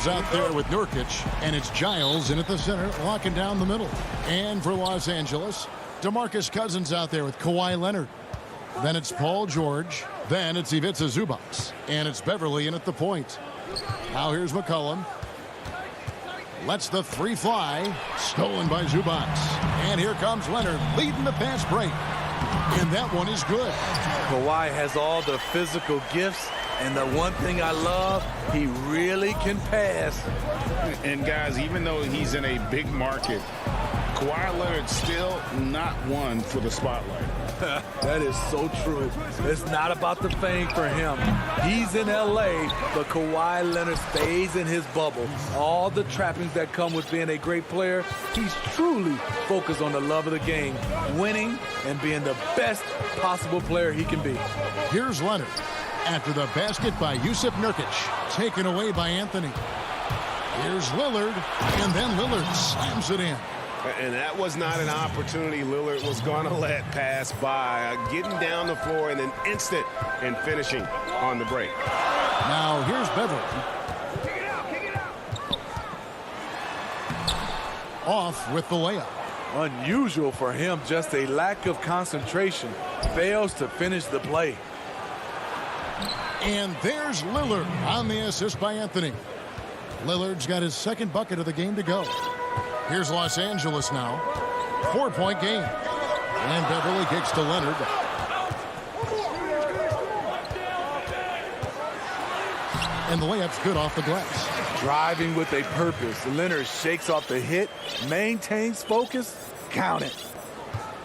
out there with Nurkic, and it's Giles in at the center, locking down the middle. And for Los Angeles, DeMarcus Cousins out there with Kawhi Leonard. Then it's Paul George. Then it's Ivica Zubac. And it's Beverly in at the point. Now here's McCollum. Lets the three fly. Stolen by Zubac. And here comes Leonard leading the pass break. And that one is good. Kawhi has all the physical gifts. And the one thing I love, he really can pass. And guys, even though he's in a big market, Kawhi Leonard's still not one for the spotlight. That is so true. It's not about the fame for him. He's in LA, but Kawhi Leonard stays in his bubble. All the trappings that come with being a great player, he's truly focused on the love of the game, winning and being the best possible player he can be. Here's Leonard after the basket by Jusuf Nurkic, taken away by Anthony. Here's Lillard, and then Lillard slams it in. And that was not an opportunity Lillard was going to let pass by. Getting down the floor in an instant and finishing on the break. Now here's Beverly. Off with the layup. Unusual for him, just a lack of concentration. Fails to finish the play. And there's Lillard on the assist by Anthony. Lillard's got his second bucket of the game to go. Here's Los Angeles now. 4-point game. And Beverly kicks to Leonard. And the layup's good off the glass. Driving with a purpose. Leonard shakes off the hit, maintains focus, count it.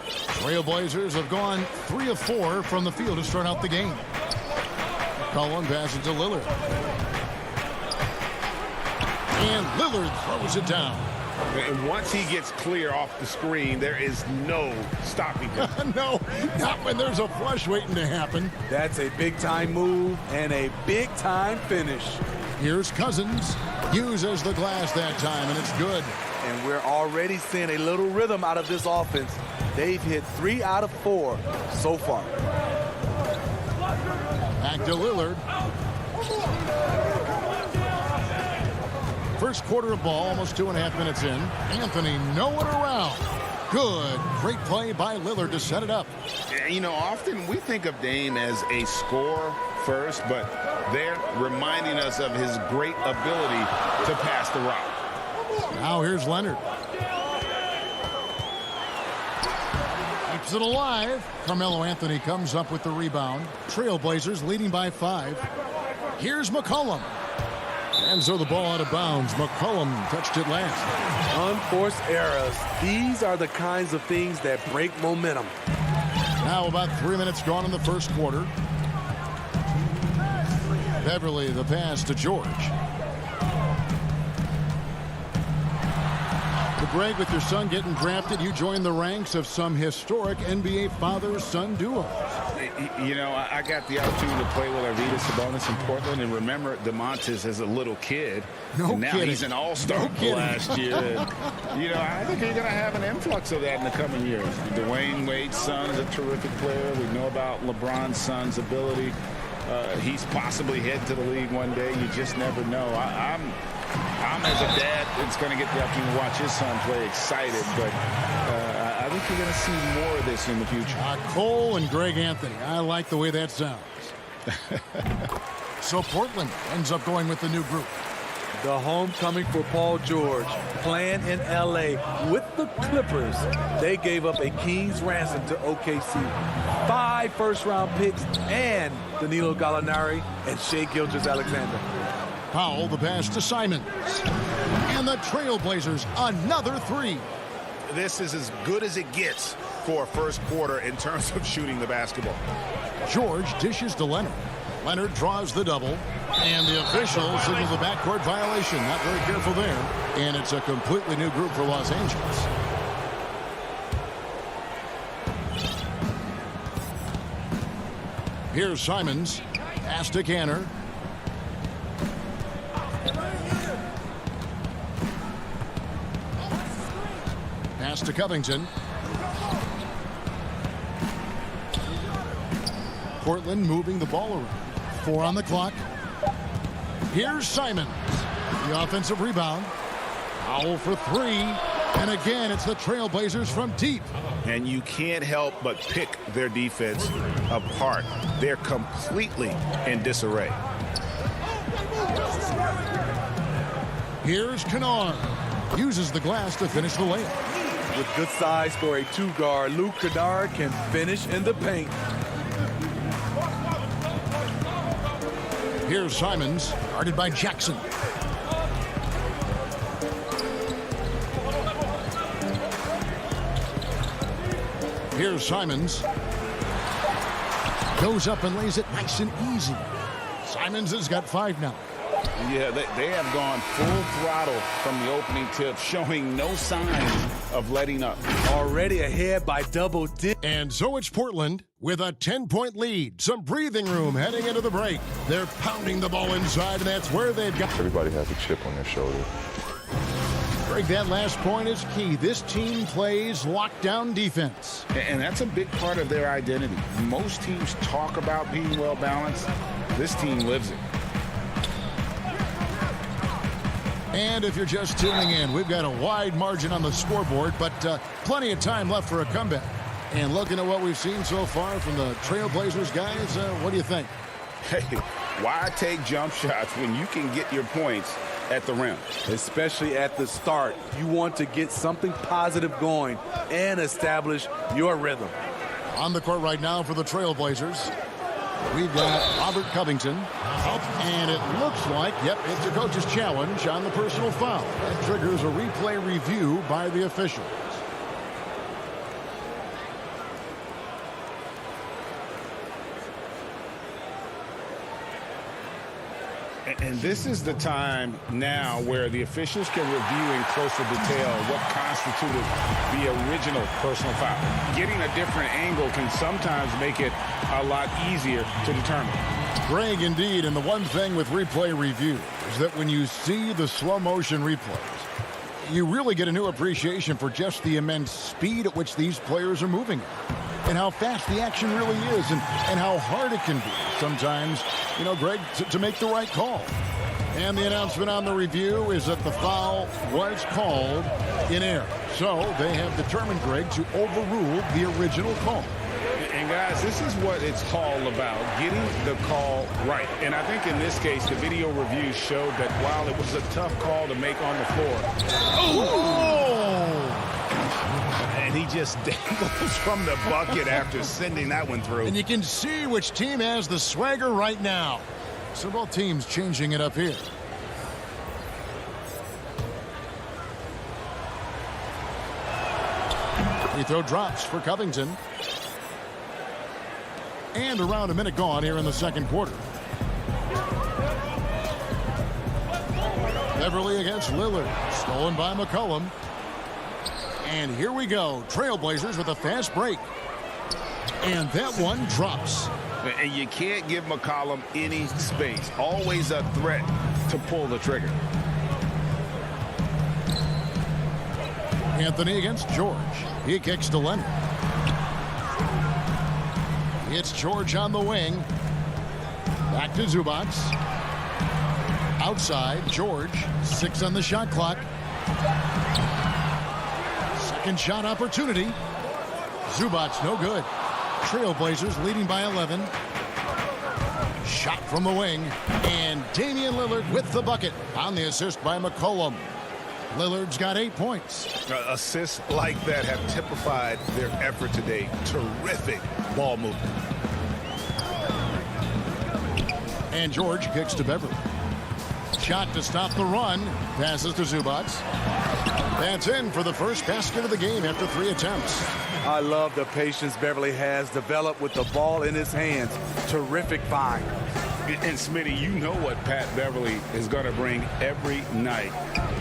Trailblazers have gone 3 of 4 from the field to start out the game. Cullen passes to Lillard. And Lillard throws it down. And once he gets clear off the screen, there is no stopping him. No, not when there's a flush waiting to happen. That's a big-time move and a big-time finish. Here's Cousins. Uses the glass that time, and it's good. And we're already seeing a little rhythm out of this offense. They've hit 3 out of 4 so far. Back to Lillard. First quarter of ball, almost 2.5 minutes in. Anthony nowhere around. Good. Great play by Lillard to set it up. You know, often we think of Dame as a scorer first, but they're reminding us of his great ability to pass the rock. Now here's Leonard. Keeps it alive. Carmelo Anthony comes up with the rebound. Trailblazers leading by 5. Here's McCollum. And so the ball out of bounds. McCollum touched it last. Unforced errors. These are the kinds of things that break momentum. Now about 3 minutes gone in the first quarter. Beverly, the pass to George. To break with your son getting drafted, you join the ranks of some historic NBA father-son duos. You know, I got the opportunity to play with Arvydas Sabonis in Portland, and remember DeMontis as a little kid. No and now kidding. He's an all-star last year. You know, I think you're going to have an influx of that in the coming years. Dwayne Wade's son is a terrific player. We know about LeBron's son's ability. He's possibly heading to the league one day. You just never know. I'm as a dad that's going to get the opportunity to watch his son play excited, but I think you're going to see more of this in the future. Cole and Greg Anthony. I like the way that sounds. So Portland ends up going with the new group. The homecoming for Paul George, playing in LA with the Clippers. They gave up a king's ransom to OKC. 5 first-round picks and Danilo Gallinari and Shai Gilgeous-Alexander. Powell, the pass to Simons. And the Trailblazers, another 3. This is as good as it gets for a first quarter in terms of shooting the basketball. George dishes to Leonard. Leonard draws the double. And the official signals a backcourt violation. Not very careful there. And it's a completely new group for Los Angeles. Here's Simons. Pass to Canner. Pass to Covington. Portland moving the ball around. 4 on the clock. Here's Simons. The offensive rebound. Foul for three. And again, it's the Trailblazers from deep. And you can't help but pick their defense apart. They're completely in disarray. Here's Kennard. Uses the glass to finish the layup. With good size for a two-guard, Luke Kennard can finish in the paint. Here's Simons, guarded by Jackson. Here's Simons. Goes up and lays it nice and easy. Simons has got 5 now. Yeah, they have gone full throttle from the opening tip, showing no signs of letting up. Already ahead by double digits. And so it's Portland with a 10-point lead. Some breathing room heading into the break. They're pounding the ball inside, and that's where they've got. Everybody has a chip on their shoulder. Greg, that last point is key. This team plays lockdown defense. And that's a big part of their identity. Most teams talk about being well balanced. This team lives it. And if you're just tuning in, we've got a wide margin on the scoreboard, but plenty of time left for a comeback. And looking at what we've seen so far from the Trailblazers guys, what do you think? Hey, why take jump shots when you can get your points at the rim? Especially at the start. You want to get something positive going and establish your rhythm. On the court right now for the Trailblazers, we've got Robert Covington. And it looks like, yep, it's a coach's challenge on the personal foul. That triggers a replay review by the officials. And this is the time now where the officials can review in closer detail what constituted the original personal foul. Getting a different angle can sometimes make it a lot easier to determine. Greg, indeed, and the one thing with replay review is that when you see the slow motion replays, you really get a new appreciation for just the immense speed at which these players are moving and how fast the action really is and how hard it can be sometimes, you know, Greg, to make the right call. And the announcement on the review is that the foul was called in error. So they have determined, Greg, to overrule the original call. And guys, this is what it's all about, getting the call right. And I think in this case, the video review showed that while it was a tough call to make on the floor, and he just dangles from the bucket after sending that one through. And you can see which team has the swagger right now. So both teams changing it up here. Free throw drops for Covington. And around a minute gone here in the second quarter. Beverly against Lillard. Stolen by McCollum. And here we go. Trailblazers with a fast break. And that one drops. And you can't give McCollum any space. Always a threat to pull the trigger. Anthony against George. He kicks to Leonard. It's George on the wing. Back to Zubac. Outside, George. 6 on the shot clock. Second shot opportunity. Zubac no good. Trailblazers leading by 11. Shot from the wing. And Damian Lillard with the bucket on the assist by McCollum. Lillard's got 8 points. Assists like that have typified their effort today. Terrific ball movement. And George kicks to Beverly. Shot to stop the run. Passes to Zubac. That's in for the first basket of the game after 3 attempts. I love the patience Beverly has developed with the ball in his hands. Terrific find. And Smitty, you know what Pat Beverly is going to bring every night.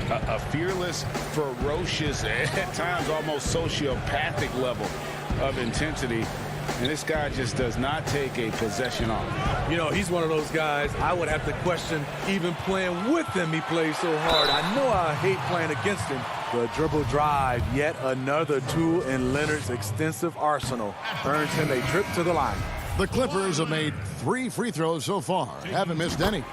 A fearless, ferocious, at times almost sociopathic level of intensity. And this guy just does not take a possession off. You know, he's one of those guys I would have to question even playing with him. He plays so hard. I know I hate playing against him. The dribble drive, yet another tool in Leonard's extensive arsenal, earns him a trip to the line. The Clippers have made 3 free throws so far. Haven't missed any.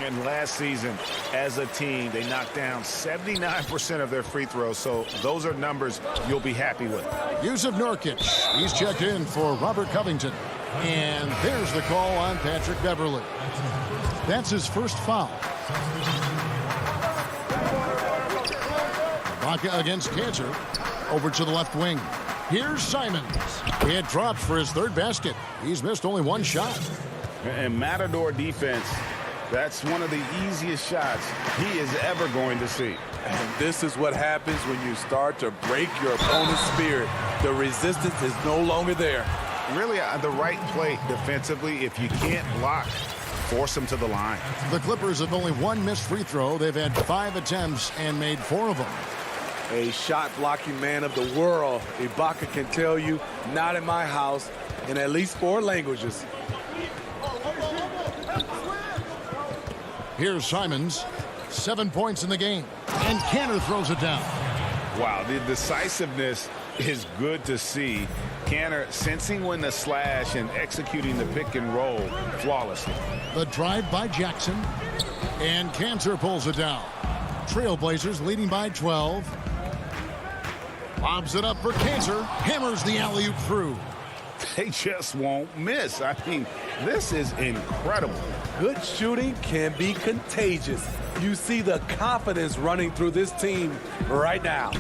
And last season, as a team, they knocked down 79% of their free throws. So those are numbers you'll be happy with. Yusuf Nurkic. He's checked in for Robert Covington. And there's the call on Patrick Beverley. That's his first foul. Ibaka against Cantor. Over to the left wing. Here's Simons. It dropped for his third basket. He's missed only one shot. And Matador defense, that's one of the easiest shots he is ever going to see. And this is what happens when you start to break your opponent's spirit. The resistance is no longer there. Really the right play defensively. If you can't block, force them to the line. The Clippers have only one missed free throw. They've had 5 attempts and made 4 of them. A shot-blocking man of the world. Ibaka can tell you, not in my house, in at least 4 languages. Here's Simons. 7 points in the game. And Cantor throws it down. Wow, the decisiveness is good to see. Cantor sensing when to slash and executing the pick and roll flawlessly. The drive by Jackson. And Cantor pulls it down. Trailblazers leading by 12. Lobs it up for Cantor. Hammers the alley-oop through. They just won't miss. I mean, this is incredible. Good shooting can be contagious. You see the confidence running through this team right now.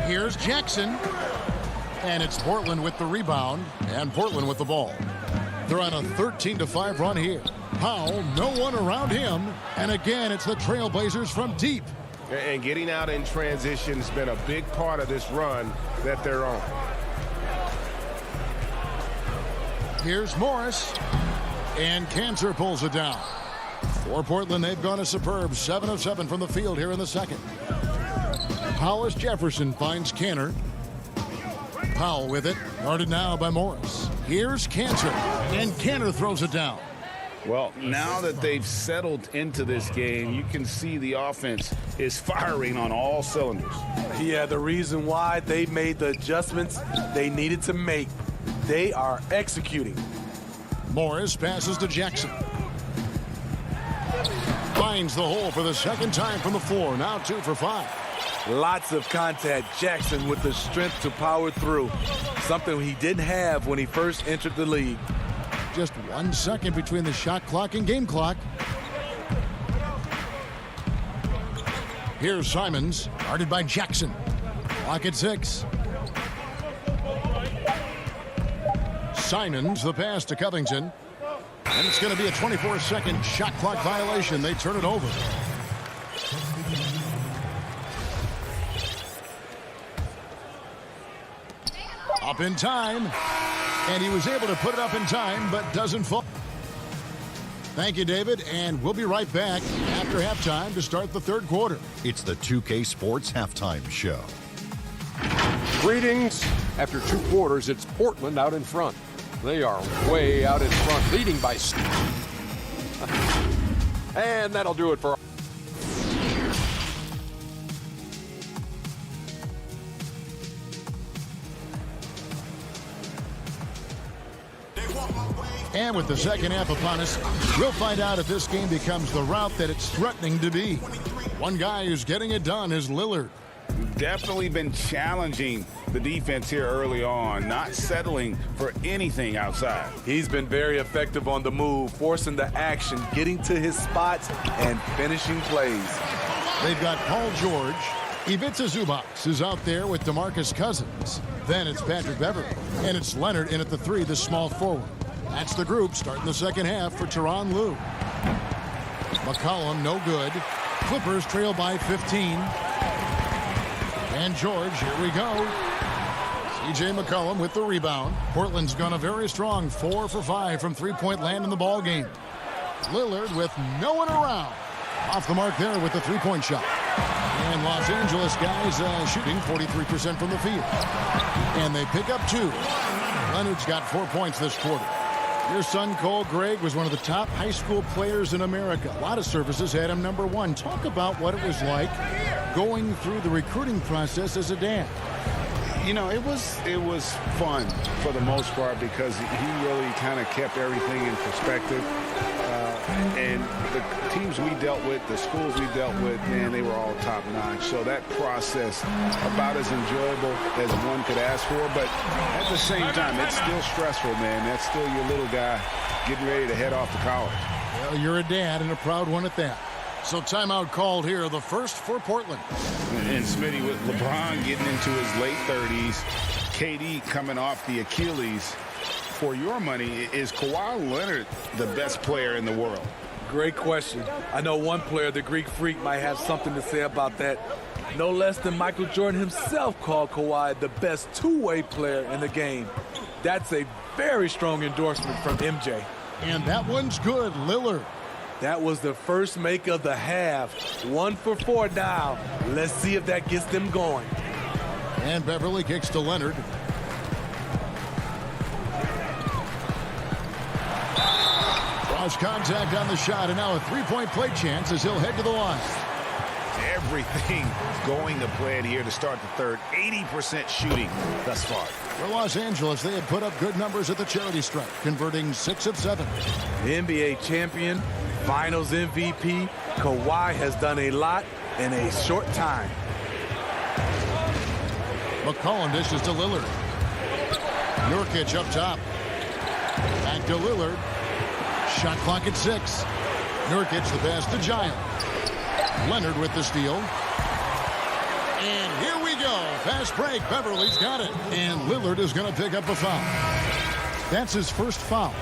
Here's Jackson. And it's Portland with the rebound. And Portland with the ball. They're on a 13-5 run here. Powell, no one around him. And again, it's the Trailblazers from deep. And getting out in transition has been a big part of this run that they're on. Here's Morris. And Cantor pulls it down. For Portland, they've gone a superb 7 of 7 from the field here in the second. Hollis Jefferson finds Cantor. Powell with it. Guarded now by Morris. Here's Cantor. And Cantor throws it down. Well, now that they've settled into this game, you can see the offense is firing on all cylinders. Yeah, the reason why they made the adjustments they needed to make. They are executing. Morris passes to Jackson. Finds the hole for the second time from the floor. Now 2 for 5. Lots of contact. Jackson with the strength to power through. Something he didn't have when he first entered the league. Just 1 second between the shot clock and game clock. Here's Simons, guarded by Jackson. Clock at 6. Simons, the pass to Covington. And it's going to be a 24-second shot clock violation. They turn it over. Up in time. And he was able to put it up in time, but doesn't fall. Thank you, David, and we'll be right back after halftime to start the third quarter. It's the 2K Sports Halftime Show. Greetings. After 2 quarters, it's Portland out in front. They are way out in front, leading by... And that'll do it for... And with the second half upon us, we'll find out if this game becomes the route that it's threatening to be. One guy who's getting it done is Lillard. Definitely been challenging the defense here early on, not settling for anything outside. He's been very effective on the move, forcing the action, getting to his spots, and finishing plays. They've got Paul George. Ivica Zubac is out there with DeMarcus Cousins. Then it's Patrick Beverley. And it's Leonard in at the 3, the small forward. That's the group starting the second half for Tyronn Lue. McCollum, no good. Clippers trail by 15. And George, here we go. C.J. McCollum with the rebound. Portland's gone a very strong 4 for 5 from three-point land in the ball game. Lillard with no one around. Off the mark there with the three-point shot. And Los Angeles guys shooting 43% from the field. And they pick up 2. Leonard's got 4 points this quarter. Your son, Cole Gregg, was one of the top high school players in America. A lot of services had him number 1. Talk about what it was like going through the recruiting process as a dad. You know, it was fun for the most part because he really kind of kept everything in perspective. And the teams we dealt with, the schools we dealt with, man, they were all top-notch. So that process, about as enjoyable as one could ask for. But at the same time, it's still stressful, man. That's still your little guy getting ready to head off to college. Well, you're a dad and a proud one at that. So timeout called here, the first for Portland. And Smitty, with LeBron getting into his late 30s, KD coming off the Achilles, for your money, is Kawhi Leonard the best player in the world? Great question. I know one player, the Greek Freak, might have something to say about that. No less than Michael Jordan himself called Kawhi the best two-way player in the game. That's a very strong endorsement from MJ. And that one's good, Lillard. That was the first make of the half. 1 for 4 now. Let's see if that gets them going. And Beverly kicks to Leonard. Draws contact on the shot, and now a three-point play chance as he'll head to the line. Everything going to plan here to start the third. 80% shooting thus far. For Los Angeles, they had put up good numbers at the charity stripe, converting 6 of 7. The NBA champion, Finals MVP, Kawhi has done a lot in a short time. McCollum dishes to Lillard. Nurkic up top. Back to Lillard. Shot clock at 6. Nurkic the pass to Giles. Leonard with the steal. And here we go. Fast break. Beverly's got it. And Lillard is going to pick up a foul. That's his first foul.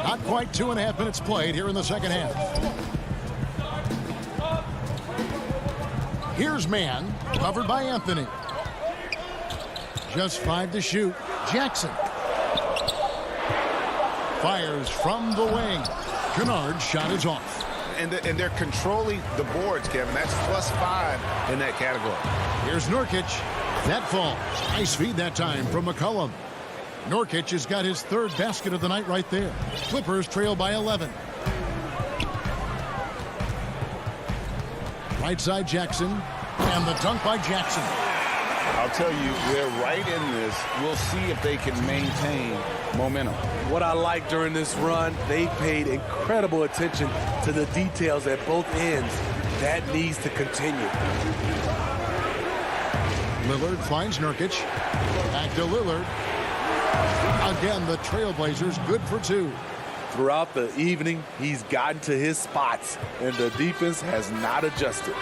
Not quite 2.5 minutes played here in the second half. Here's Mann, covered by Anthony. Just 5 to shoot. Jackson. Fires from the wing. Kennard's shot is off. And they're controlling the boards, Kevin. That's +5 in that category. Here's Nurkic. That falls. Nice feed that time from McCollum. Nurkic has got his third basket of the night right there. Clippers trail by 11. Right side Jackson. And the dunk by Jackson. I'll tell you, they're right in this. We'll see if they can maintain momentum. What I like during this run, they paid incredible attention to the details at both ends. That needs to continue. Lillard finds Nurkic. Back to Lillard. Again, the Trailblazers good for 2. Throughout the evening, he's gotten to his spots, and the defense has not adjusted.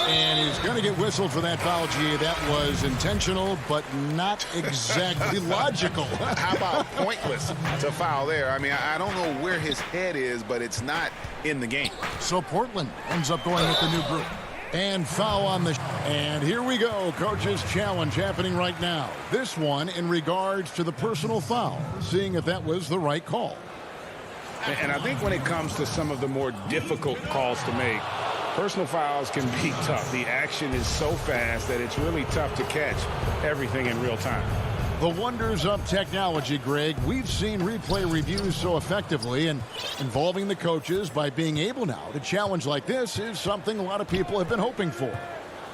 And he's going to get whistled for that foul, G. That was intentional, but not exactly logical. How about pointless to foul there? I mean, I don't know where his head is, but it's not in the game. So Portland ends up going with the new group. And foul on the... And here we go. Coach's challenge happening right now. This one in regards to the personal foul. Seeing if that was the right call. And I think when it comes to some of the more difficult calls to make, personal fouls can be tough. The action is so fast that it's really tough to catch everything in real time. The wonders of technology, Greg. We've seen replay reviews so effectively, and involving the coaches by being able now to challenge like this is something a lot of people have been hoping for.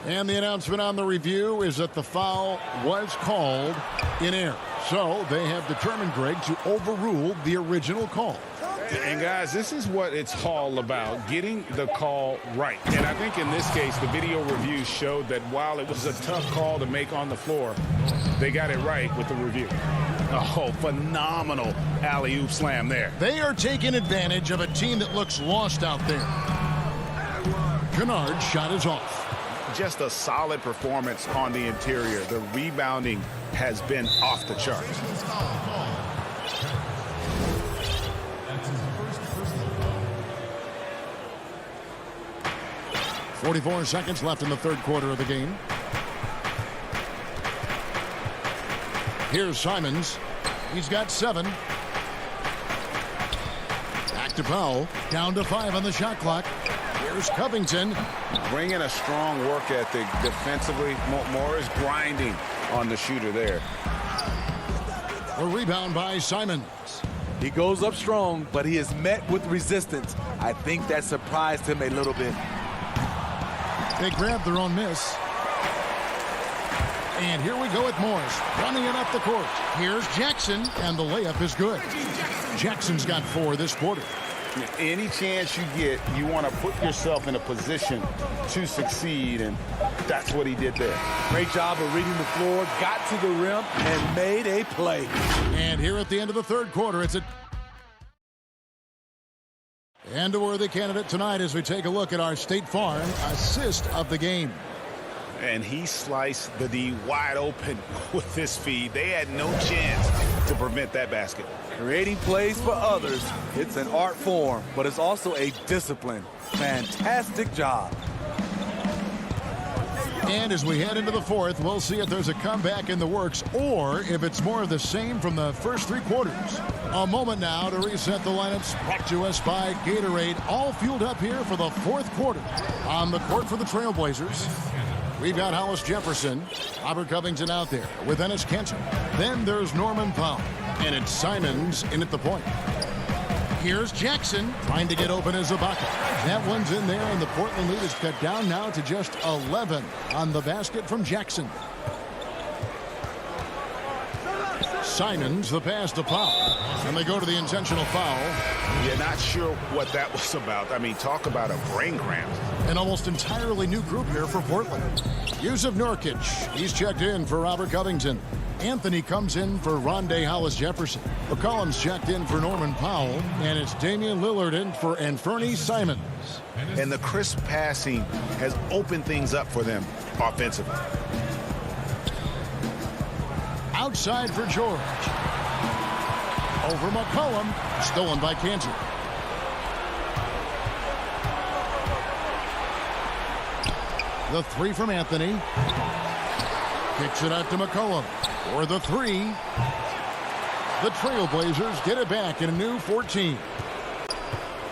And the announcement on the review is that the foul was called in error. So they have determined, Greg, to overrule the original call. And guys, this is what it's all about, getting the call right. And I think in this case, the video review showed that while it was a tough call to make on the floor, they got it right with the review. Oh, phenomenal alley-oop slam there. They are taking advantage of a team that looks lost out there. Kennard's shot is off. Just a solid performance on the interior. The rebounding has been off the charts. 44 seconds left in the third quarter of the game. Here's Simons. He's got 7. Back to Powell. Down to 5 on the shot clock. Here's Covington. Bringing a strong work ethic defensively. Morris grinding on the shooter there. A rebound by Simons. He goes up strong, but he is met with resistance. I think that surprised him a little bit. They grab their own miss. And here we go with Morris, running it up the court. Here's Jackson, and the layup is good. Jackson's got 4 this quarter. Any chance you get, you want to put yourself in a position to succeed, and that's what he did there. Great job of reading the floor, got to the rim, and made a play. And here at the end of the third quarter, it's and a worthy candidate tonight as we take a look at our State Farm assist of the game. And he sliced the D wide open with his feed. They had no chance to prevent that basket. Creating plays for others, it's an art form, but it's also a discipline. Fantastic job. And as we head into the fourth, we'll see if there's a comeback in the works or if it's more of the same from the first 3 quarters. A moment now to reset the lineups, brought to us by Gatorade, all fueled up here for the fourth quarter. On the court for the Trailblazers, we've got Hollis Jefferson, Robert Covington out there with Ennis Cantor. Then there's Norman Powell, and it's Simons in at the point. Here's Jackson trying to get open as Ibaka. That one's in there, and the Portland lead is cut down now to just 11 on the basket from Jackson. Simons, the pass to Powell, and they go to the intentional foul. You're not sure what that was about. I mean, talk about a brain cramp. An almost entirely new group here for Portland. Yusuf Nurkic, he's checked in for Robert Covington. Anthony comes in for Rondé Hollis-Jefferson. McCollum's checked in for Norman Powell, and it's Damian Lillard in for Anfernee Simons. And the crisp passing has opened things up for them offensively. Outside for George. Over McCollum, stolen by Cantor. The 3 from Anthony. Kicks it out to McCollum for the 3. The Trailblazers get it back in a new 14.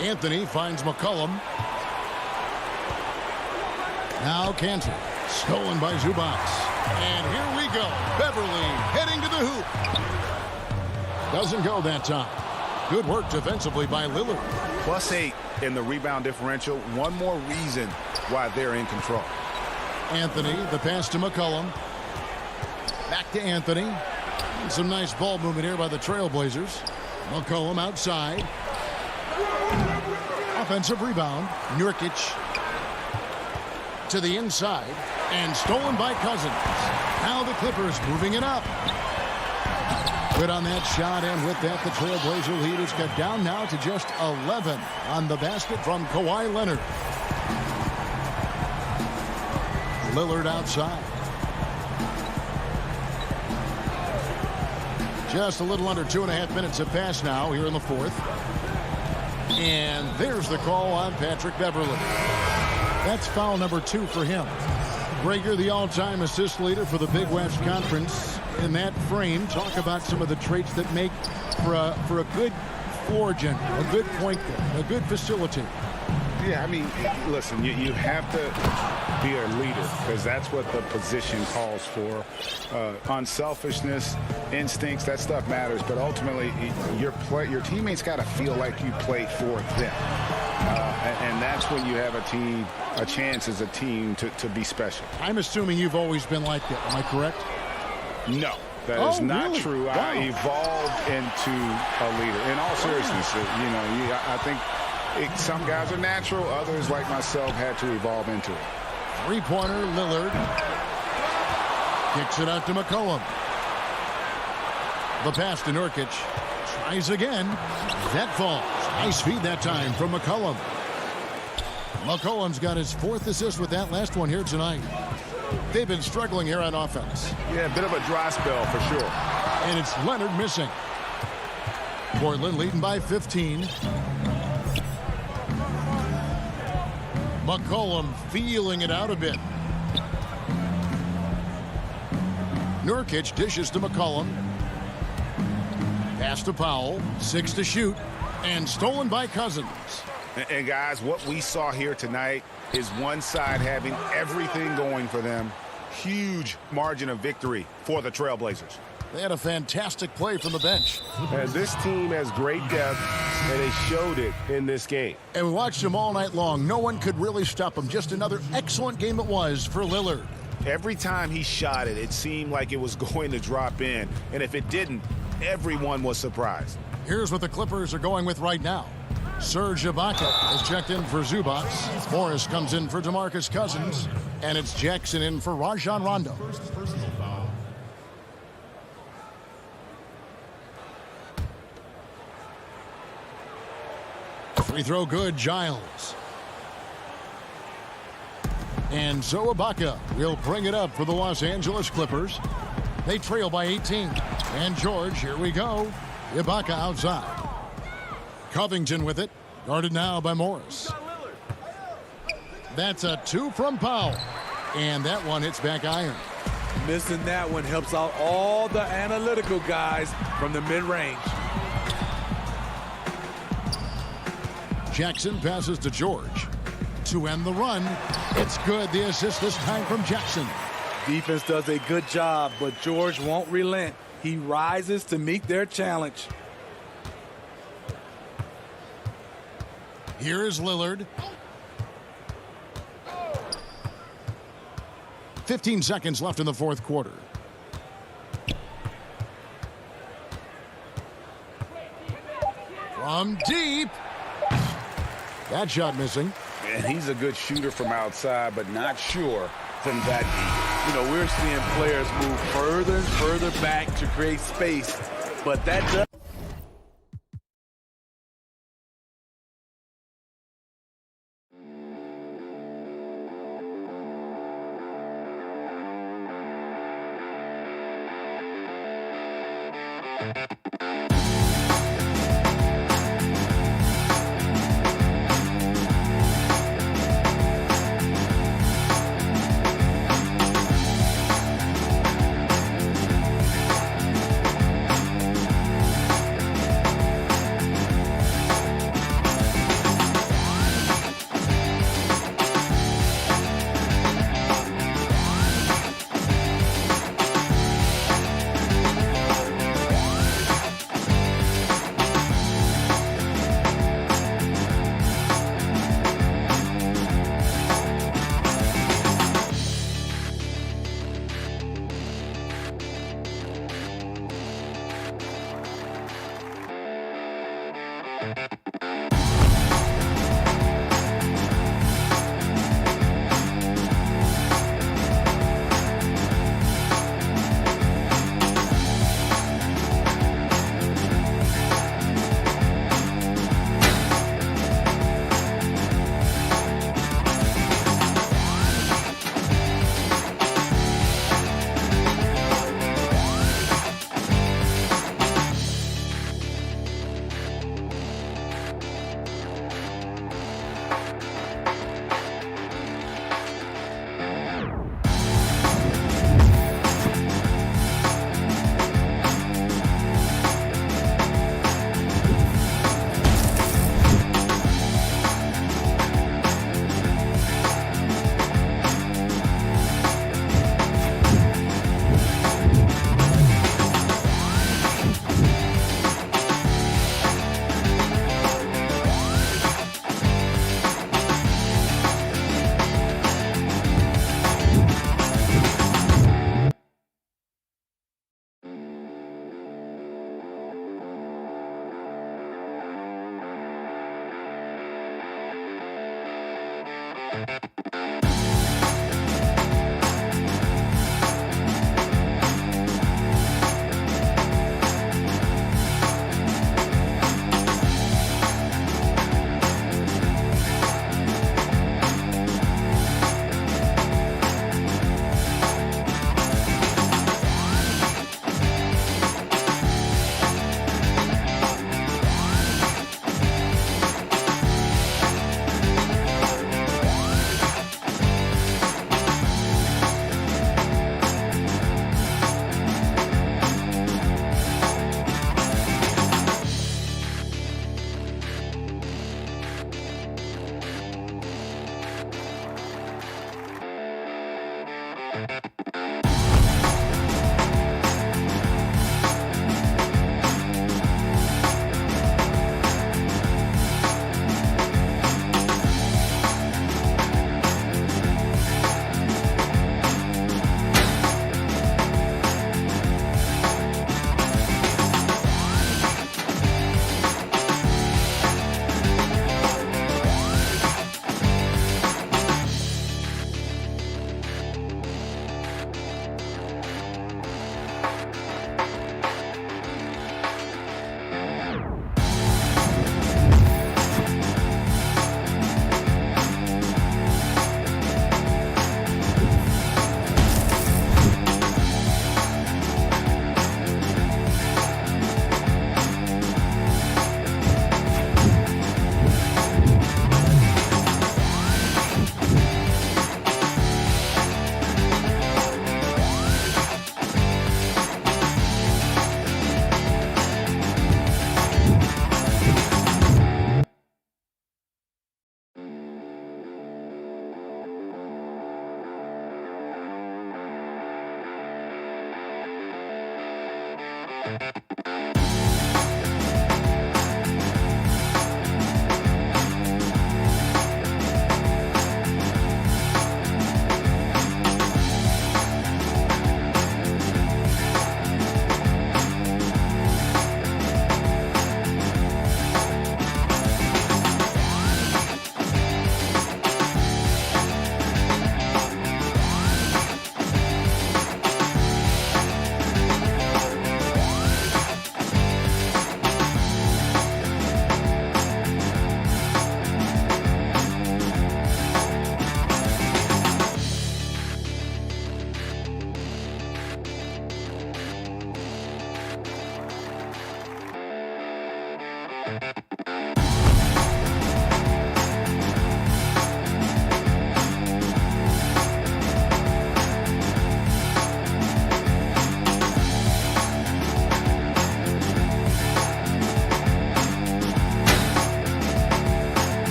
Anthony finds McCollum. Now Cantor, stolen by Zubac. And here we go. Beverly heading to the hoop. Doesn't go that time. Good work defensively by Lillard. +8 in the rebound differential. One more reason why they're in control. Anthony, the pass to McCollum. Back to Anthony. Some nice ball movement here by the Trailblazers. McCollum outside. Offensive rebound. Nurkic to the inside. And stolen by Cousins. Now the Clippers moving it up. Good on that shot, and with that, the Trailblazer lead is cut down now to just 11 on the basket from Kawhi Leonard. Lillard outside. Just a little under 2.5 minutes have passed now here in the fourth. And there's the call on Patrick Beverly. That's foul number 2 for him. Gregor, the all-time assist leader for the Big West Conference. In that frame, talk about some of the traits that make for a good floor general, a good point guard, a good facilitator. Yeah, I mean, listen, you have to be a leader because that's what the position calls for. Unselfishness, instincts, that stuff matters. But ultimately, your teammates got to feel like you play for them. And that's when you have a chance as a team to be special. I'm assuming you've always been like that. Am I correct? No, that is not really? true. Wow. I evolved into a leader. In all seriousness, I think some guys are natural. Others, like myself, had to evolve into it. Three-pointer, Lillard. Kicks it out to McCollum. The pass to Nurkic. Tries again. That falls. Nice feed that time from McCollum. McCollum's got his 4th assist with that last one here tonight. They've been struggling here on offense. Yeah, a bit of a dry spell for sure. And it's Leonard missing. Portland leading by 15. McCollum feeling it out a bit. Nurkic dishes to McCollum. Pass to Powell. 6 to shoot. And stolen by Cousins. And guys, what we saw here tonight is one side having everything going for them. Huge margin of victory for the Trailblazers. They had a fantastic play from the bench. And this team has great depth, and they showed it in this game. And we watched him all night long. No one could really stop him. Just another excellent game it was for Lillard. Every time he shot it, it seemed like it was going to drop in. And if it didn't, everyone was surprised. Here's what the Clippers are going with right now. Serge Ibaka has checked in for Zubac. Morris comes in for DeMarcus Cousins. And it's Jackson in for Rajon Rondo. Free throw good, Giles. And so Ibaka will bring it up for the Los Angeles Clippers. They trail by 18. And George, here we go. Ibaka outside. Covington with it. Guarded now by Morris. That's a 2 from Powell. And that one hits back iron. Missing that one helps out all the analytical guys from the mid-range. Jackson passes to George. To end the run, it's good. The assist this time from Jackson. Defense does a good job, but George won't relent. He rises to meet their challenge. Here is Lillard. 15 seconds left in the fourth quarter. From deep. That shot missing. And he's a good shooter from outside, but not sure from that deep. You know, we're seeing players move further and further back to create space, but that does.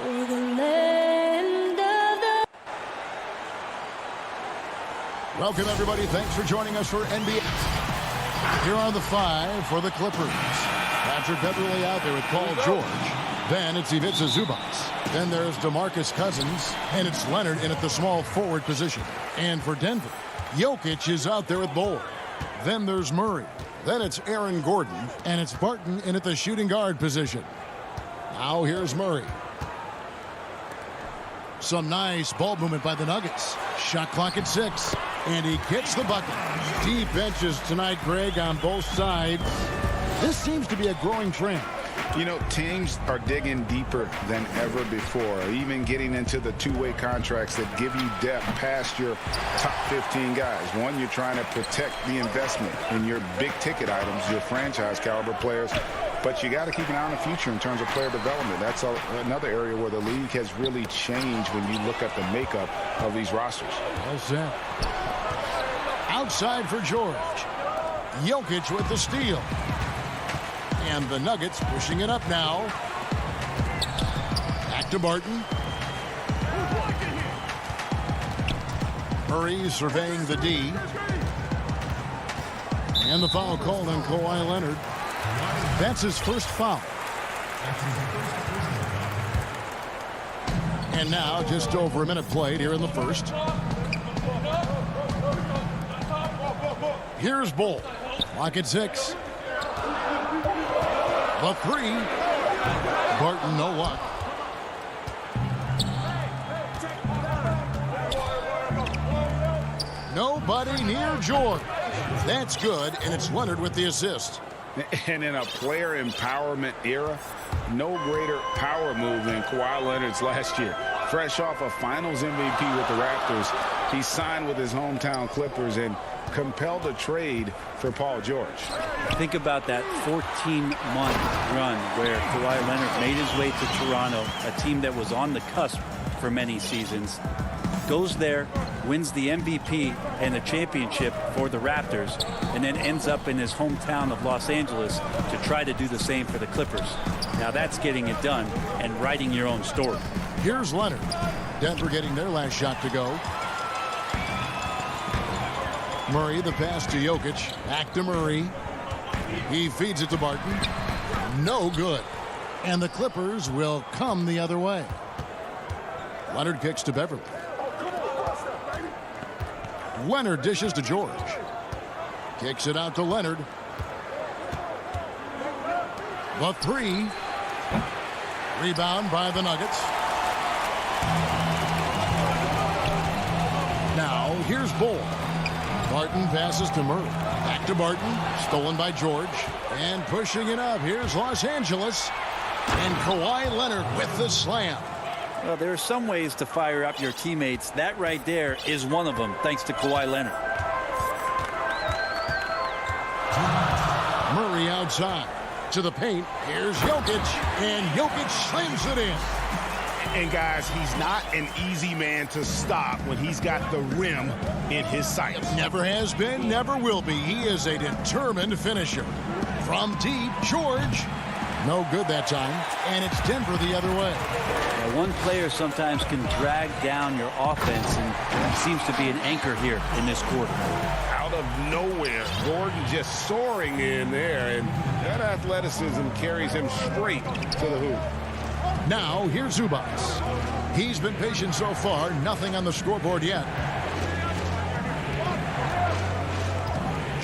for the land of the... Welcome, everybody. Thanks for joining us for NBA. Here are the 5 for the Clippers. Patrick Beverley out there with Paul George. Then it's Ivica Zubac. Then there's DeMarcus Cousins. And it's Leonard in at the small forward position. And for Denver, Jokic is out there with Bol. Then there's Murray. Then it's Aaron Gordon. And it's Barton in at the shooting guard position. Now here's Murray. Some nice ball movement by the Nuggets. Shot clock at 6. And he gets the bucket. Deep benches tonight, Greg, on both sides. This seems to be a growing trend. You know, teams are digging deeper than ever before, even getting into the two-way contracts that give you depth past your top 15 guys. One, you're trying to protect the investment in your big-ticket items, your franchise-caliber players, but you got to keep an eye on the future in terms of player development. That's another area where the league has really changed when you look at the makeup of these rosters. Well said. Outside for George. Jokic with the steal. And the Nuggets pushing it up now. Back to Barton. Murray surveying the D. And the foul called on Kawhi Leonard. That's his first foul. And now just over a minute played here in the first. Here's Bol. Clock at 6. The 3. Barton, no luck. Nobody near George. That's good, and it's Leonard with the assist. And in a player empowerment era, no greater power move than Kawhi Leonard's last year. Fresh off a Finals MVP with the Raptors, he signed with his hometown Clippers and compelled a trade for Paul George. Think about that 14-month run where Kawhi Leonard made his way to Toronto, a team that was on the cusp for many seasons. Goes there, wins the MVP and the championship for the Raptors, and then ends up in his hometown of Los Angeles to try to do the same for the Clippers. Now that's getting it done and writing your own story. Here's Leonard. Denver getting their last shot to go. Murray, the pass to Jokic. Back to Murray. He feeds it to Barton. No good. And the Clippers will come the other way. Leonard kicks to Beverley. Leonard dishes to George. Kicks it out to Leonard. The 3. Rebound by the Nuggets. Now here's Bol. Barton passes to Murray. Back to Barton. Stolen by George. And pushing it up. Here's Los Angeles. And Kawhi Leonard with the slam. Well, there are some ways to fire up your teammates. That right there is one of them, thanks to Kawhi Leonard. Murray outside. To the paint. Here's Jokic. And Jokic slams it in. And guys, he's not an easy man to stop when he's got the rim in his sights. Never has been, never will be. He is a determined finisher. From deep, George. No good that time. And it's Denver the other way. Now, one player sometimes can drag down your offense, and he seems to be an anchor here in this quarter. Out of nowhere, Gordon just soaring in there, and that athleticism carries him straight to the hoop. Now, here's Zubac. He's been patient so far. Nothing on the scoreboard yet.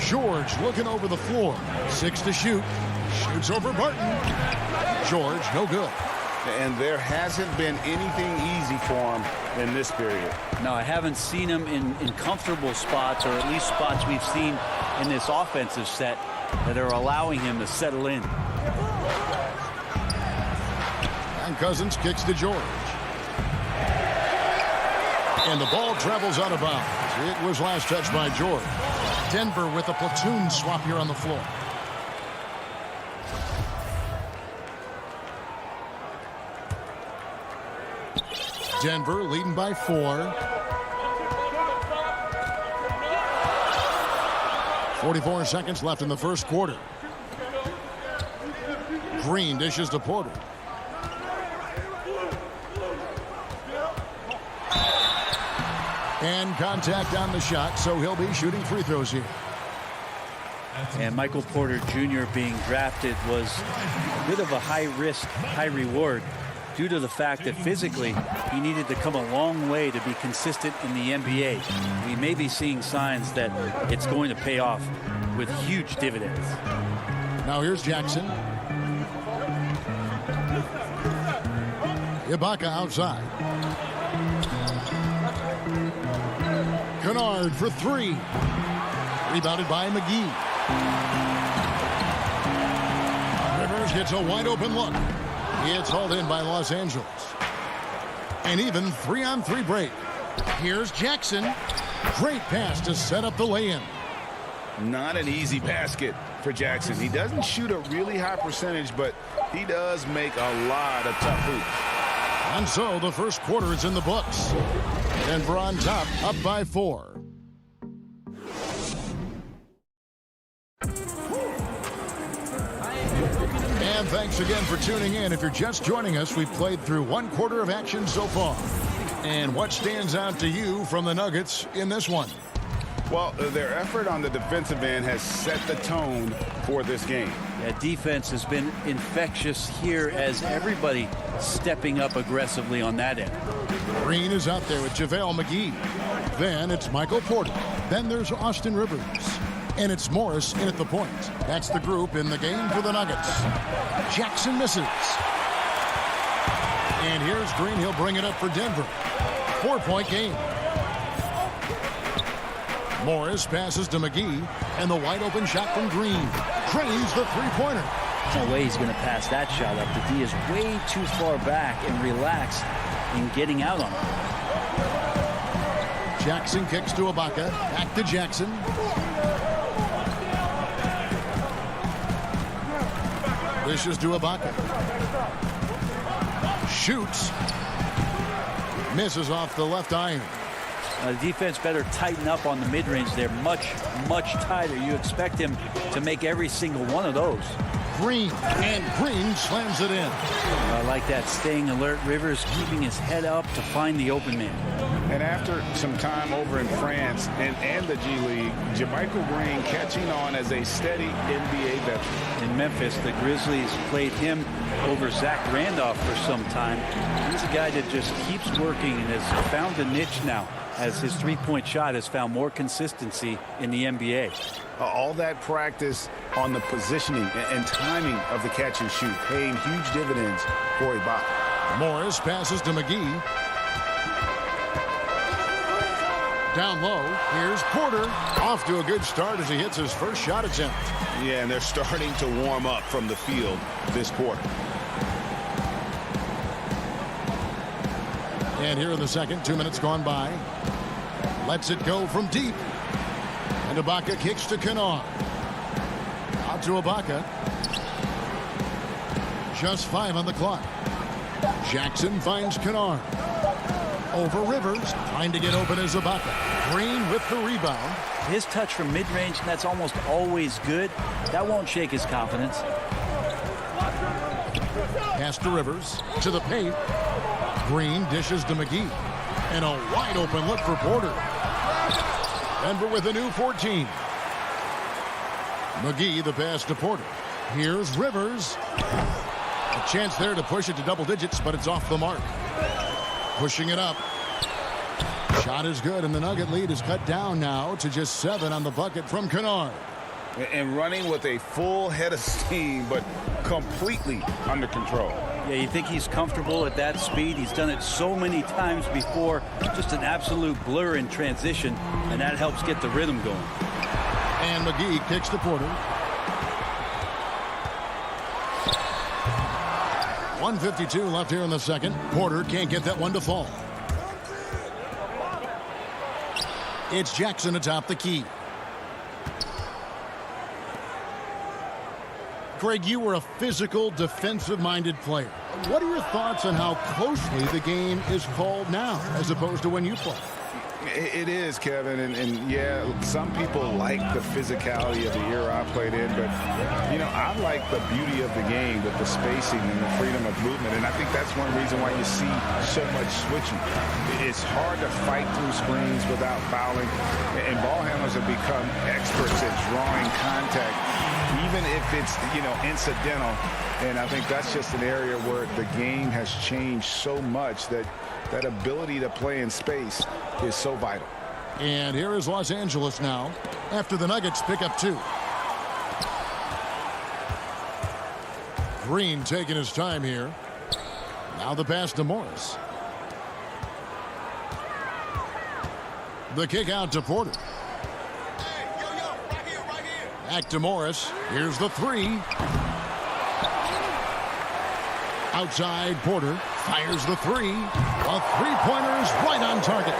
George looking over the floor. 6 to shoot. Shoots over Barton. George, no good. And there hasn't been anything easy for him in this period. No, I haven't seen him in comfortable spots, or at least spots we've seen in this offensive set that are allowing him to settle in. And Cousins kicks to George. And the ball travels out of bounds. It was last touched by George. Denver with a platoon swap here on the floor. Denver leading by 4. 44 seconds left in the first quarter. Green dishes to Porter. And contact on the shot, so he'll be shooting free throws here. And Michael Porter Jr. being drafted was a bit of a high risk, high reward due to the fact that physically he needed to come a long way to be consistent in the NBA. We may be seeing signs that it's going to pay off with huge dividends. Now here's Jackson. Ibaka outside. Kennard for three. Rebounded by McGee. Rivers gets a wide open look. It's hauled in by Los Angeles. An even 3-on-3 break. Here's Jackson. Great pass to set up the lay-in. Not an easy basket for Jackson. He doesn't shoot a really high percentage, but he does make a lot of tough hoops. And so the first quarter is in the books. Denver on top, up by 4. And thanks again for tuning in. If you're just joining us, we've played through one quarter of action so far. And what stands out to you from the Nuggets in this one? Well, their effort on the defensive end has set the tone for this game. Yeah, defense has been infectious here as everybody stepping up aggressively on that end. Green is out there with JaVale McGee. Then it's Michael Porter. Then there's Austin Rivers. And it's Morris in at the point. That's the group in the game for the Nuggets. Jackson misses. And here's Green. He'll bring it up for Denver. 4-point game. Morris passes to McGee. And the wide open shot from Green. Drains the three-pointer. No way he's going to pass that shot up. The D is way too far back and relaxed in getting out on him. Jackson kicks to Ibaka. Back to Jackson. Dishes to Ibaka. Shoots. Misses off the left iron. The defense better tighten up on the mid-range. They're much, much tighter. You expect him to make every single one of those. Green, and Green slams it in. I like that, staying alert. Rivers keeping his head up to find the open man. And after some time over in France and the G League, JaMychal Green catching on as a steady NBA veteran. In Memphis, the Grizzlies played him over Zach Randolph for some time. He's a guy that just keeps working and has found a niche now, as his three-point shot has found more consistency in the NBA. All that practice on the positioning and timing of the catch and shoot paying huge dividends for Ibaka. Morris passes to McGee. Down low, here's Porter. Off to a good start as he hits his first shot attempt. Yeah, and they're starting to warm up from the field this quarter. And here in the second, 2 minutes gone by. Lets it go from deep. And Ibaka kicks to Kennard. Out to Ibaka. Just 5 on the clock. Jackson finds Kennard. Over Rivers. Trying to get open as Ibaka. Green with the rebound. His touch from mid-range, that's almost always good. That won't shake his confidence. Pass to Rivers. To the paint. Green dishes to McGee. And a wide open look for Porter. Denver with a new 14. McGee the pass to Porter. Here's Rivers. A chance there to push it to double digits, but it's off the mark. Pushing it up. Shot is good, and the Nugget lead is cut down now to just 7 on the bucket from Kennard. And running with a full head of steam, but completely under control. Yeah, you think he's comfortable at that speed. He's done it so many times before. Just an absolute blur in transition, and that helps get the rhythm going. And McGee kicks to Porter. 1:52 left here in the second. Porter can't get that one to fall. It's Jackson atop the key. Greg, you were a physical, defensive-minded player. What are your thoughts on how closely the game is called now, as opposed to when you played? It is, Kevin, and yeah, some people like the physicality of the era I played in, but, you know, I like the beauty of the game with the spacing and the freedom of movement, and I think that's one reason why you see so much switching. It's hard to fight through screens without fouling, and ball handlers have become experts at drawing contact, even if it's, you know, incidental, and I think that's just an area where the game has changed so much that that ability to play in space is so vital. And here is Los Angeles now after the Nuggets pick up 2. Green taking his time here. Now the pass to Morris. The kick out to Porter. Back to Morris. Here's the 3. Outside, Porter fires the 3. A three-pointer is right on target.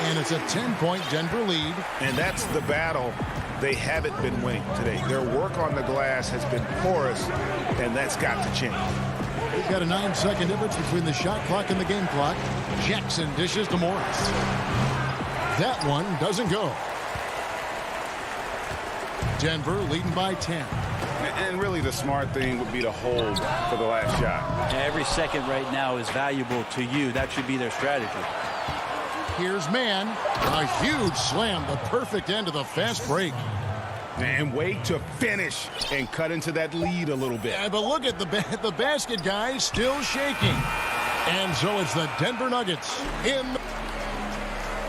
And it's a 10-point Denver lead. And that's the battle they haven't been winning today. Their work on the glass has been porous, and that's got to change. We've got a 9-second difference between the shot clock and the game clock. Jackson dishes to Morris. That one doesn't go. Denver leading by 10. And really the smart thing would be to hold for the last shot. Every second right now is valuable to you. That should be their strategy. Here's Mann. A huge slam, the perfect end of the fast break. And wait to finish and cut into that lead a little bit. Yeah, but look at the basket, guys, still shaking. And so it's the Denver Nuggets in.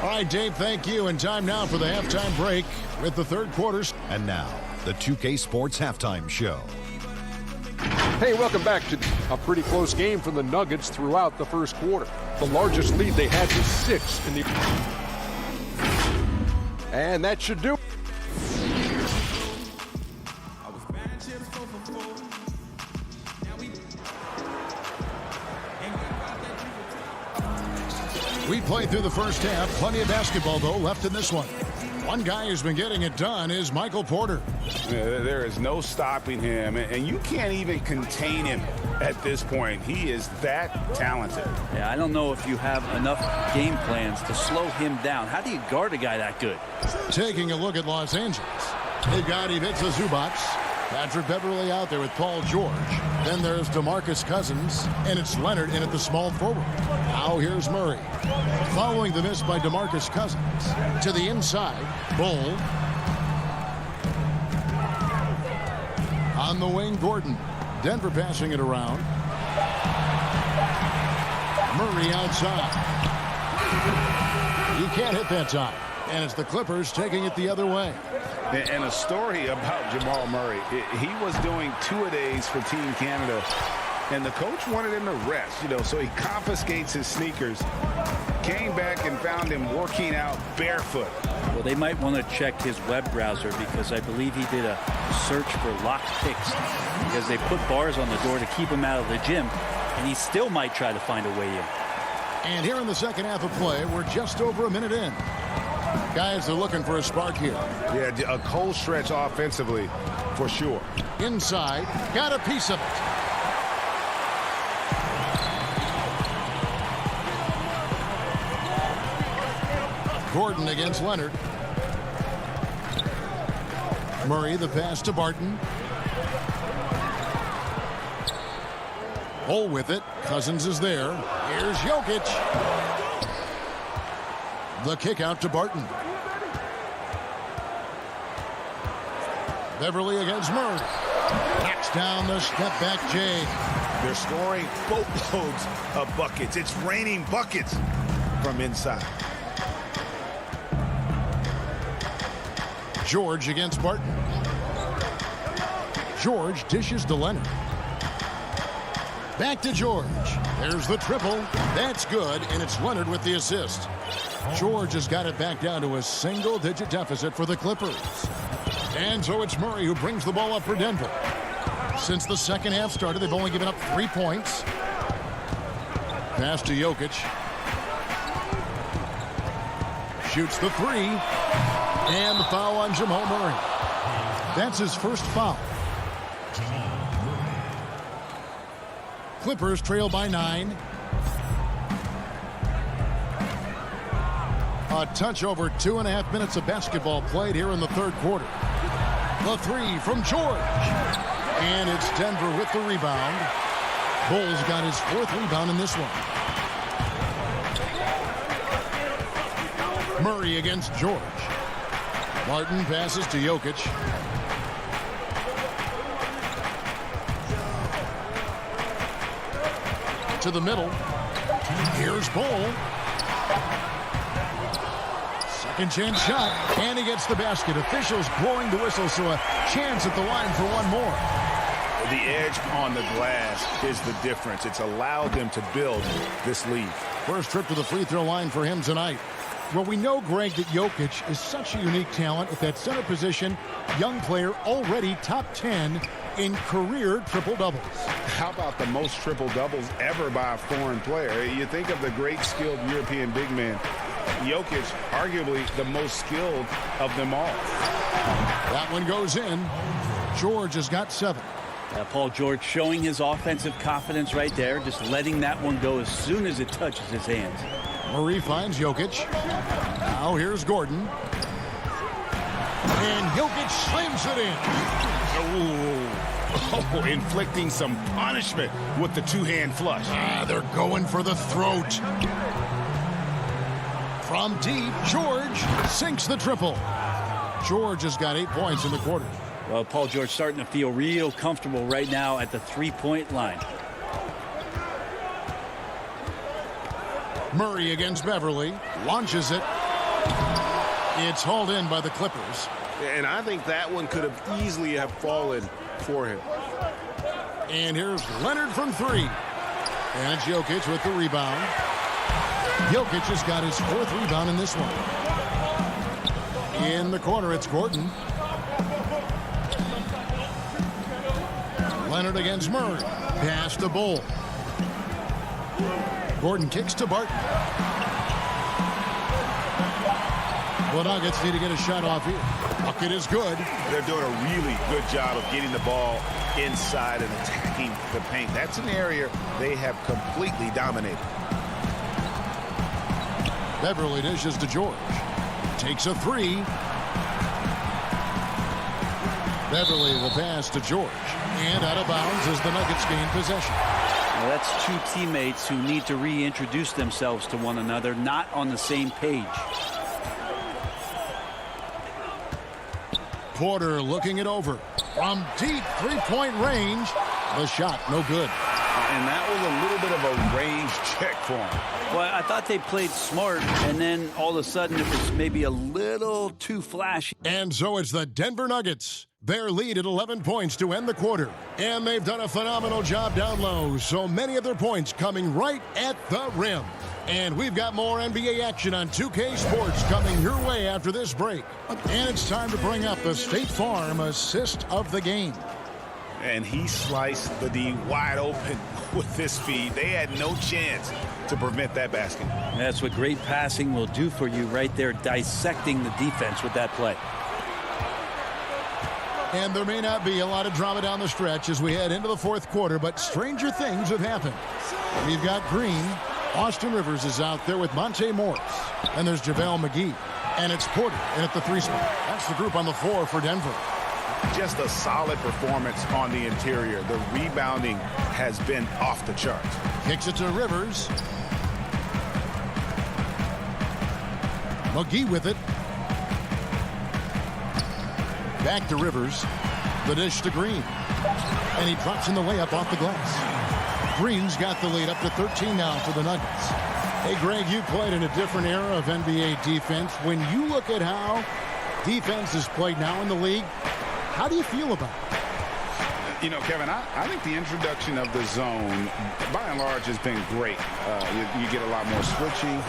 All right, Dave, thank you. And time now for the halftime break with the third quarter. And now, the 2K Sports Halftime Show. Hey, welcome back to a pretty close game for the Nuggets throughout the first quarter. The largest lead they had was 6 in the... And that should do it. We played through the first half. Plenty of basketball, though, left in this one. One guy who's been getting it done is Michael Porter. There is no stopping him, and you can't even contain him at this point. He is that talented. Yeah, I don't know if you have enough game plans to slow him down. How do you guard a guy that good? Taking a look at Los Angeles. They've got Ivica Zubac. Patrick Beverly out there with Paul George. Then there's DeMarcus Cousins, and it's Leonard in at the small forward. Now here's Murray. Following the miss by DeMarcus Cousins. To the inside, Bull. On the wing, Gordon. Denver passing it around. Murray outside. He can't hit that time. And it's the Clippers taking it the other way. And a story about Jamal Murray. He was doing 2-a-days for Team Canada, and the coach wanted him to rest, so he confiscates his sneakers, came back and found him working out barefoot. Well, they might want to check his web browser because I believe he did a search for locked picks because they put bars on the door to keep him out of the gym, and he still might try to find a way in. And here in the second half of play, we're just over a minute in. Guys are looking for a spark here. Yeah, a cold stretch offensively, for sure. Inside, got a piece of it. Gordon against Leonard. Murray, the pass to Barton. Bull with it. Cousins is there. Here's Jokic. The kick out to Barton. Beverly against Murray. Knocks down the step-back Jay. They're scoring boatloads of buckets. It's raining buckets from inside. George against Barton. George dishes to Leonard. Back to George. There's the triple. That's good, and it's Leonard with the assist. George has got it back down to a single-digit deficit for the Clippers. And so it's Murray who brings the ball up for Denver. Since the second half started, they've only given up 3 points. Pass to Jokic. Shoots the 3. And the foul on Jamal Murray. That's his first foul. Clippers trail by 9. A touch over 2.5 minutes of basketball played here in the third quarter. The three from George. And it's Denver with the rebound. Bulls got his 4th rebound in this one. Murray against George. Martin passes to Jokic. To the middle. Here's Bol. Second chance shot, and he gets the basket. Officials blowing the whistle, so a chance at the line for one more. The edge on the glass is the difference. It's allowed them to build this lead. First trip to the free throw line for him tonight. Well, we know, Greg, that Jokic is such a unique talent at that center position. Young player, already top 10 in career triple-doubles. How about the most triple-doubles ever by a foreign player? You think of the great skilled European big man. Jokic, arguably the most skilled of them all. That one goes in. George has got 7. Paul George showing his offensive confidence right there, just letting that one go as soon as it touches his hands. Murray finds Jokic. Now here's Gordon. And Jokic slams it in. Oh, inflicting some punishment with the two-hand flush. They're going for the throat. From deep, George sinks the triple. George has got 8 points in the quarter. Well, Paul George starting to feel real comfortable right now at the three-point line. Murray against Beverly. Launches it. It's hauled in by the Clippers. And I think that one could have easily have fallen for him. And here's Leonard from 3. And it's Jokic with the rebound. Jokic has got his 4th rebound in this one. In the corner, it's Gordon. Leonard against Murray. Pass to Bol. Gordon kicks to Barton. The Nuggets need to get a shot off here. Bucket is good. They're doing a really good job of getting the ball inside and attacking the paint. That's an area they have completely dominated. Beverly dishes to George. Takes a 3. Beverly will pass to George. And out of bounds as the Nuggets gain possession. Well, that's two teammates who need to reintroduce themselves to one another, not on the same page. Porter looking it over. From deep three-point range. The shot, no good. And that was a little bit of a range check for him. Well, I thought they played smart, and then all of a sudden it was maybe a little too flashy. And so it's the Denver Nuggets. Their lead at 11 points to end the quarter. And they've done a phenomenal job down low. So many of their points coming right at the rim. And we've got more NBA action on 2K Sports coming your way after this break. And it's time to bring up the State Farm assist of the game. And he sliced the D wide open with this feed. They had no chance to prevent that basket. That's what great passing will do for you right there, dissecting the defense with that play. And there may not be a lot of drama down the stretch as we head into the fourth quarter, but stranger things have happened. We've got Green. Austin Rivers is out there with Monte Morris. And there's JaVale McGee. And it's Porter in at the 3 spot. That's the group on the floor for Denver. Just a solid performance on the interior. The rebounding has been off the charts. Kicks it to Rivers. McGee with it. Back to Rivers. The dish to Green. And he drops in the layup off the glass. Green's got the lead up to 13 now for the Nuggets. Hey, Greg, you played in a different era of NBA defense. When you look at how defense is played now in the league, how do you feel about it? You know, Kevin, I think the introduction of the zone, by and large, has been great. You get a lot more switching,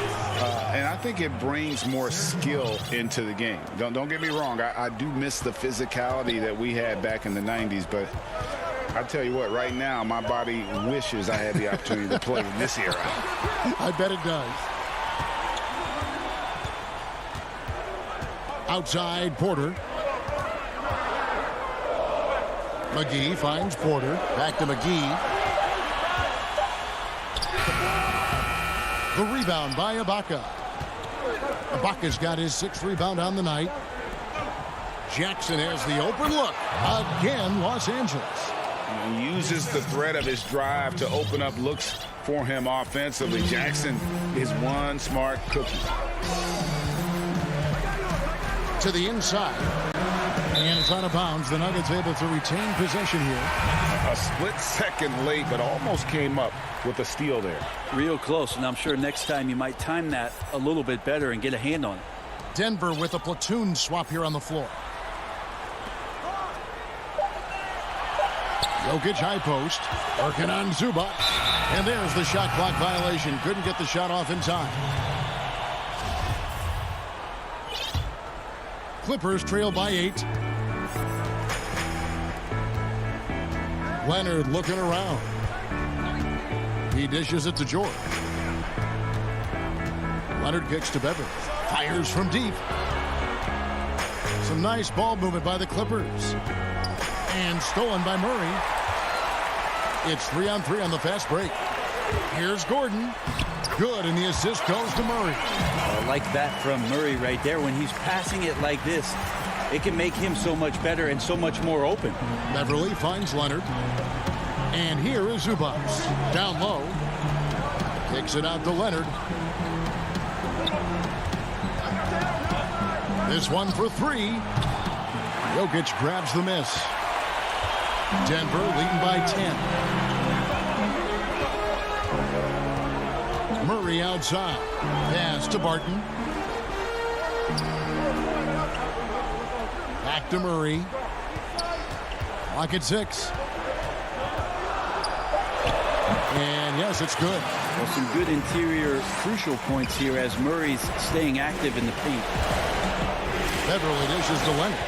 and I think it brings more skill into the game. Don't get me wrong. I do miss the physicality that we had back in the 90s, but I tell you what, right now, my body wishes I had the opportunity to play in this era. I bet it does. Outside, Porter. McGee finds Porter. Back to McGee. The rebound by Ibaka. Ibaka's got his 6th rebound on the night. Jackson has the open look. Again, Los Angeles. He uses the threat of his drive to open up looks for him offensively. Jackson is one smart cookie. To the inside. And it's out of bounds. The Nuggets able to retain possession here. A split second late, but almost came up with a steal there. Real close, and I'm sure next time you might time that a little bit better and get a hand on it. Denver with a platoon swap here on the floor. Jokic high post. Working on Zubac. And there's the shot clock violation. Couldn't get the shot off in time. Clippers trail by 8. Leonard looking around. He dishes it to George. Leonard kicks to Beverly. Fires from deep. Some nice ball movement by the Clippers. And stolen by Murray. It's 3-on-3 on the fast break. Here's Gordon. Good, and the assist goes to Murray. I like that from Murray right there. When he's passing it like this, it can make him so much better and so much more open. Beverly finds Leonard. And here is Zubac. Down low. Kicks it out to Leonard. This one for 3. Jokic grabs the miss. Denver leading by 10. Murray outside. Pass to Barton. Back to Murray. Clock at 6. And yes, it's good. Well, some good interior crucial points here as Murray's staying active in the paint. Beverly dishes to Leonard.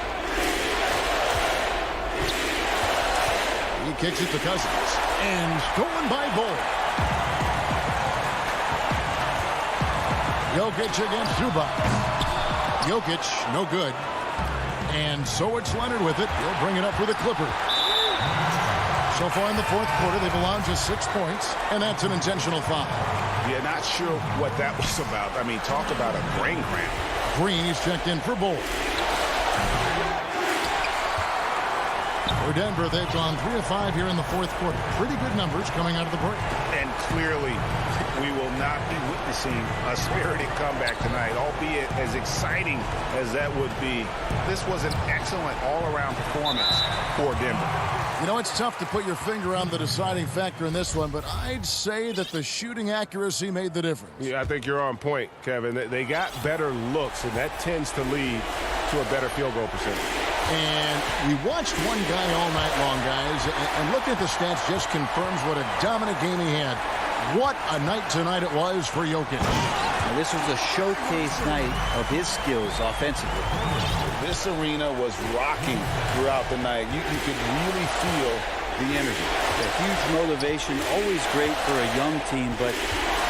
He kicks it to Cousins. And stolen by Bull. Jokic against Zubac. Jokic, no good. And so it's Leonard with it. He'll bring it up for the Clippers. So far in the 4th quarter, they've allowed just 6 points, and that's an intentional foul. Yeah, not sure what that was about. I mean, talk about a brain cramp. Green is checked in for Bull. For Denver, they've gone 3 of 5 here in the 4th quarter. Pretty good numbers coming out of the break. And clearly, we will not be witnessing a spirited comeback tonight, albeit as exciting as that would be. This was an excellent all-around performance for Denver. You know, it's tough to put your finger on the deciding factor in this one, but I'd say that the shooting accuracy made the difference. Yeah, I think you're on point, Kevin. They got better looks, and that tends to lead to a better field goal percentage. And we watched one guy all night long, guys, and looking at the stats just confirms what a dominant game he had. What a night tonight it was for Jokic. Now, this was a showcase night of his skills offensively. This arena was rocking throughout the night. You could really feel the energy. A huge motivation, always great for a young team, but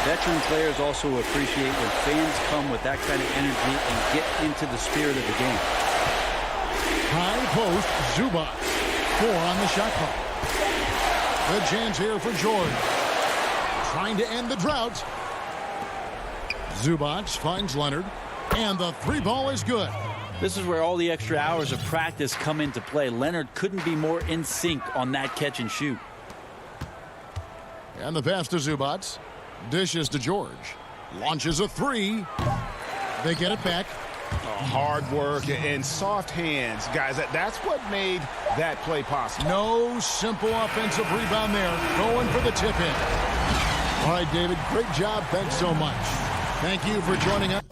veteran players also appreciate when fans come with that kind of energy and get into the spirit of the game. High post, Zubac. 4 on the shot clock. Good chance here for George. Trying to end the drought. Zubac finds Leonard. And the 3 ball is good. This is where all the extra hours of practice come into play. Leonard couldn't be more in sync on that catch and shoot. And the pass to Zubac. Dishes to George. Launches a 3. They get it back. Hard work and soft hands, guys. That's what made that play possible. No simple offensive rebound there. Going for the tip in. All right, David, great job. Thanks so much. Thank you for joining us.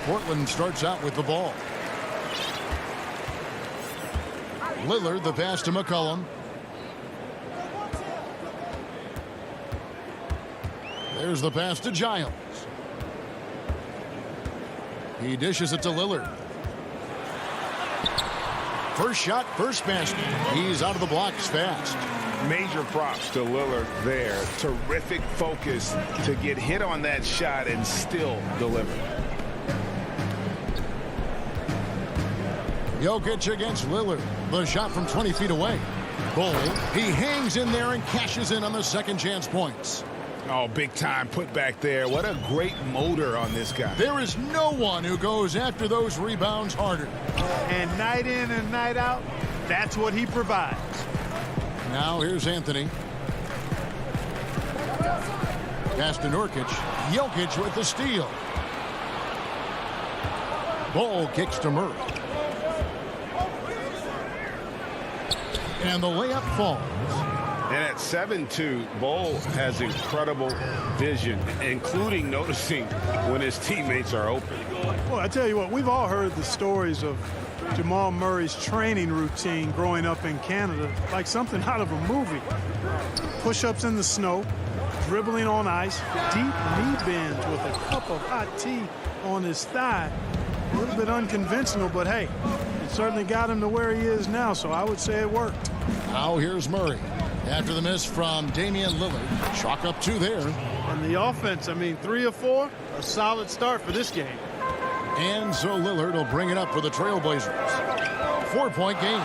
Portland starts out with the ball. Lillard, the pass to McCollum. There's the pass to Giles. He dishes it to Lillard. First shot, first basket. He's out of the blocks fast. Major props to Lillard there. Terrific focus to get hit on that shot and still deliver. Jokic against Lillard. The shot from 20 feet away. Bull, he hangs in there and cashes in on the second chance points. Oh, big time put back there. What a great motor on this guy. There is no one who goes after those rebounds harder. And night in and night out, that's what he provides. Now here's Anthony. Pass to Nurkic. Jokic with the steal. Bull kicks to Murray. And the layup falls. And at 7'2", Bull has incredible vision, including noticing when his teammates are open. Well, I tell you what, we've all heard the stories of Jamal Murray's training routine growing up in Canada, like something out of a movie. Push-ups in the snow, dribbling on ice, deep knee bends with a cup of hot tea on his thigh. A little bit unconventional, but hey, it certainly got him to where he is now, so I would say it worked. Now here's Murray. After the miss from Damian Lillard, chalk up 2 there. And the offense, I mean, 3 of 4, a solid start for this game. And so Lillard will bring it up for the Trailblazers. 4-point game.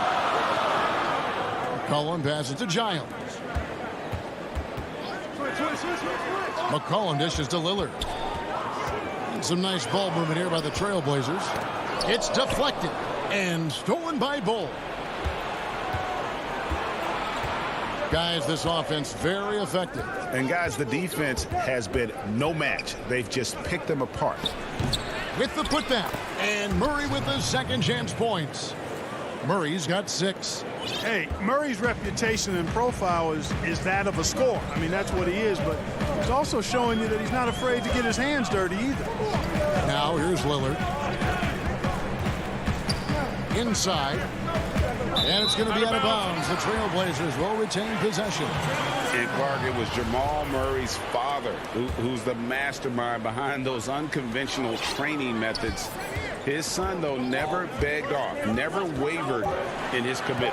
McCollum passes to Giles. McCollum dishes to Lillard. And some nice ball movement here by the Trailblazers. It's deflected and stolen by Bull. Guys, this offense very effective. And guys, the defense has been no match. They've just picked them apart. With the putback, and Murray with the second chance points. Murray's got 6. Hey, Murray's reputation and profile is that of a scorer. I mean, that's what he is, but he's also showing you that he's not afraid to get his hands dirty either. Now here's Lillard. Inside. And it's going to be out of bounds. The Trailblazers will retain possession. And Clark, it was Jamal Murray's father who's the mastermind behind those unconventional training methods. His son, though, never begged off, never wavered in his commitment.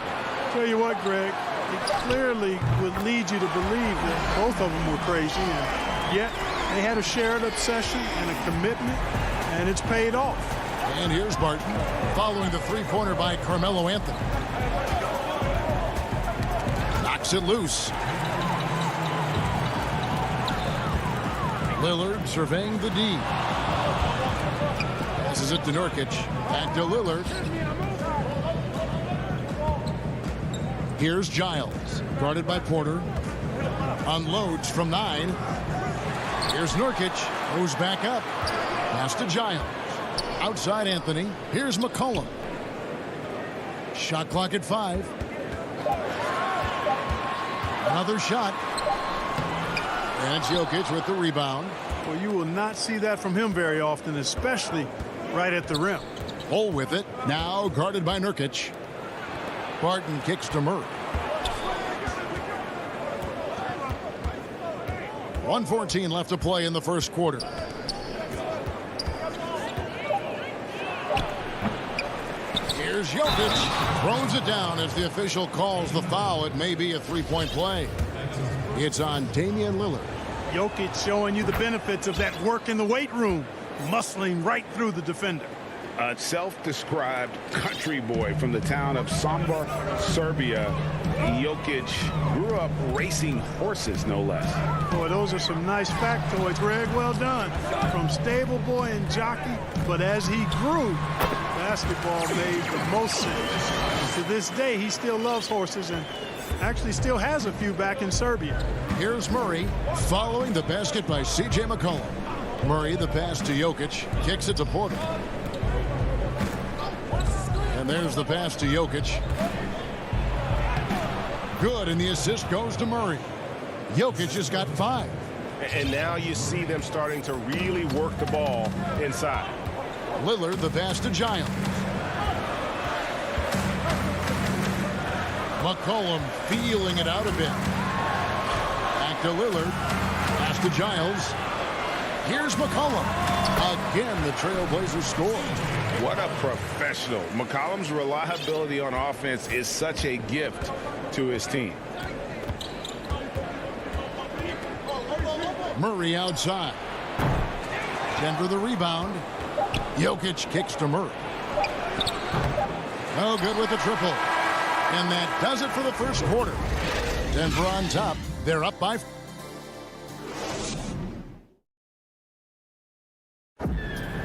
Tell you what, Greg, it clearly would lead you to believe that both of them were crazy, and yet they had a shared obsession and a commitment, and it's paid off. And here's Barton following the three-pointer by Carmelo Anthony. Knocks it loose. Lillard surveying the D. Passes it to Nurkic. Back to Lillard. Here's Giles. Guarded by Porter. Unloads from 9. Here's Nurkic. Moves back up. Pass to Giles. Outside Anthony. Here's McCollum. Shot clock at 5. Another shot. And it's Jokic with the rebound. Well, you will not see that from him very often, especially right at the rim. Bull with it. Now guarded by Nurkic. Barton kicks to Murray. 1:14 left to play in the first quarter. Here's Jokic. Throws it down as the official calls the foul. It may be a three-point play. It's on Damian Lillard. Jokic showing you the benefits of that work in the weight room, muscling right through the defender. A self-described country boy from the town of Sombor, Serbia. Jokic grew up racing horses, no less. Boy, those are some nice factoids, Greg. Well done. From stable boy and jockey, but as he grew, basketball made the most sense. And to this day, he still loves horses and actually still has a few back in Serbia. Here's Murray following the basket by C.J. McCollum. Murray, the pass to Jokic, kicks it to Porter. And there's the pass to Jokic. Good, and the assist goes to Murray. Jokic has got 5. And now you see them starting to really work the ball inside. Lillard, the pass to Giles. McCollum feeling it out a bit. Back to Lillard. Pass to Giles. Here's McCollum. Again, the Trailblazers score. What a professional. McCollum's reliability on offense is such a gift to his team. Murray outside. Denver the rebound. Jokic kicks to Murray. Oh, good with the triple. And that does it for the first quarter. Denver on top. They're up by 4.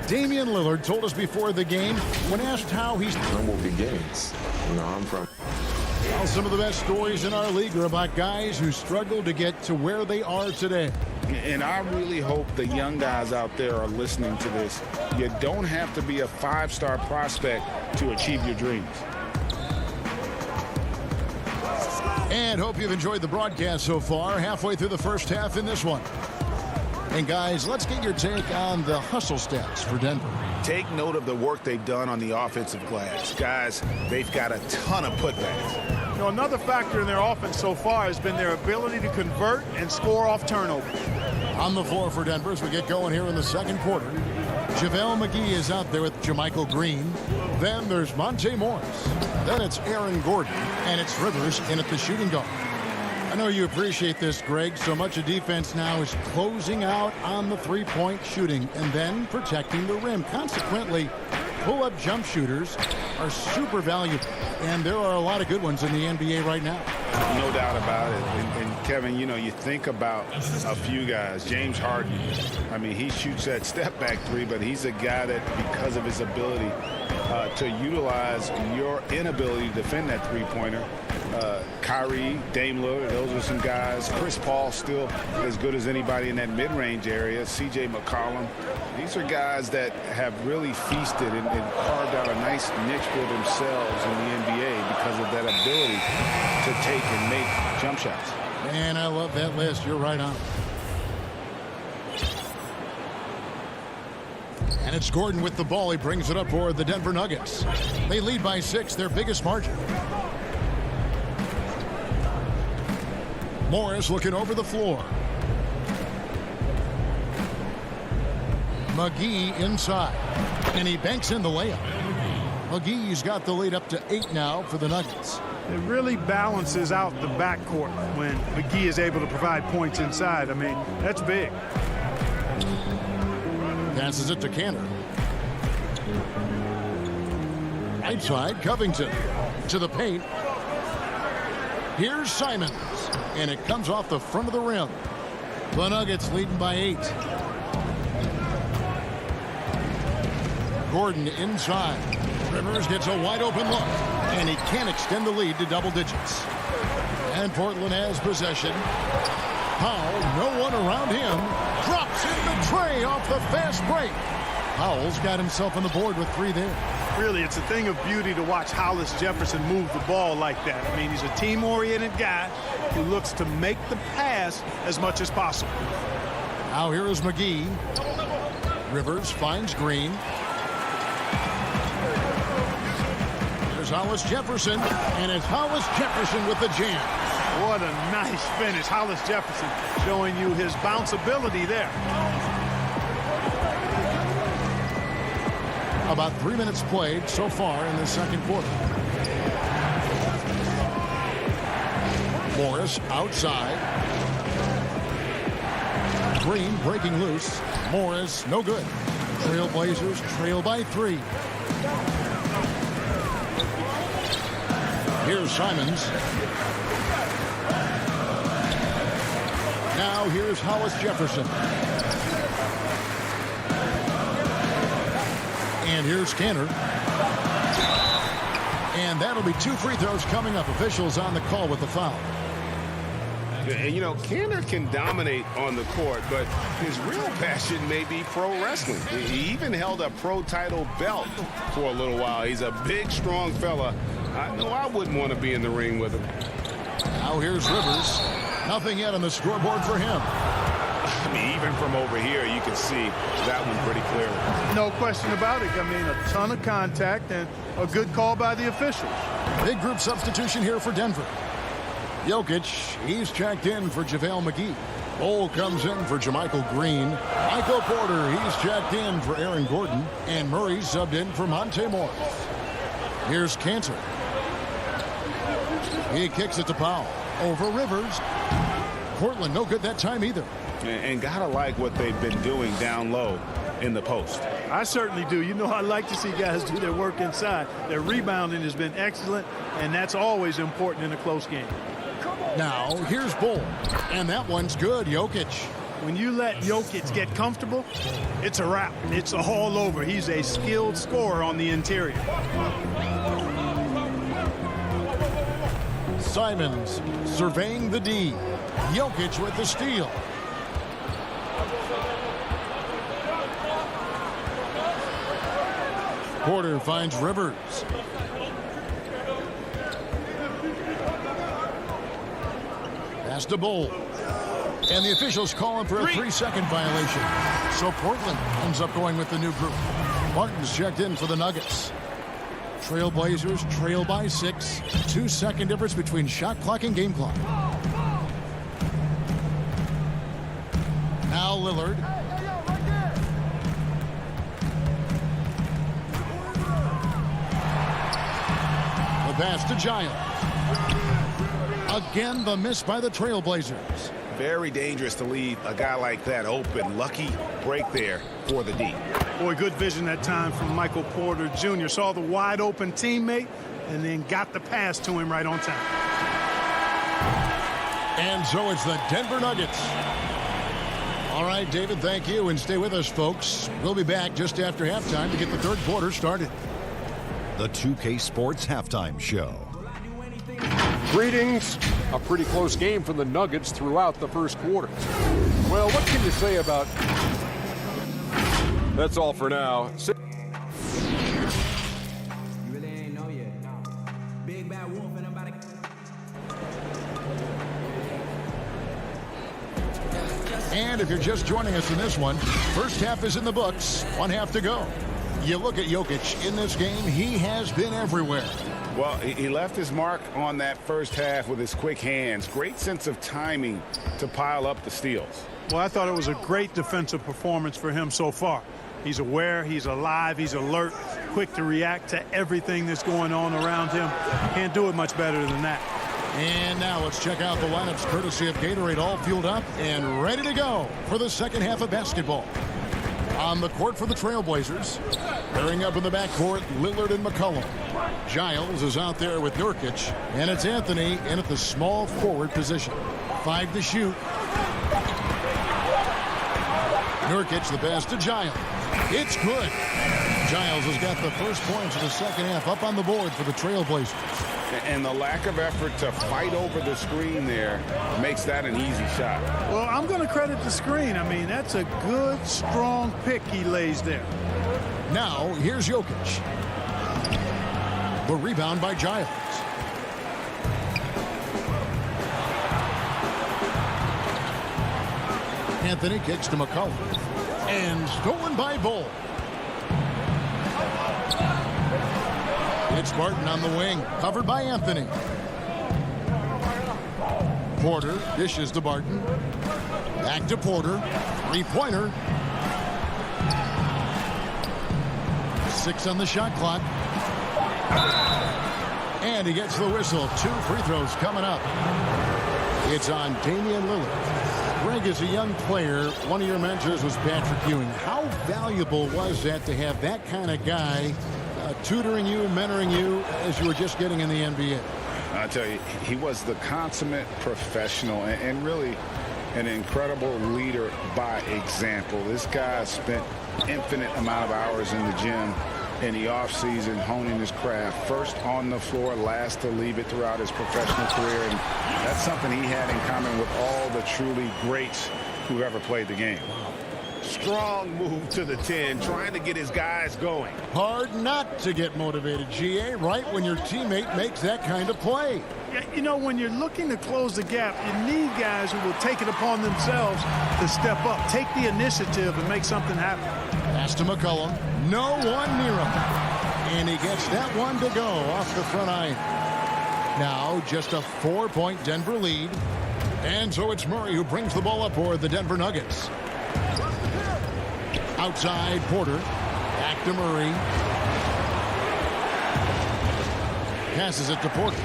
Damian Lillard told us before the game, when asked how he's humble beginnings. You know, I'm from. Well, some of the best stories in our league are about guys who struggled to get to where they are today. And I really hope the young guys out there are listening to this. You don't have to be a 5-star prospect to achieve your dreams. And hope you've enjoyed the broadcast so far. Halfway through the first half in this one. And guys, let's get your take on the hustle stats for Denver. Take note of the work they've done on the offensive glass. Guys, they've got a ton of putbacks. You know, another factor in their offense so far has been their ability to convert and score off turnover. On the floor for Denver as we get going here in the second quarter. JaVale McGee is out there with JaMychal Green. Then there's Monte Morris. Then it's Aaron Gordon. And it's Rivers in at the shooting guard. I know you appreciate this, Greg. So much of defense now is closing out on the three-point shooting and then protecting the rim. Consequently, pull-up jump shooters are super valuable, and there are a lot of good ones in the NBA right now. No doubt about it. And Kevin, you know, you think about a few guys. James Harden, I mean, he shoots that step-back three, but he's a guy that, because of his ability to utilize your inability to defend that three-pointer, Kyrie, Dame Lillard, those are some guys. Chris Paul still as good as anybody in that mid-range area. C.J. McCollum. These are guys that have really feasted and carved out a nice niche for themselves in the NBA because of that ability to take and make jump shots. And I love that list. You're right on. And it's Gordon with the ball. He brings it up for the Denver Nuggets. They lead by 6, their biggest margin. Morris looking over the floor. McGee inside. And he banks in the layup. McGee's got the lead up to 8 now for the Nuggets. It really balances out the backcourt when McGee is able to provide points inside. I mean, that's big. Passes it to Cantor. Right side, Covington to the paint. Here's Simons, and it comes off the front of the rim. The Nuggets leading by 8. Gordon inside. Rivers gets a wide open look, and he can't extend the lead to double digits. And Portland has possession. Powell, no one around him, drops in the tray off the fast break. Powell's got himself on the board with 3 there. Really, it's a thing of beauty to watch Hollis Jefferson move the ball like that. I mean, he's a team-oriented guy who looks to make the pass as much as possible. Now here is McGee. Rivers finds Green. There's Hollis Jefferson, and it's Hollis Jefferson with the jam. What a nice finish. Hollis Jefferson showing you his bounce ability there. About 3 minutes played so far in the second quarter. Morris outside. Green breaking loose. Morris no good. Trailblazers trail by 3. Here's Simons. Now here's Hollis Jefferson. And here's Cantor. And that'll be 2 free throws coming up. Officials on the call with the foul. And, you know, Cantor can dominate on the court, but his real passion may be pro wrestling. He even held a pro title belt for a little while. He's a big, strong fella. I know I wouldn't want to be in the ring with him. Now here's Rivers. Nothing yet on the scoreboard for him. I mean, even from over here, you can see that one pretty clearly. No question about it. I mean, a ton of contact and a good call by the officials. Big group substitution here for Denver. Jokic, he's checked in for JaVale McGee. Cole comes in for JaMychal Green. Michael Porter, he's checked in for Aaron Gordon. And Murray subbed in for Monte Morris. Here's Cantor. He kicks it to Powell. Over Rivers. Portland no good that time either. And gotta like what they've been doing down low in the post. I certainly do. You know, I like to see guys do their work inside. Their rebounding has been excellent, and that's always important in a close game. Now, here's Bull. And that one's good, Jokic. When you let Jokic get comfortable, it's a wrap. It's all over. He's a skilled scorer on the interior. Simons surveying the D. Jokic with the steal. Porter finds Rivers. Pass to Bull. And the officials calling for a 3-second violation. So Portland ends up going with the new group. Martin's checked in for the Nuggets. Trailblazers trail by 6. 2-second difference between shot clock and game clock. Now Lillard. The pass to Giles. Again, the miss by the Trailblazers. Very dangerous to leave a guy like that open. Lucky break there for the D. Boy, good vision that time from Michael Porter Jr. Saw the wide open teammate and then got the pass to him right on time. And so it's the Denver Nuggets. All right, David, thank you. And stay with us, folks. We'll be back just after halftime to get the third quarter started. The 2K Sports Halftime Show. Greetings. A pretty close game for the Nuggets throughout the first quarter. Well, what can you say about... That's all for now. And if you're just joining us in this one, first half is in the books, one half to go. You look at Jokic in this game, he has been everywhere. Well, he left his mark on that first half with his quick hands. Great sense of timing to pile up the steals. Well, I thought it was a great defensive performance for him so far. He's aware, he's alive, he's alert, quick to react to everything that's going on around him. Can't do it much better than that. And now let's check out the lineups courtesy of Gatorade, all fueled up and ready to go for the second half of basketball. On the court for the Trailblazers, pairing up in the backcourt, Lillard and McCollum. Giles is out there with Nurkic, and it's Anthony in at the small forward position. 5 to shoot. Nurkic, the pass to Giles. It's good. Giles has got the first points of the second half up on the board for the Trailblazers. And the lack of effort to fight over the screen there makes that an easy shot. Well, I'm going to credit the screen. I mean, that's a good, strong pick he lays there. Now, here's Jokic. The rebound by Giles. Anthony kicks to McCollum. And stolen by Bull. It's Barton on the wing, covered by Anthony. Porter dishes to Barton. Back to Porter. Three-pointer. 6 on the shot clock. And he gets the whistle. 2 free throws coming up. It's on Damian Lillard. Greg, as a young player, one of your mentors was Patrick Ewing. How valuable was that to have that kind of guy tutoring you, mentoring you as you were just getting in the NBA? I tell you, he was the consummate professional and really an incredible leader by example. This guy spent infinite amount of hours in the gym in the offseason honing his craft. First on the floor, last to leave it throughout his professional career. And that's something he had in common with all the truly greats who ever played the game. Strong move to the 10, trying to get his guys going. Hard not to get motivated, GA, right when your teammate makes that kind of play. Yeah, you know, when you're looking to close the gap, you need guys who will take it upon themselves to step up, take the initiative and make something happen. Pass to McCollum. No one near him. And he gets that one to go off the front iron. Now just a 4-point Denver lead. And so it's Murray who brings the ball up for the Denver Nuggets. Outside Porter. Back to Murray. Passes it to Porter.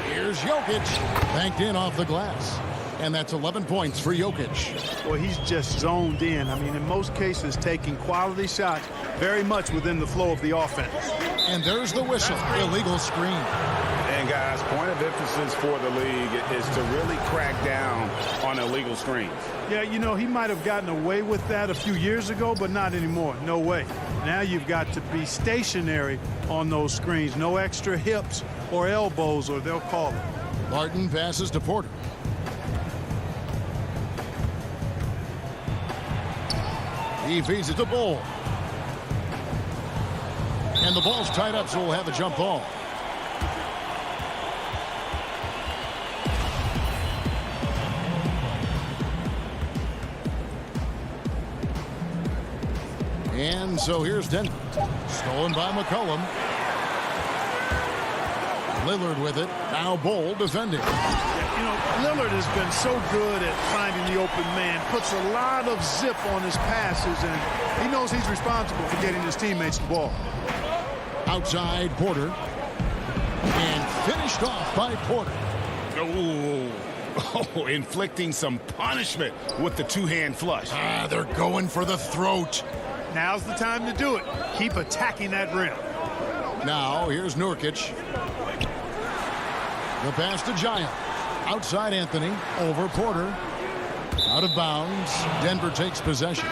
Here's Jokic. Banked in off the glass. And that's 11 points for Jokic. Well, he's just zoned in. I mean, in most cases, taking quality shots very much within the flow of the offense. And there's the whistle. Illegal screen. And guys, point of emphasis for the league is to really crack down on illegal screens. Yeah, you know, he might have gotten away with that a few years ago, but not anymore. No way. Now you've got to be stationary on those screens. No extra hips or elbows, or they'll call it. Barton passes to Porter. He feeds it to Bull. And the ball's tied up, so we'll have a jump ball. And so here's Denver. Stolen by McCollum. Lillard with it. Now Bull defending. Yeah, you know, Lillard has been so good at finding the open man. Puts a lot of zip on his passes, and he knows he's responsible for getting his teammates the ball. Outside Porter. And finished off by Porter. Ooh, Oh, inflicting some punishment with the two-hand flush. They're going for the throat. Now's the time to do it. Keep attacking that rim. Now, here's Nurkic. The pass to Giant. Outside Anthony. Over Porter. Out of bounds. Denver takes possession.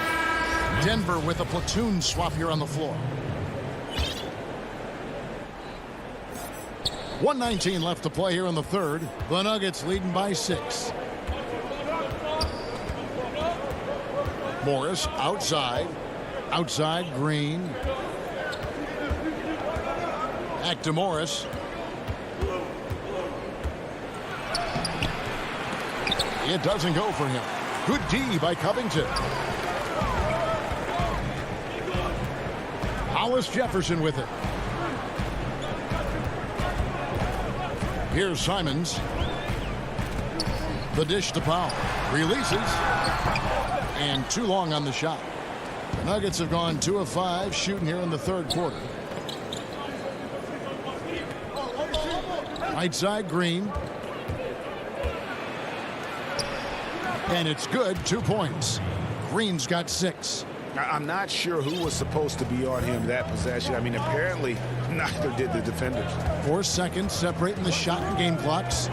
Denver with a platoon swap here on the floor. 1:19 left to play here in the third. The Nuggets leading by 6. Morris outside. Outside Green. Back to Morris. It doesn't go for him. Good D by Covington. Hollis Jefferson with it. Here's Simons. The dish to Powell. Releases. And too long on the shot. The Nuggets have gone 2 of 5 shooting here in the third quarter. Right side Green. And it's good. 2 points. Green's got 6. I'm not sure who was supposed to be on him that possession. I mean, apparently neither did the defenders. 4 seconds separating the shot and game clocks.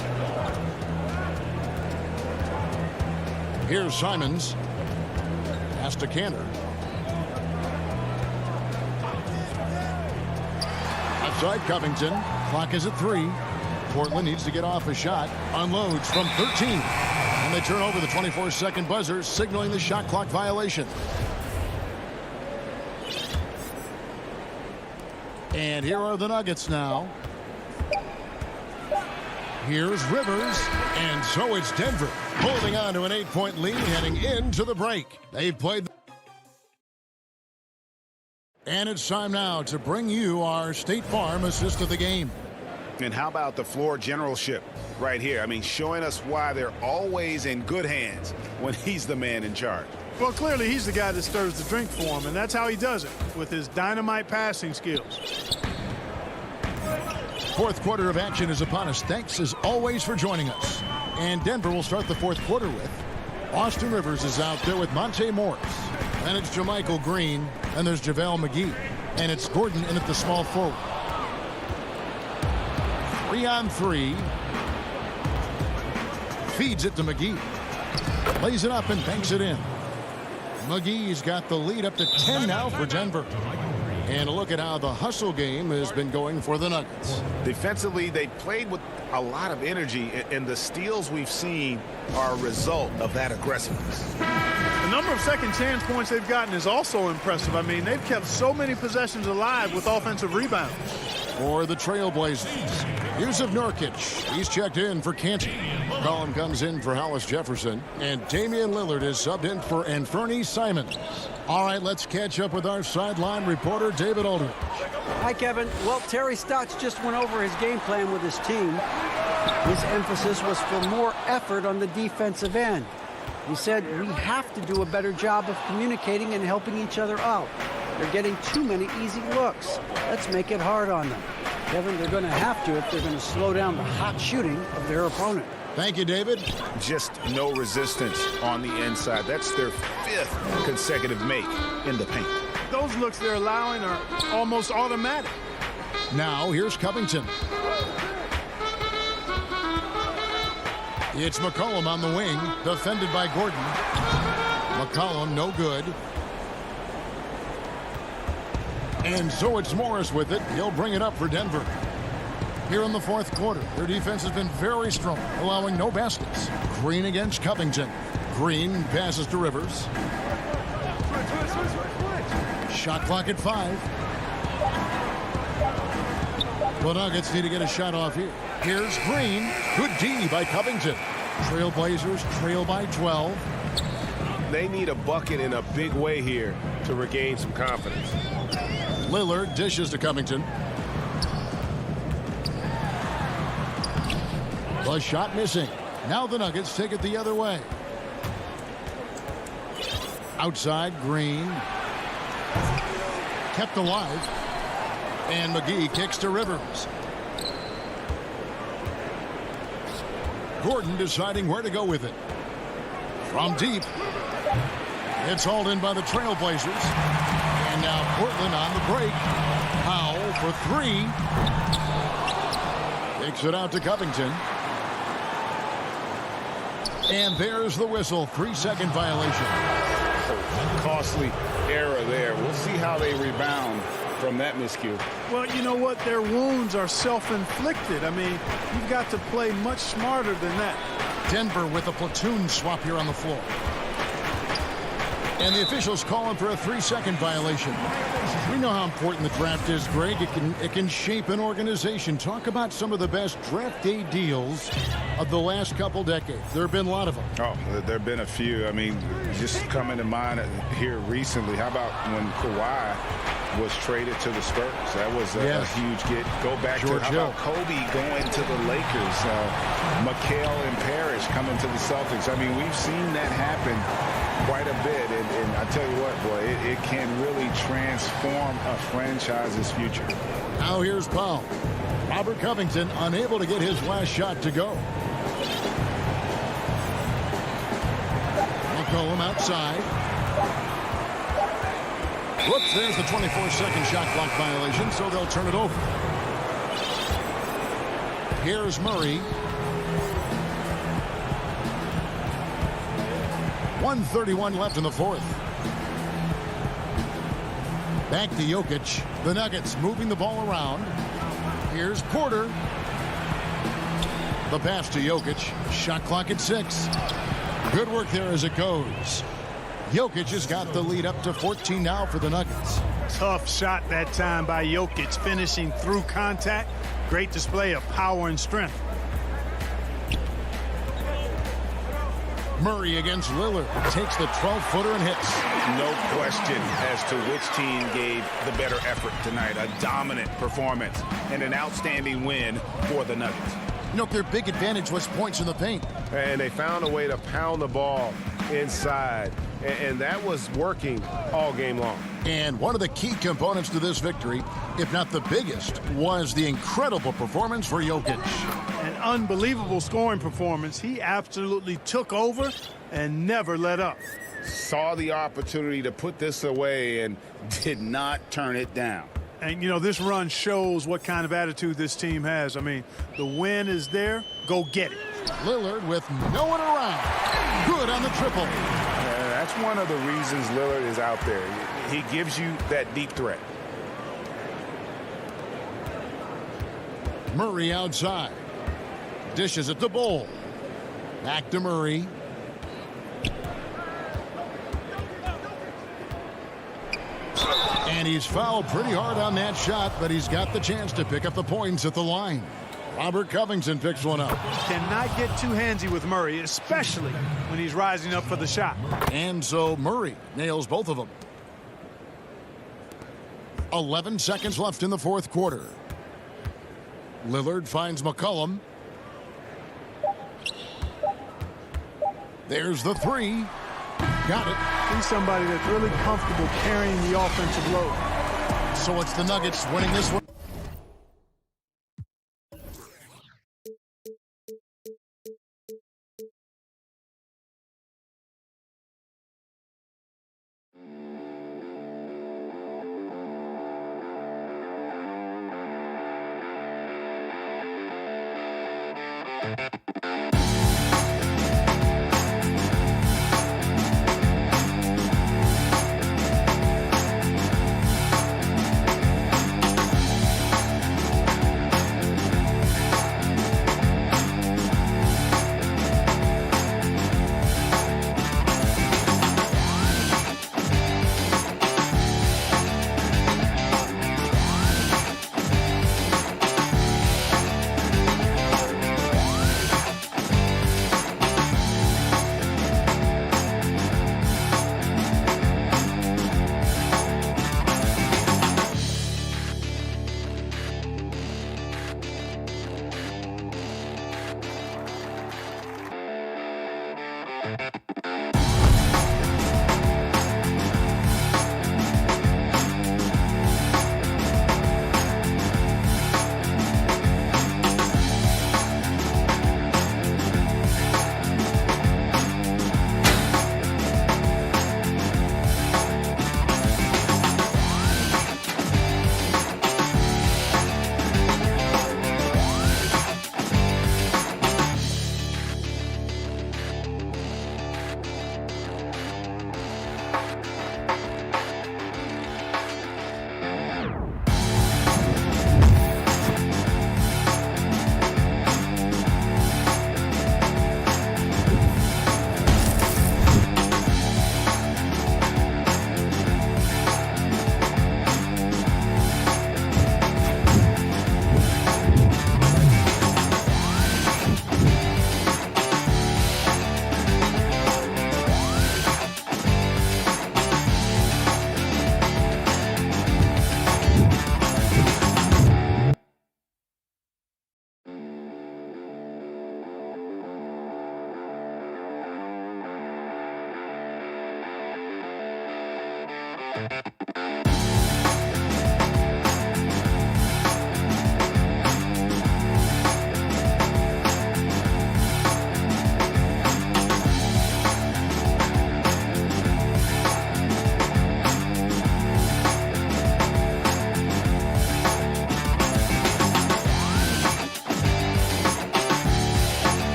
Here's Simons. Pass to Cantor. Outside Covington. Clock is at 3. Portland needs to get off a shot. Unloads from 13. And they turn over the 24-second buzzer, signaling the shot clock violation. And here are the Nuggets now. Here's Rivers. And so it's Denver holding on to an 8-point lead heading into the break. They've played. And it's time now to bring you our State Farm assist of the game. And how about the floor generalship right here? I mean, showing us why they're always in good hands when he's the man in charge. Well, clearly he's the guy that stirs the drink for him, and that's how he does it, with his dynamite passing skills. Fourth quarter of action is upon us. Thanks as always for joining us. And Denver will start the fourth quarter with Austin Rivers is out there with Monte Morris. And it's JaMychal Green. And there's JaVale McGee. And it's Gordon in at the small forward. 3-on-3. Feeds it to McGee. Lays it up and banks it in. McGee's got the lead up to 10 now for Denver. And a look at how the hustle game has been going for the Nuggets. Defensively, they played with a lot of energy, and the steals we've seen are a result of that aggressiveness. The number of second chance points they've gotten is also impressive. I mean, they've kept so many possessions alive with offensive rebounds. For the Trailblazers, Yusuf Nurkic. He's checked in for Canty. McCollum comes in for Hollis Jefferson. And Damian Lillard is subbed in for Anthony Simons. All right, let's catch up with our sideline reporter, David Aldridge. Hi, Kevin. Well, Terry Stotts just went over his game plan with his team. His emphasis was for more effort on the defensive end. He said we have to do a better job of communicating and helping each other out. They're getting too many easy looks. Let's make it hard on them. Kevin, they're going to have to if they're going to slow down the hot shooting of their opponent. Thank you, David. Just no resistance on the inside. That's their 5th consecutive make in the paint. Those looks they're allowing are almost automatic. Now, here's Covington. It's McCollum on the wing, defended by Gordon. McCollum, no good. And so it's Morris with it. He'll bring it up for Denver. Here in the fourth quarter, their defense has been very strong, allowing no baskets. Green against Covington. Green passes to Rivers. Shot clock at 5. The Nuggets need to get a shot off here. Here's Green. Good D by Covington. Trailblazers trail by 12. They need a bucket in a big way here to regain some confidence. Lillard dishes to Covington. The shot missing. Now the Nuggets take it the other way. Outside, Green. Kept alive. And McGee kicks to Rivers. Gordon deciding where to go with it. From deep. It's hauled in by the Trailblazers. And now Portland on the break. Powell for three. Takes it out to Covington. And there's the whistle. 3-second violation. Costly error there. We'll see how they rebound from that miscue. Well, you know what? Their wounds are self-inflicted. I mean, you've got to play much smarter than that. Denver with a platoon swap here on the floor. And the officials calling for a 3-second violation. We know how important the draft is, Greg. It can shape an organization. Talk about some of the best draft day deals of the last couple decades. There have been a lot of them. Oh, there have been a few. I mean, just coming to mind here recently. How about when Kawhi was traded to the Spurs? That was a huge get. Go back to how about Kobe going to the Lakers, McHale and Parrish coming to the Celtics. I mean, we've seen that happen quite a bit, and I tell you what, boy, it can really transform a franchise's future. Now here's Powell. Robert Covington unable to get his last shot to go. McCollum outside. Whoops, there's the 24-second shot clock violation, so they'll turn it over. Here's Murray. 1:31 left in the fourth. Back to Jokic. The Nuggets moving the ball around. Here's Porter. The pass to Jokic. Shot clock at 6. Good work there as it goes. Jokic has got the lead up to 14 now for the Nuggets. Tough shot that time by Jokic, finishing through contact. Great display of power and strength. Murray against Lillard. Takes the 12-footer and hits. No question as to which team gave the better effort tonight. A dominant performance and an outstanding win for the Nuggets. You know, their big advantage was points in the paint. And they found a way to pound the ball inside. And that was working all game long. And one of the key components to this victory, if not the biggest, was the incredible performance for Jokic. An unbelievable scoring performance. He absolutely took over and never let up. Saw the opportunity to put this away and did not turn it down. And, you know, this run shows what kind of attitude this team has. I mean, the win is there. Go get it. Lillard with no one around. Good on the triple. That's one of the reasons Lillard is out there. He gives you that deep threat. Murray outside. Dishes it to Bull. Back to Murray. And he's fouled pretty hard on that shot, but he's got the chance to pick up the points at the line. Robert Covington picks one up. Cannot get too handsy with Murray, especially when he's rising up for the shot. And so Murray nails both of them. 11 seconds left in the fourth quarter. Lillard finds McCollum. There's the three. Got it. He's somebody that's really comfortable carrying the offensive load. So it's the Nuggets winning this one.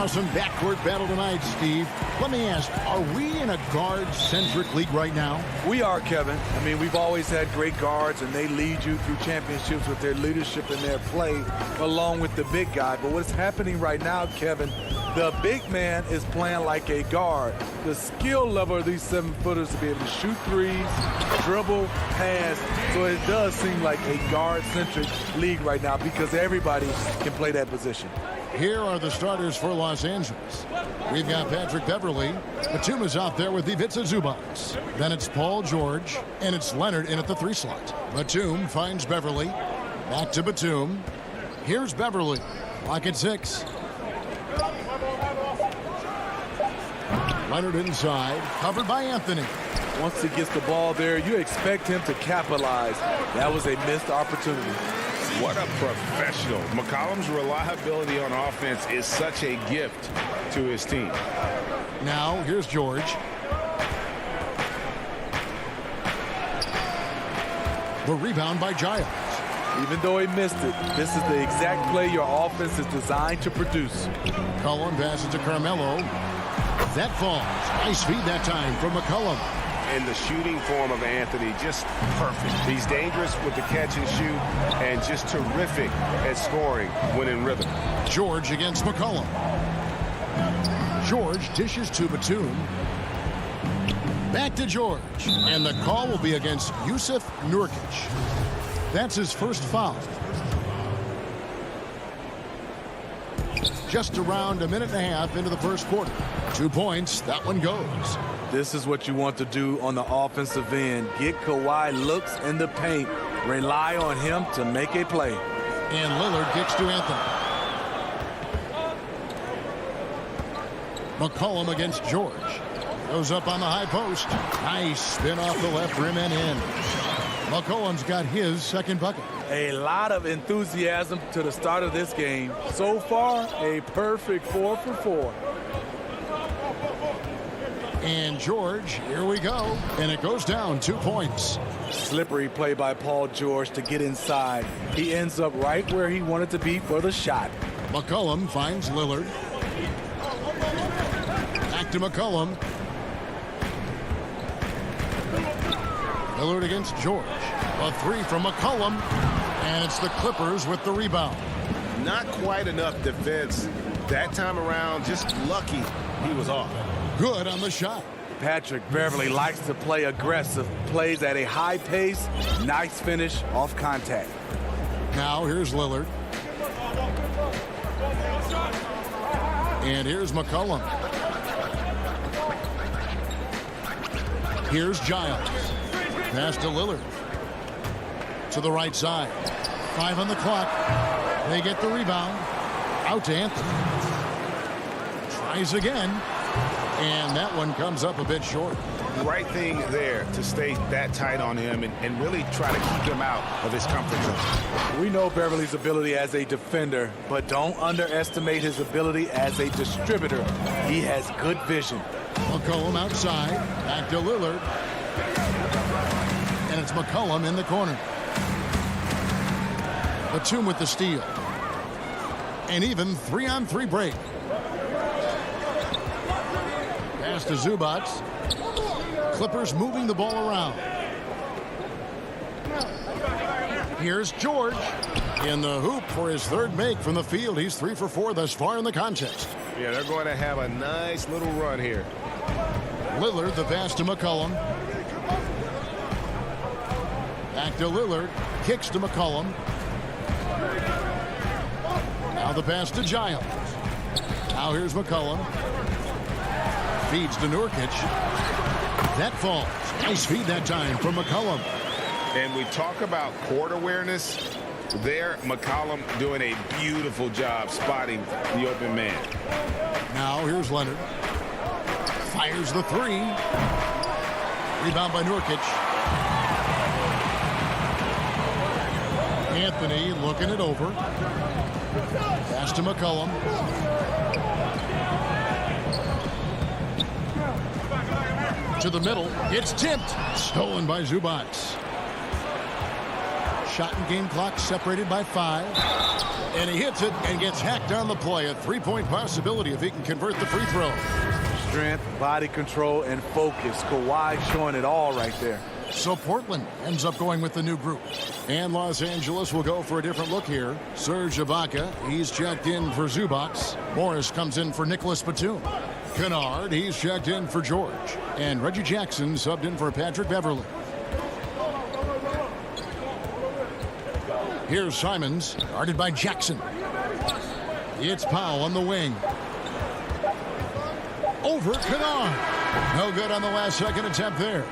Some backcourt battle tonight, Steve. Let me ask, are we in a guard-centric league right now? We are, Kevin. I mean, we've always had great guards, and they lead you through championships with their leadership and their play, along with the big guy. But what's happening right now, Kevin, the big man is playing like a guard. The skill level of these 7-footers to be able to shoot threes, dribble, pass. So it does seem like a guard-centric league right now because everybody can play that position. Here are the starters for Los Angeles. We've got Patrick Beverly. Batum is out there with Ivica Zubac. Then it's Paul George, and it's Leonard in at the 3 slot. Batum finds Beverly. Back to Batum. Here's Beverly. Clock at 6. Leonard inside, covered by Anthony. Once he gets the ball there, you expect him to capitalize. That was a missed opportunity. What a professional. McCollum's reliability on offense is such a gift to his team. Now, here's George. The rebound by Giles. Even though he missed it, this is the exact play your offense is designed to produce. Cullen passes to Carmelo. That falls. Nice feed that time from McCollum. And the shooting form of Anthony, just perfect. He's dangerous with the catch and shoot and just terrific at scoring when in rhythm. George against McCollum. George dishes to Batum. Back to George. And the call will be against Yusuf Nurkic. That's his first foul. Just around a minute and a half into the first quarter. 2 points. That one goes. This is what you want to do on the offensive end. Get Kawhi looks in the paint. Rely on him to make a play. And Lillard kicks to Anthony. McCollum against George. Goes up on the high post. Nice spin off the left rim and in. McCollum's got his second bucket. A lot of enthusiasm to the start of this game. So far, a perfect 4 for 4. And George, here we go. And it goes down 2 points. Slippery play by Paul George to get inside. He ends up right where he wanted to be for the shot. McCollum finds Lillard. Back to McCollum. Lillard against George. A 3 from McCollum. And it's the Clippers with the rebound. Not quite enough defense that time around. Just lucky he was off. Good on the shot. Patrick Beverly likes to play aggressive. Plays at a high pace. Nice finish off contact. Now here's Lillard. And here's McCollum. Here's Giles. Pass to Lillard. To the right side. 5 on the clock. They get the rebound. Out to Anthony. Tries again. And that one comes up a bit short. Right thing there to stay that tight on him and really try to keep him out of his comfort zone. We know Beverly's ability as a defender, but don't underestimate his ability as a distributor. He has good vision. McCollum outside. Back to Lillard. And it's McCollum in the corner. Batum with the steal. An even 3-on-3 break. Pass to Zubac. Clippers moving the ball around. Here's George. In the hoop for his third make from the field. He's 3 for 4 thus far in the contest. Yeah, they're going to have a nice little run here. Lillard, the pass to McCollum. Back to Lillard. Kicks to McCollum. Now the pass to Giles. Now here's McCollum. Feeds to Nurkic. That falls. Nice feed that time from McCollum. And we talk about court awareness. There, McCollum doing a beautiful job spotting the open man. Now here's Leonard. Fires the 3. Rebound by Nurkic. Anthony looking it over. Pass to McCollum. To the middle. It's tipped. Stolen by Zubac. Shot and game clock separated by 5. And he hits it and gets hacked on the play. A 3-point possibility if he can convert the free throw. Strength, body control, and focus. Kawhi showing it all right there. So Portland ends up going with the new group. And Los Angeles will go for a different look here. Serge Ibaka, he's checked in for Zubac. Morris comes in for Nicholas Batum. Kennard, he's checked in for George. And Reggie Jackson subbed in for Patrick Beverly. Here's Simons, guarded by Jackson. It's Powell on the wing. Over Kennard. No good on the last second attempt there.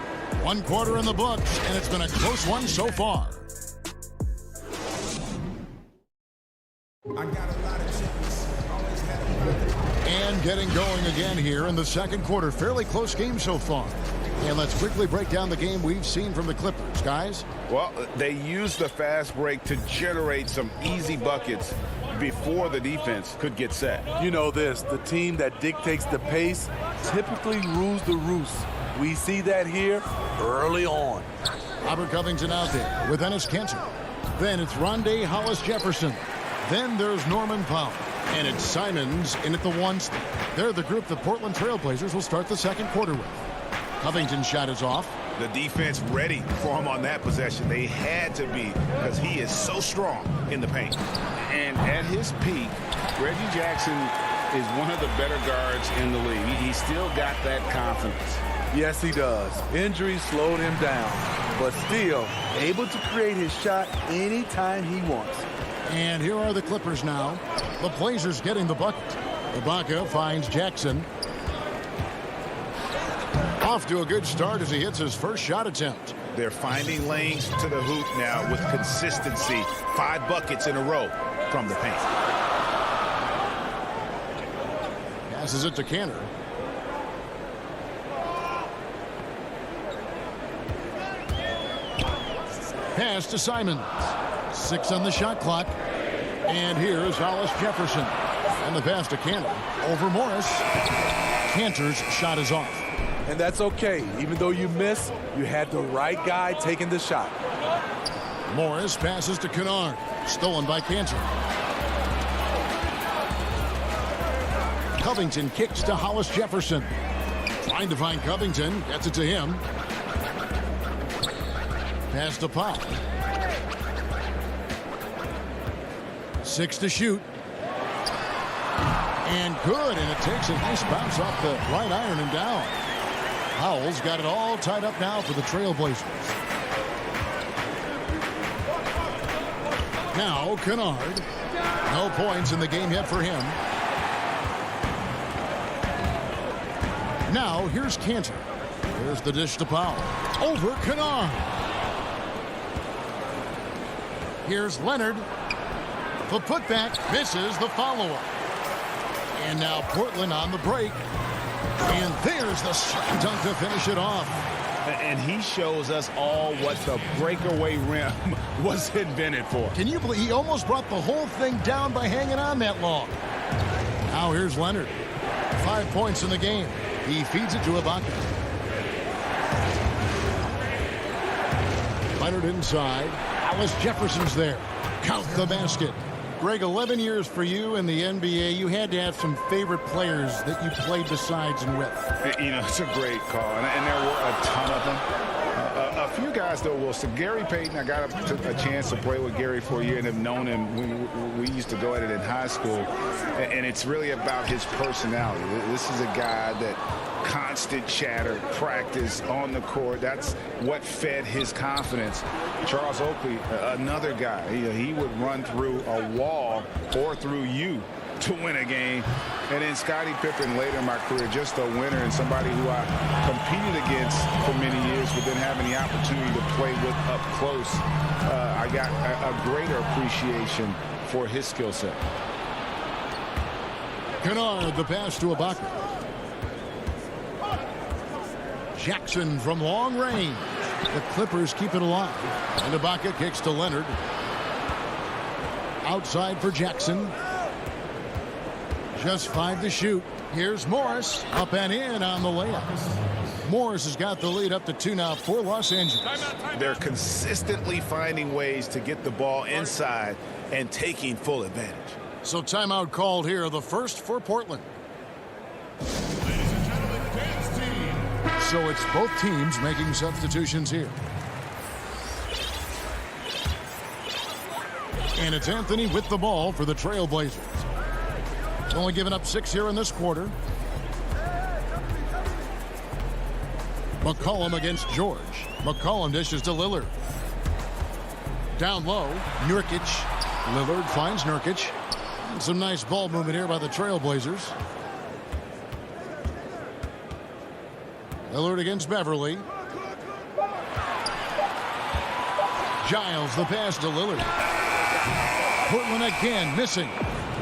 1 quarter in the books, and it's been a close one so far. And getting going again here in the second quarter. Fairly close game so far. And let's quickly break down the game we've seen from the Clippers, guys. Well, they used the fast break to generate some easy buckets before the defense could get set. You know this, the team that dictates the pace typically rules the roost. We see that here early on. Robert Covington out there with Enes Kanter. Then it's Rondé Hollis-Jefferson. Then there's Norman Powell. And it's Simons in at the 1. They're the group the Portland Trailblazers will start the second quarter with. Covington's shot is off. The defense ready for him on that possession. They had to be because he is so strong in the paint. And at his peak, Reggie Jackson is one of the better guards in the league. He's still got that confidence. Yes, he does. Injuries slowed him down, but still able to create his shot anytime he wants. And here are the Clippers now. The Blazers getting the bucket. Ibaka finds Jackson. Off to a good start as he hits his first shot attempt. They're finding lanes to the hoop now with consistency. 5 buckets in a row from the paint. Passes it to Cantor. Pass to Simons. 6 on the shot clock. And here's Hollis Jefferson. And the pass to Cantor. Over Morris. Cantor's shot is off. And that's okay. Even though you miss, you had the right guy taking the shot. Morris passes to Kennard. Stolen by Cantor. Covington kicks to Hollis Jefferson. Trying to find Covington. Gets it to him. Pass to Pop. 6 to shoot. And good. And it takes a nice bounce off the right iron and down. Howell's got it all tied up now for the Trailblazers. Now Kennard. No points in the game yet for him. Now here's Cantor. Here's the dish to Powell. Over Kennard. Here's Leonard. The putback misses the follow-up. And now Portland on the break. And there's the slam dunk to finish it off. And he shows us all what the breakaway rim was invented for. Can you believe he almost brought the whole thing down by hanging on that long? Now here's Leonard. 5 points in the game. He feeds it to Ibaka. Leonard inside. Hollis Jefferson's there. Count the basket. Greg, 11 years for you in the NBA. You had to have some favorite players that you played besides and with. You know, it's a great call, and there were a ton of them. A few guys, though, Wilson. Gary Payton, I got a chance to play with Gary for a year and have known him. We used to go at it in high school, and it's really about his personality. This is a guy that constant chatter, practice on the court. That's what fed his confidence. Charles Oakley, another guy, he would run through a wall or through you to win a game. And then Scottie Pippen later in my career, just a winner and somebody who I competed against for many years, but then having the opportunity to play with up close, I got a greater appreciation for his skill set. Kennard, the pass to Ibaka. Jackson from long range. The Clippers keep it alive. And Ibaka kicks to Leonard. Outside for Jackson. Just 5 to shoot. Here's Morris. Up and in on the layup. Morris has got the lead up to 2 now for Los Angeles. They're consistently finding ways to get the ball inside and taking full advantage. So timeout called here, the first for Portland. So it's both teams making substitutions here. And it's Anthony with the ball for the Trailblazers. Only giving up 6 here in this quarter. McCollum against George. McCollum dishes to Lillard. Down low, Nurkic. Lillard finds Nurkic. And some nice ball movement here by the Trailblazers. Lillard against Beverly. Giles, the pass to Lillard. Portland again missing.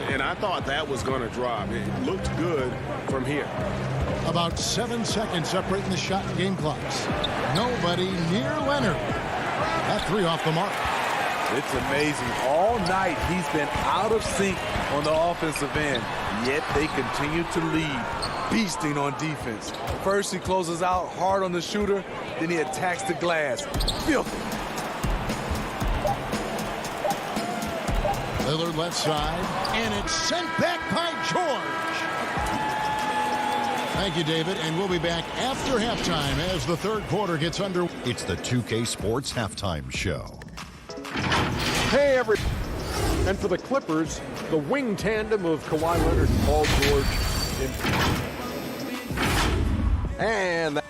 And I thought that was going to drop. It looked good from here. About 7 seconds separating the shot and game clocks. Nobody near Leonard. That 3 off the mark. It's amazing. All night he's been out of sync on the offensive end, yet they continue to lead, beasting on defense. First he closes out hard on the shooter, then he attacks the glass. Filthy. Lillard left side, and it's sent back by George. Thank you, David, and we'll be back after halftime as the third quarter gets under. It's the 2K Sports Halftime Show. Hey, everybody. And for the Clippers, the wing tandem of Kawhi Leonard and Paul George. And that.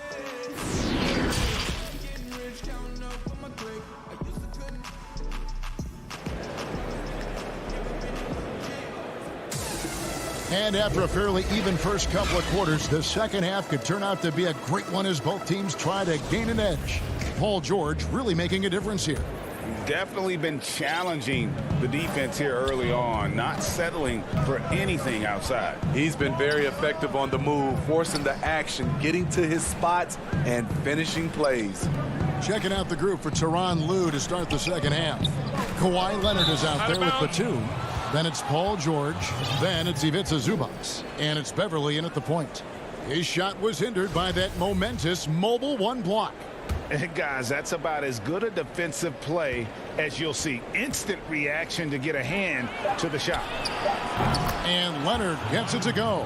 And after a fairly even first couple of quarters, the second half could turn out to be a great one as both teams try to gain an edge. Paul George really making a difference here. Definitely been challenging the defense here early on, not settling for anything outside. He's been very effective on the move, forcing the action, getting to his spots, and finishing plays. Checking out the group for Tyronn Lue to start the second half. Kawhi Leonard is out there with Batum. Then it's Paul George. Then it's Ivica Zubac. And it's Beverly in at the point. His shot was hindered by that momentous mobile one block. And guys, that's about as good a defensive play as you'll see. Instant reaction to get a hand to the shot. And Leonard gets it to go.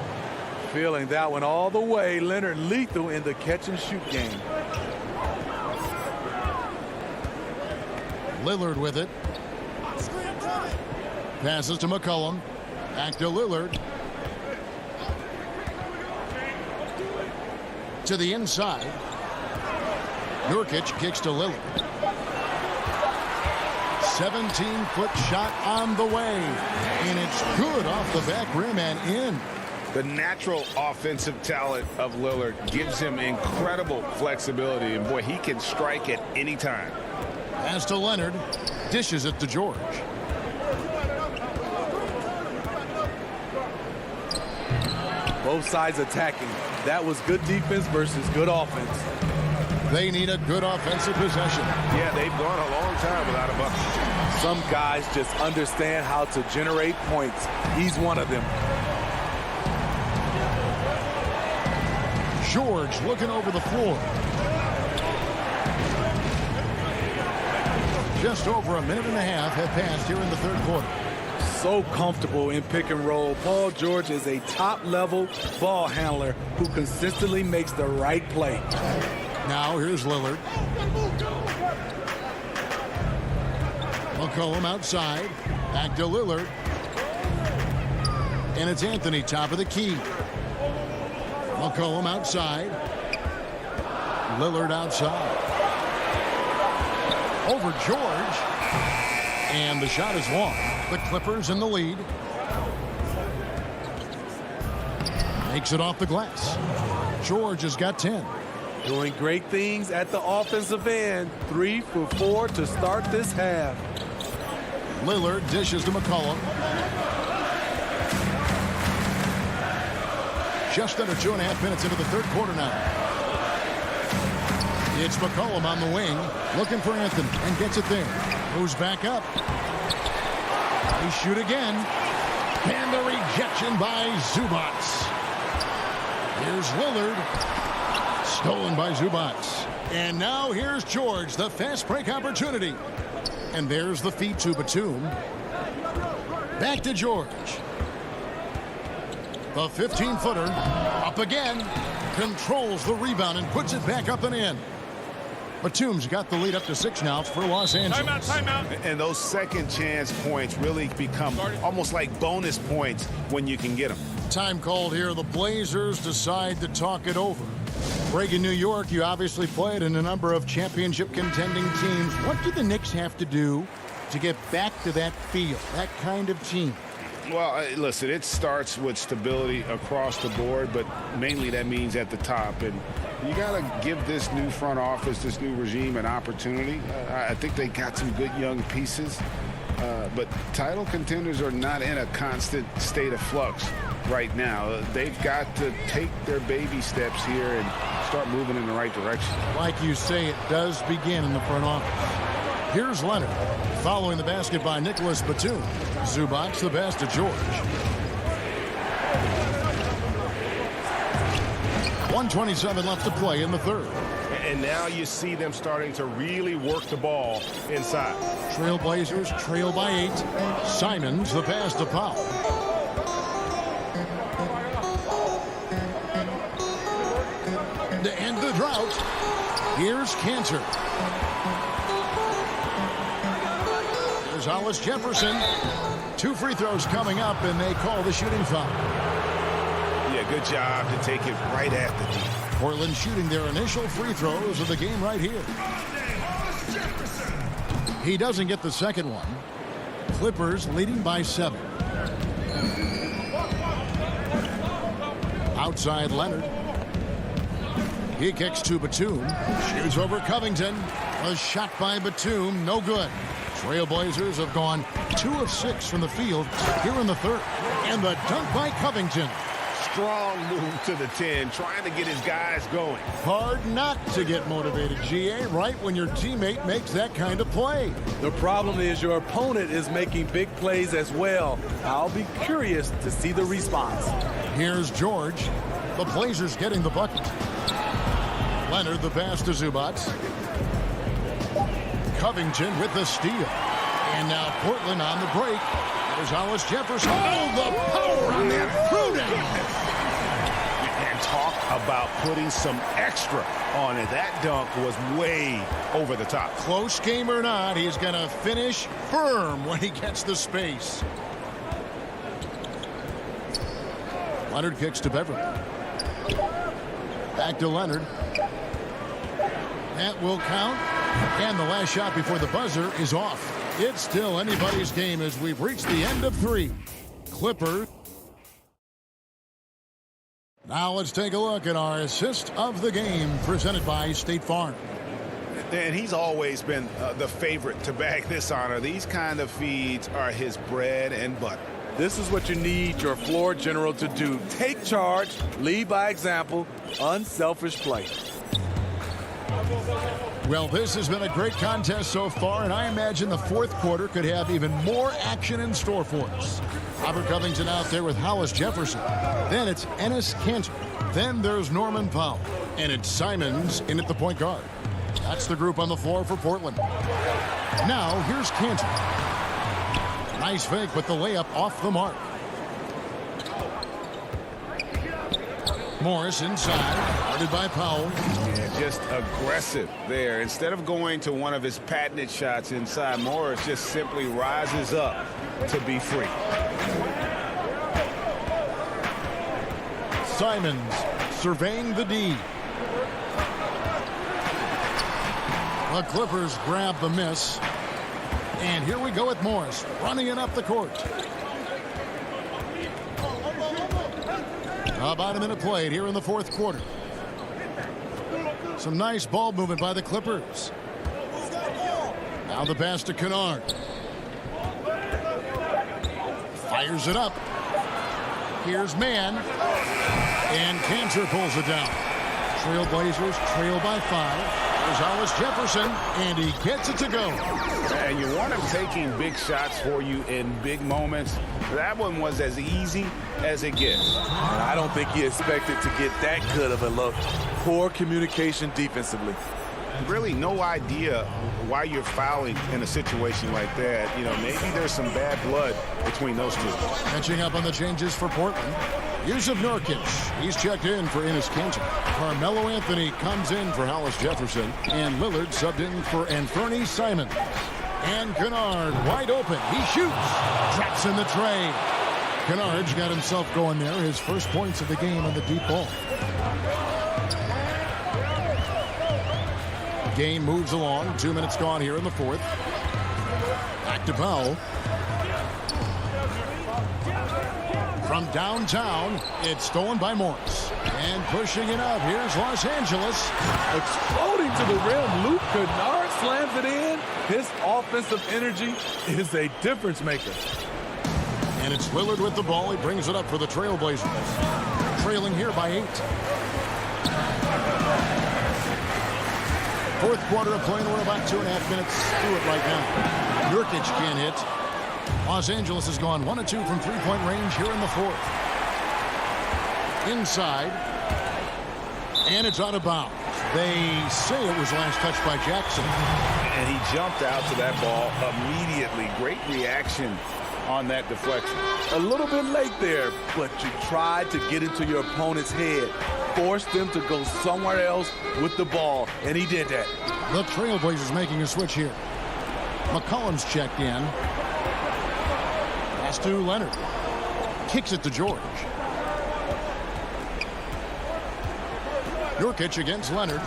Feeling that one all the way. Leonard lethal in the catch-and-shoot game. Lillard with it. Passes to McCollum. Back to Lillard. To the inside. Nurkic kicks to Lillard. 17-foot shot on the way. And it's good off the back rim and in. The natural offensive talent of Lillard gives him incredible flexibility. And boy, he can strike at any time. Pass to Leonard. Dishes it to George. Both sides attacking. That was good defense versus good offense. They need a good offensive possession. Yeah, they've gone a long time without a bucket. Some guys just understand how to generate points. He's one of them. George looking over the floor. Just over a minute and a half have passed here in the third quarter. So comfortable in pick and roll. Paul George is a top-level ball handler who consistently makes the right play. Now here's Lillard. McCollum outside. Back to Lillard. And it's Anthony, top of the key. McCollum outside. Lillard outside. Over George. And the shot is long. The Clippers in the lead. Makes it off the glass. George has got 10. Doing great things at the offensive end. 3 for 4 to start this half. Lillard dishes to McCollum. Just under 2.5 minutes into the third quarter now. It's McCollum on the wing, looking for Anthony, and gets it there. Moves back up. They shoot again. And the rejection by Zubac. Here's Lillard. Stolen by Zubac. And now here's George, the fast break opportunity. And there's the feed to Batum. Back to George. The 15-footer up again. Controls the rebound and puts it back up and in. Batum's got the lead up to 6 now for Los Angeles. Timeout. And those second chance points really become almost like bonus points when you can get them. Time called here. The Blazers decide to talk it over. Breaking New York, you obviously played in a number of championship contending teams. What do the Knicks have to do to get back to that feel, that kind of team? Well, listen, it starts with stability across the board, but mainly that means at the top. And you got to give this new front office, this new regime, an opportunity. I think they got some good young pieces, but title contenders are not in a constant state of flux right now. They've got to take their baby steps here and start moving in the right direction. Like you say, it does begin in the front office. Here's Leonard, following the basket by Nicholas Batum. Zubac the pass to George. 1:27 left to play in the third. And now you see them starting to really work the ball inside. Trailblazers trail by 8. Simons the pass to Powell. To end the drought, here's Cantor. There's Hollis Jefferson. 2 free throws coming up, and they call the shooting foul. Yeah, good job to take it right at the D. Portland shooting their initial free throws of the game right here. He doesn't get the second one. Clippers leading by 7. Outside Leonard. He kicks to Batum. Shoots over Covington. A shot by Batum, no good. Trailblazers have gone 2 of 6 from the field here in the third. And the dunk by Covington. Strong move to the 10, trying to get his guys going. Hard not to get motivated, GA, right when your teammate makes that kind of play. The problem is your opponent is making big plays as well. I'll be curious to see the response. Here's George. The Blazers getting the bucket. Leonard the pass to Zubac. Covington with the steal. And now Portland on the break. There's Hollis Jefferson. Oh, the power on that fruiting. And talk about putting some extra on it. That dunk was way over the top. Close game or not, he's going to finish firm when he gets the space. Leonard kicks to Beverly. Back to Leonard. That will count. And the last shot before the buzzer is off. It's still anybody's game as we've reached the end of 3. Clippers. Now let's take a look at our assist of the game presented by State Farm. And he's always been the favorite to bag this honor. These kind of feeds are his bread and butter. This is what you need your floor general to do. Take charge, lead by example, unselfish play. Well, this has been a great contest so far, and I imagine the fourth quarter could have even more action in store for us. Robert Covington out there with Hollis Jefferson. Then it's Enes Kanter. Then there's Norman Powell. And it's Simons in at the point guard. That's the group on the floor for Portland. Now, here's Kanter. Nice fake, but the layup off the mark. Morris inside, guarded by Powell. Yeah, just aggressive there. Instead of going to one of his patented shots inside, Morris just simply rises up to be free. Simons surveying the D. The Clippers grab the miss. And here we go with Morris running it up the court. About a minute played here in the fourth quarter. Some nice ball movement by the Clippers. Now the pass to Kennard. Fires it up. Here's Mann. And Kanter pulls it down. Trailblazers trail by 5. There's Hollis Jefferson, and he gets it to go. And you want him taking big shots for you in big moments. That one was as easy as it gets. And I don't think he expected to get that good of a look. Poor communication defensively. Really no idea why you're fouling in a situation like that. You know, maybe there's some bad blood between those two. Catching up on the changes for Portland. Yusuf Nurkic, he's checked in for Enes Kanter. Carmelo Anthony comes in for Hollis Jefferson. And Lillard subbed in for Anthony Simons. And Kennard wide open. He shoots. Drops in the tray. Kennard's got himself going there. His first points of the game on the deep ball. Game moves along. 2 minutes gone here in the fourth. Back to Powell. From downtown, it's stolen by Morris. And pushing it up, here's Los Angeles. Exploding to the rim, Luke Kennard slams it in. His offensive energy is a difference maker. And it's Lillard with the ball. He brings it up for the Trailblazers. Trailing here by 8. Fourth quarter of play, and we're about 2.5 minutes through it right now. Nurkic can't hit. Los Angeles has gone 1 of 2 from three-point range here in the fourth. Inside. And it's out of bounds. They say it was last touched by Jackson. And he jumped out to that ball immediately. Great reaction on that deflection. A little bit late there, but you tried to get into your opponent's head. Forced them to go somewhere else with the ball, and he did that. The Trailblazers making a switch here. McCollum's checked in. Pass to Leonard. Kicks it to George. Nurkic against Leonard.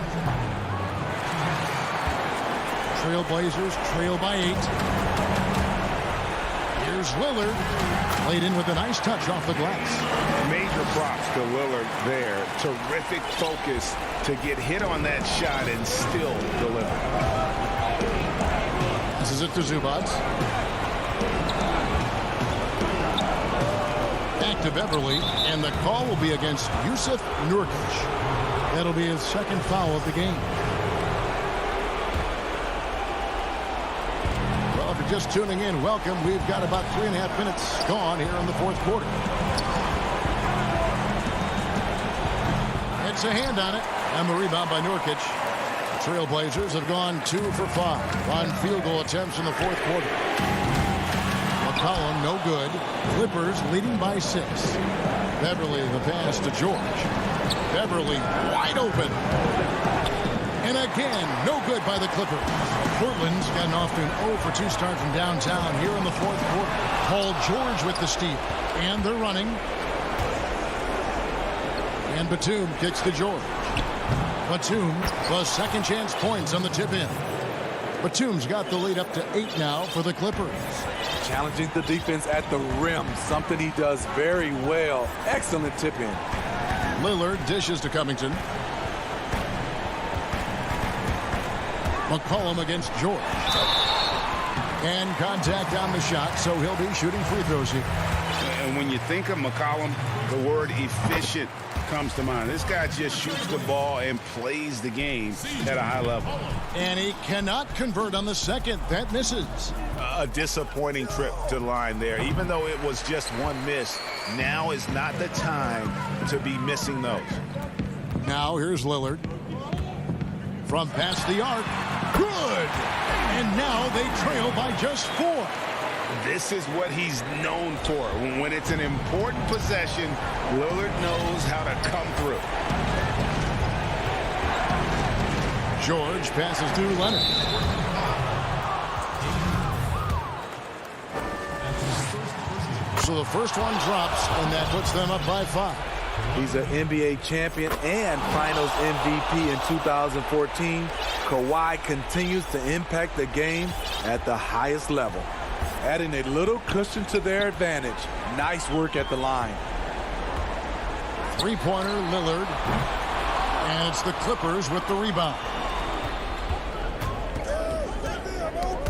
Trailblazers trail by 8. Here's Lillard. Played in with a nice touch off the glass. Major props to Lillard there. Terrific focus to get hit on that shot and still deliver. passes it to Zubac. Back to Beverly, and the call will be against Yusuf Nurkic. That'll be his second foul of the game. Well, if you're just tuning in, welcome. We've got about 3.5 minutes gone here in the fourth quarter. It's a hand on it, and the rebound by Nurkic. Trailblazers have gone 2 for 5 on field goal attempts in the fourth quarter. McCollum, no good. Clippers leading by 6. Beverly, the pass to George. Beverly, wide open. And again, no good by the Clippers. Portland's gotten off to an 0 for 2 start from downtown here in the fourth quarter. Paul George with the steal. And they're running. And Batum kicks to George. Batum, the second chance points on the tip-in. Batum's got the lead up to 8 now for the Clippers. Challenging the defense at the rim, something he does very well. Excellent tip-in. Lillard dishes to Covington. McCollum against George. And contact on the shot, so he'll be shooting free throws here. And when you think of McCollum, the word efficient comes to mind. This guy just shoots the ball and plays the game at a high level. And he cannot convert on the second. That misses. A disappointing trip to the line there. Even though it was just one miss, now is not the time to be missing those. Now here's Lillard. From past the arc. Good! And now they trail by just 4. This is what he's known for. When it's an important possession, Lillard knows how to come through. George passes to Leonard. So the first one drops, and that puts them up by 5. He's an NBA champion and Finals MVP in 2014. Kawhi continues to impact the game at the highest level, adding a little cushion to their advantage. Nice work at the line. Three-pointer, Lillard. And it's the Clippers with the rebound.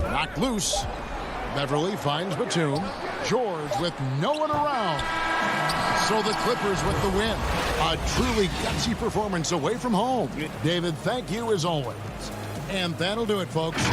Knocked loose. Beverly finds Batum. George with no one around. So the Clippers with the win. A truly gutsy performance away from home. David, thank you as always. And that'll do it, folks.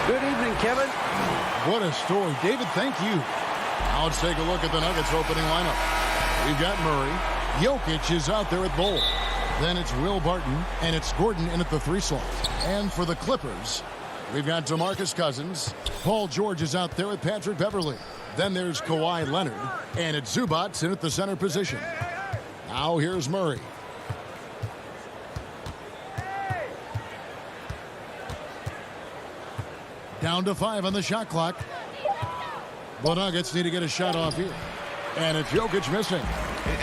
Good evening, Kevin. What a story. David, thank you. Now let's take a look at the Nuggets opening lineup. We've got Murray. Jokic is out there at Bull. Then it's Will Barton, and it's Gordon in at the 3 slot. And for the Clippers, we've got DeMarcus Cousins. Paul George is out there with Patrick Beverley. Then there's Kawhi Leonard, and it's Zubats in at the center position. Now here's Murray. Down to 5 on the shot clock. The Nuggets need to get a shot off here. And it's Jokic missing.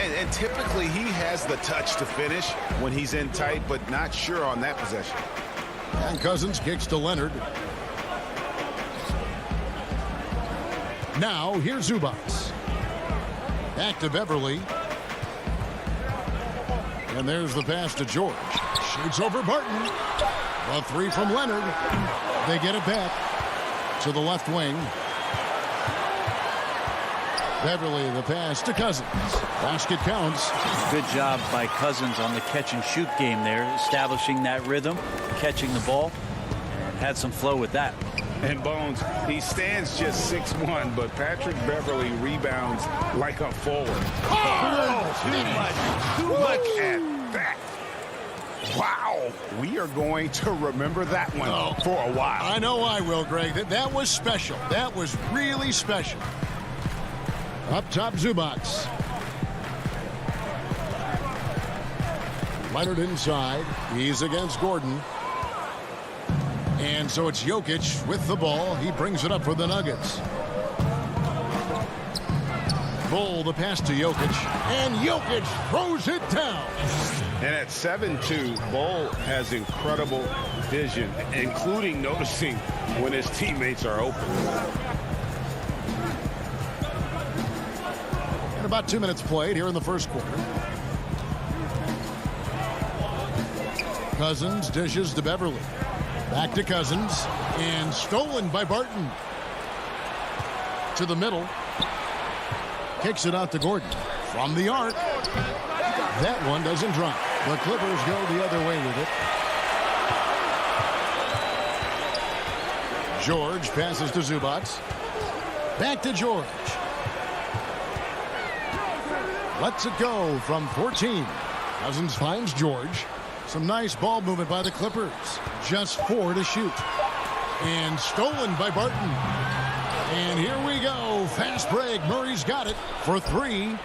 And typically he has the touch to finish when he's in tight, but not sure on that possession. And Cousins kicks to Leonard. Now here's Zubats. Back to Beverley. And there's the pass to George. Shoots over Barton. A 3 from Leonard. They get it back to the left wing. Beverley, the pass to Cousins. Basket counts. Good job by Cousins on the catch-and-shoot game there, establishing that rhythm, catching the ball, and had some flow with that. And Bones, he stands just 6'1", but Patrick Beverley rebounds like a forward. Look at that. Wow. We are going to remember that one for a while. I know I will, Greg. That was special. That was really special. Up top, Zubats. Leonard inside. He's against Gordon. And so it's Jokic with the ball. He brings it up for the Nuggets. Bull, the pass to Jokic. And Jokic throws it down. And at 7'2", Bull has incredible vision, including noticing when his teammates are open. And about 2 minutes played here in the first quarter. Cousins dishes to Beverley. Back to Cousins. And stolen by Barton. To the middle. Kicks it out to Gordon. From the arc. That one doesn't drop. The Clippers go the other way with it. George passes to Zubats. Back to George. Lets it go from 14. Cousins finds George. Some nice ball movement by the Clippers. Just 4 to shoot. And stolen by Barton. And here we go. Fast break. Murray's got it for 3.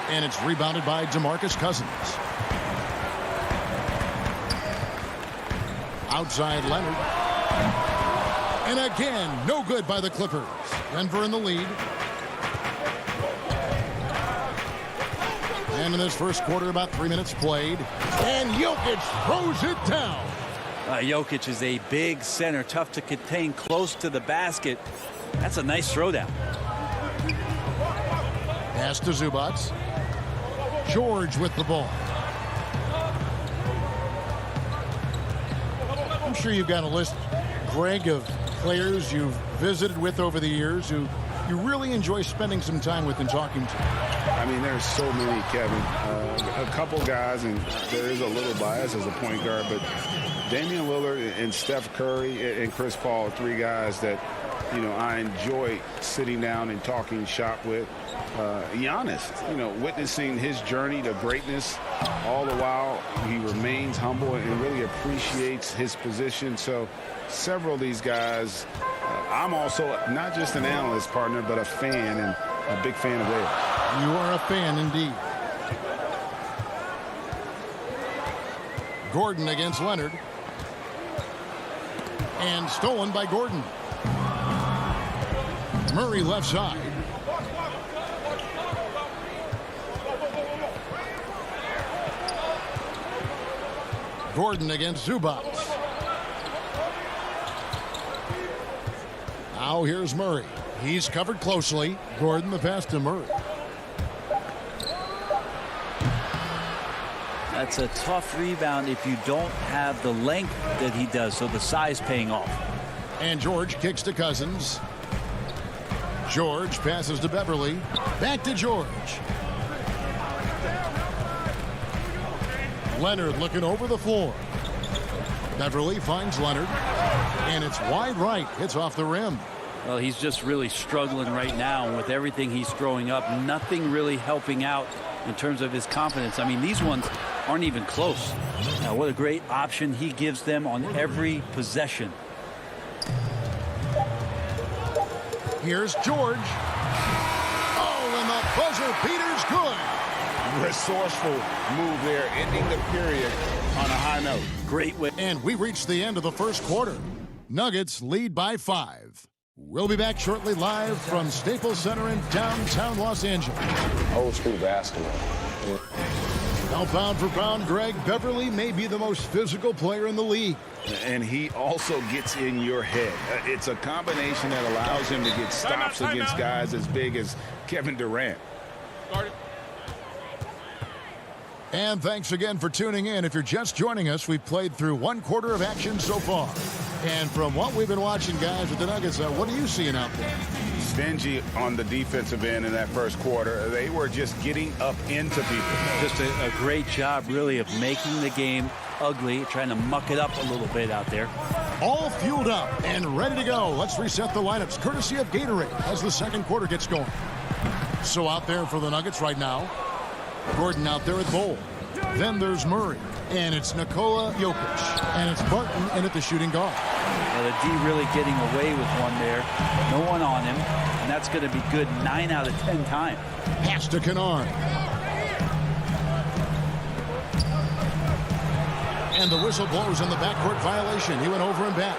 And it's rebounded by DeMarcus Cousins. Outside Leonard. And again, no good by the Clippers. Denver in the lead. And in this first quarter, about 3 minutes played. And Jokic throws it down. Jokic is a big center, tough to contain, close to the basket. That's a nice throwdown. Pass to Zubats. George with the ball. I'm sure you've got a list, Greg, of players you've visited with over the years who you really enjoy spending some time with and talking to. I mean, there's so many, Kevin. A couple guys, and there is a little bias as a point guard, but Damian Lillard and Steph Curry and Chris Paul are three guys that, you know, I enjoy sitting down and talking shop with. Giannis, you know, witnessing his journey to greatness, all the while he remains humble and really appreciates his position. So several of these guys, I'm also not just an analyst, partner, but a fan, and a big fan of theirs. You are a fan indeed. Gordon against Leonard. And stolen by Gordon. Murray left side. Gordon against Zubats. Now here's Murray. He's covered closely. Gordon the pass to Murray. That's a tough rebound if you don't have the length that he does, so the size paying off. And George kicks to Cousins. George passes to Beverly. Back to George. Leonard looking over the floor. Beverly finds Leonard. And it's wide right. Hits off the rim. Well, he's just really struggling right now. And with everything he's throwing up, nothing really helping out in terms of his confidence. I mean, these ones aren't even close. Now, what a great option he gives them on every possession. Here's George. Oh, and the buzzer beater's good. Resourceful move there, ending the period on a high note. Great way. And we reached the end of the first quarter. Nuggets lead by 5. We'll be back shortly live from Staples Center in downtown Los Angeles. Old school basketball. Yeah. Now, pound for pound, Greg, Beverly may be the most physical player in the league. And he also gets in your head. It's a combination that allows him to get stops against guys as big as Kevin Durant. And thanks again for tuning in. If you're just joining us, we've played through one quarter of action so far. And from what we've been watching, guys, with the Nuggets, what are you seeing out there? Stingy on the defensive end in that first quarter. They were just getting up into people. Just a great job, really, of making the game ugly, trying to muck it up a little bit out there. All fueled up and ready to go. Let's reset the lineups, courtesy of Gatorade, as the second quarter gets going. So out there for the Nuggets right now, Gordon out there at Bowl. Then there's Murray. And it's Nikola Jokic. And it's Barton in at the shooting guard. Well, the D really getting away with one there. No one on him. And that's going to be good 9 out of 10 times. Pass to Kennard. And the whistle blows on the backcourt violation. He went over and back.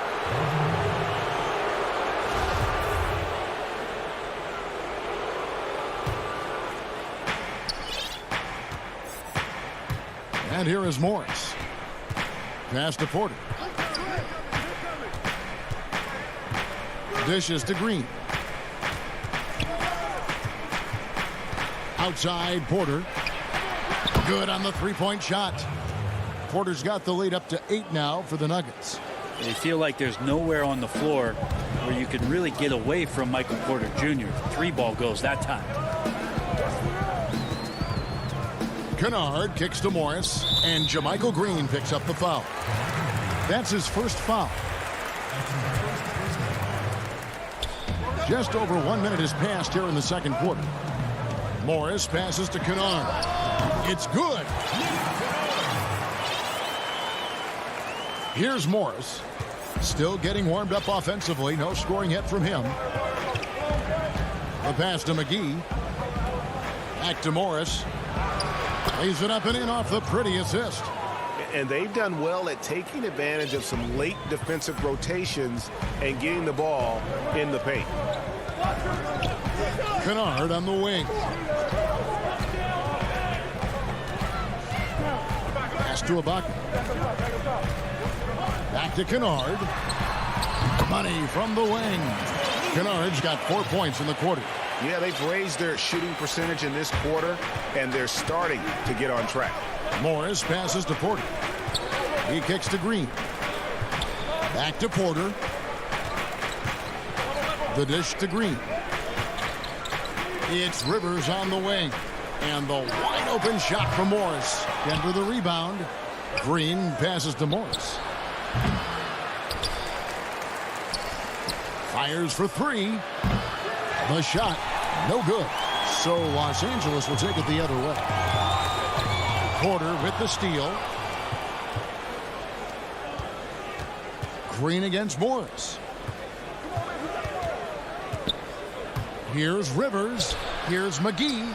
And here is Morris. Pass to Porter. Dishes to Green. Outside, Porter. Good on the three-point shot. Porter's got the lead up to 8 now for the Nuggets. They feel like there's nowhere on the floor where you can really get away from Michael Porter Jr. 3-ball goes that time. Kennard kicks to Morris, and JaMychal Green picks up the foul. That's his first foul. Just over 1 minute has passed here in the second quarter. Morris passes to Kennard. It's good. Here's Morris. Still getting warmed up offensively. No scoring yet from him. The pass to McGee. Back to Morris. Lays it up and in off the pretty assist. And they've done well at taking advantage of some late defensive rotations and getting the ball in the paint. Kennard on the wing. Pass to Ibaka. Back to Kennard. Money from the wing. Kennard's got 4 points in the quarter. Yeah, they've raised their shooting percentage in this quarter, and they're starting to get on track. Morris passes to Porter. He kicks to Green. Back to Porter. The dish to Green. It's Rivers on the wing. And the wide open shot from Morris. Denver the rebound. Green passes to Morris. Fires for three. The shot, no good. So Los Angeles will take it the other way. Porter with the steal. Green against Morris. Here's Rivers. Here's McGee.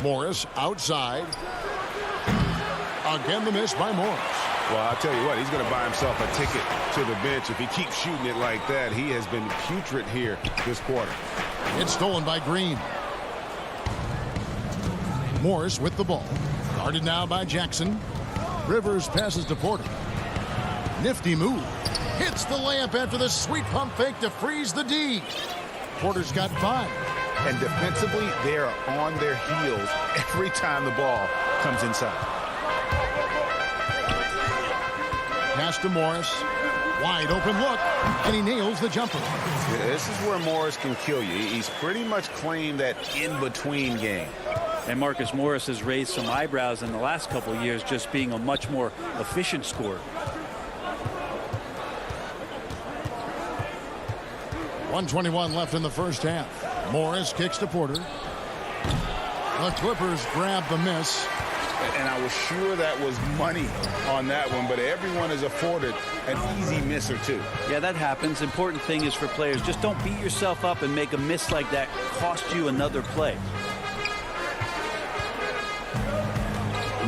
Morris outside. Again, the miss by Morris. Well, I'll tell you what, he's going to buy himself a ticket to the bench if he keeps shooting it like that. He has been putrid here this quarter. It's stolen by Green. Morris with the ball. Guarded now by Jackson. Rivers passes to Porter. Nifty move. Hits the layup after the sweet pump fake to freeze the D. Porter's got 5. And defensively, they are on their heels every time the ball comes inside. Pass to Morris. Wide open look. And he nails the jumper. Yeah, this is where Morris can kill you. He's pretty much claimed that in-between game. And Marcus Morris has raised some eyebrows in the last couple of years, just being a much more efficient scorer. 1:21 left in the first half. Morris kicks to Porter. The Clippers grab the miss. And I was sure that was money on that one, but everyone is afforded an easy miss or two. Yeah, that happens. Important thing is for players, just don't beat yourself up and make a miss like that cost you another play.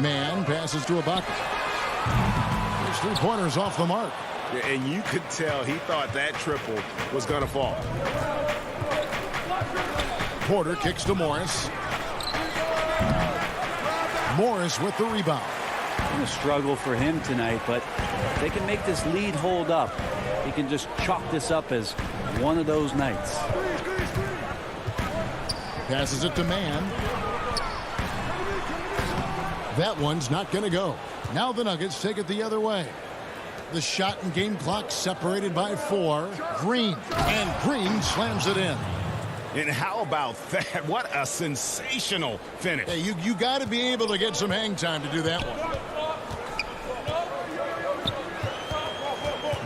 Man passes to Ibaka. His 3-pointers off the mark. And you could tell he thought that triple was going to fall. Porter kicks to Morris. Morris with the rebound. A struggle for him tonight, but if they can make this lead hold up, he can just chalk this up as one of those nights. Passes it to Man. That one's not going to go. Now the Nuggets take it the other way. The shot and game clock separated by 4. Green. And Green slams it in. And how about that? What a sensational finish. Hey, you got to be able to get some hang time to do that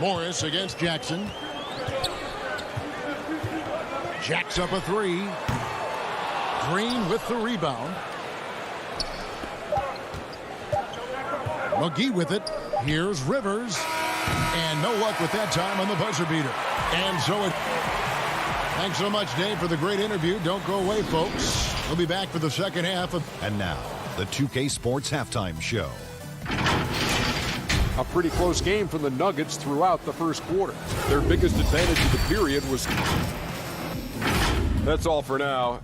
one. Morris against Jackson. Jacks up a 3. Green with the rebound. McGee with it. Here's Rivers. And no luck with that time on the buzzer beater. And so it... Thanks so much, Dave, for the great interview. Don't go away, folks. We'll be back for the second half of... And now, the 2K Sports Halftime Show. A pretty close game for the Nuggets throughout the first quarter. Their biggest advantage of the period was... That's all for now.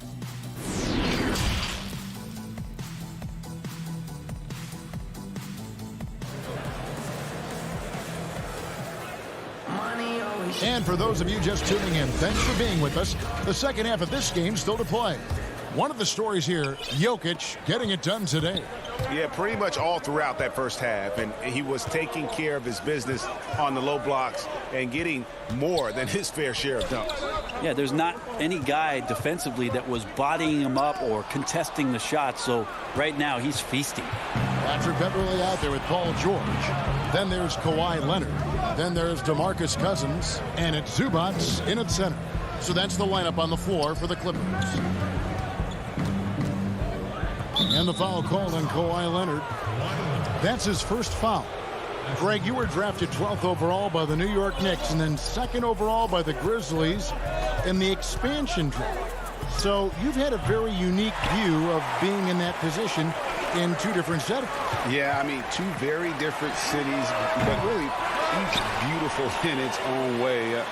And for those of you just tuning in, thanks for being with us. The second half of this game still to play. One of the stories here, Jokic getting it done today. Yeah, pretty much all throughout that first half. And he was taking care of his business on the low blocks and getting more than his fair share of dunks. Yeah, there's not any guy defensively that was bodying him up or contesting the shot. So right now he's feasting. Patrick Beverly out there with Paul George. Then there's Kawhi Leonard. Then there's DeMarcus Cousins. And it's Zubats in at center. So that's the lineup on the floor for the Clippers. And the foul called on Kawhi Leonard. That's his first foul. Greg, you were drafted 12th overall by the New York Knicks and then 2nd overall by the Grizzlies in the expansion draft. So you've had a very unique view of being in that position in 2 different settings. Yeah, I mean, 2 very different cities, but really each beautiful in its own way.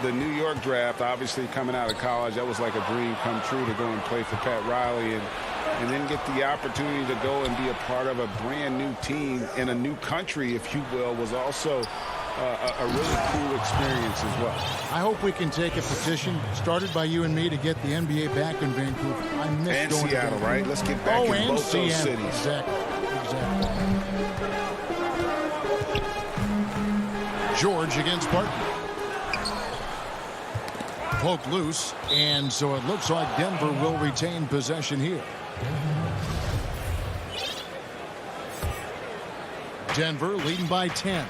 The New York draft, obviously coming out of college, that was like a dream come true to go and play for Pat Riley and then get the opportunity to go and be a part of a brand new team in a new country, if you will, was also a really cool experience as well. I hope we can take a petition started by you and me to get the NBA back in Vancouver. I miss and going Seattle, to right? Let's get back in both those cities. Exactly. George against Barton. Poked loose, and so it looks like Denver will retain possession here. Denver leading by 10.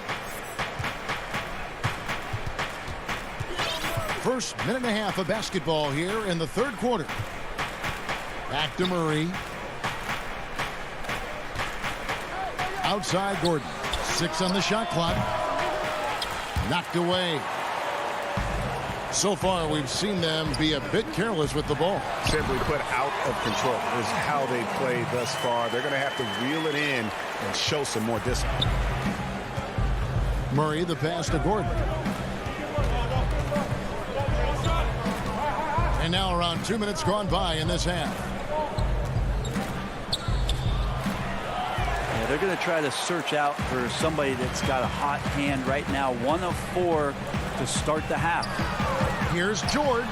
First minute and a half of basketball here in the third quarter. Back to Murray. Outside Gordon. 6 on the shot clock. Knocked away. So far, we've seen them be a bit careless with the ball. Simply put, out of control is how they played thus far. They're going to have to reel it in and show some more discipline. Murray, the pass to Gordon. And now around 2 minutes gone by in this half. Yeah, they're going to try to search out for somebody that's got a hot hand right now. 1 of 4 to start the half. Here's George,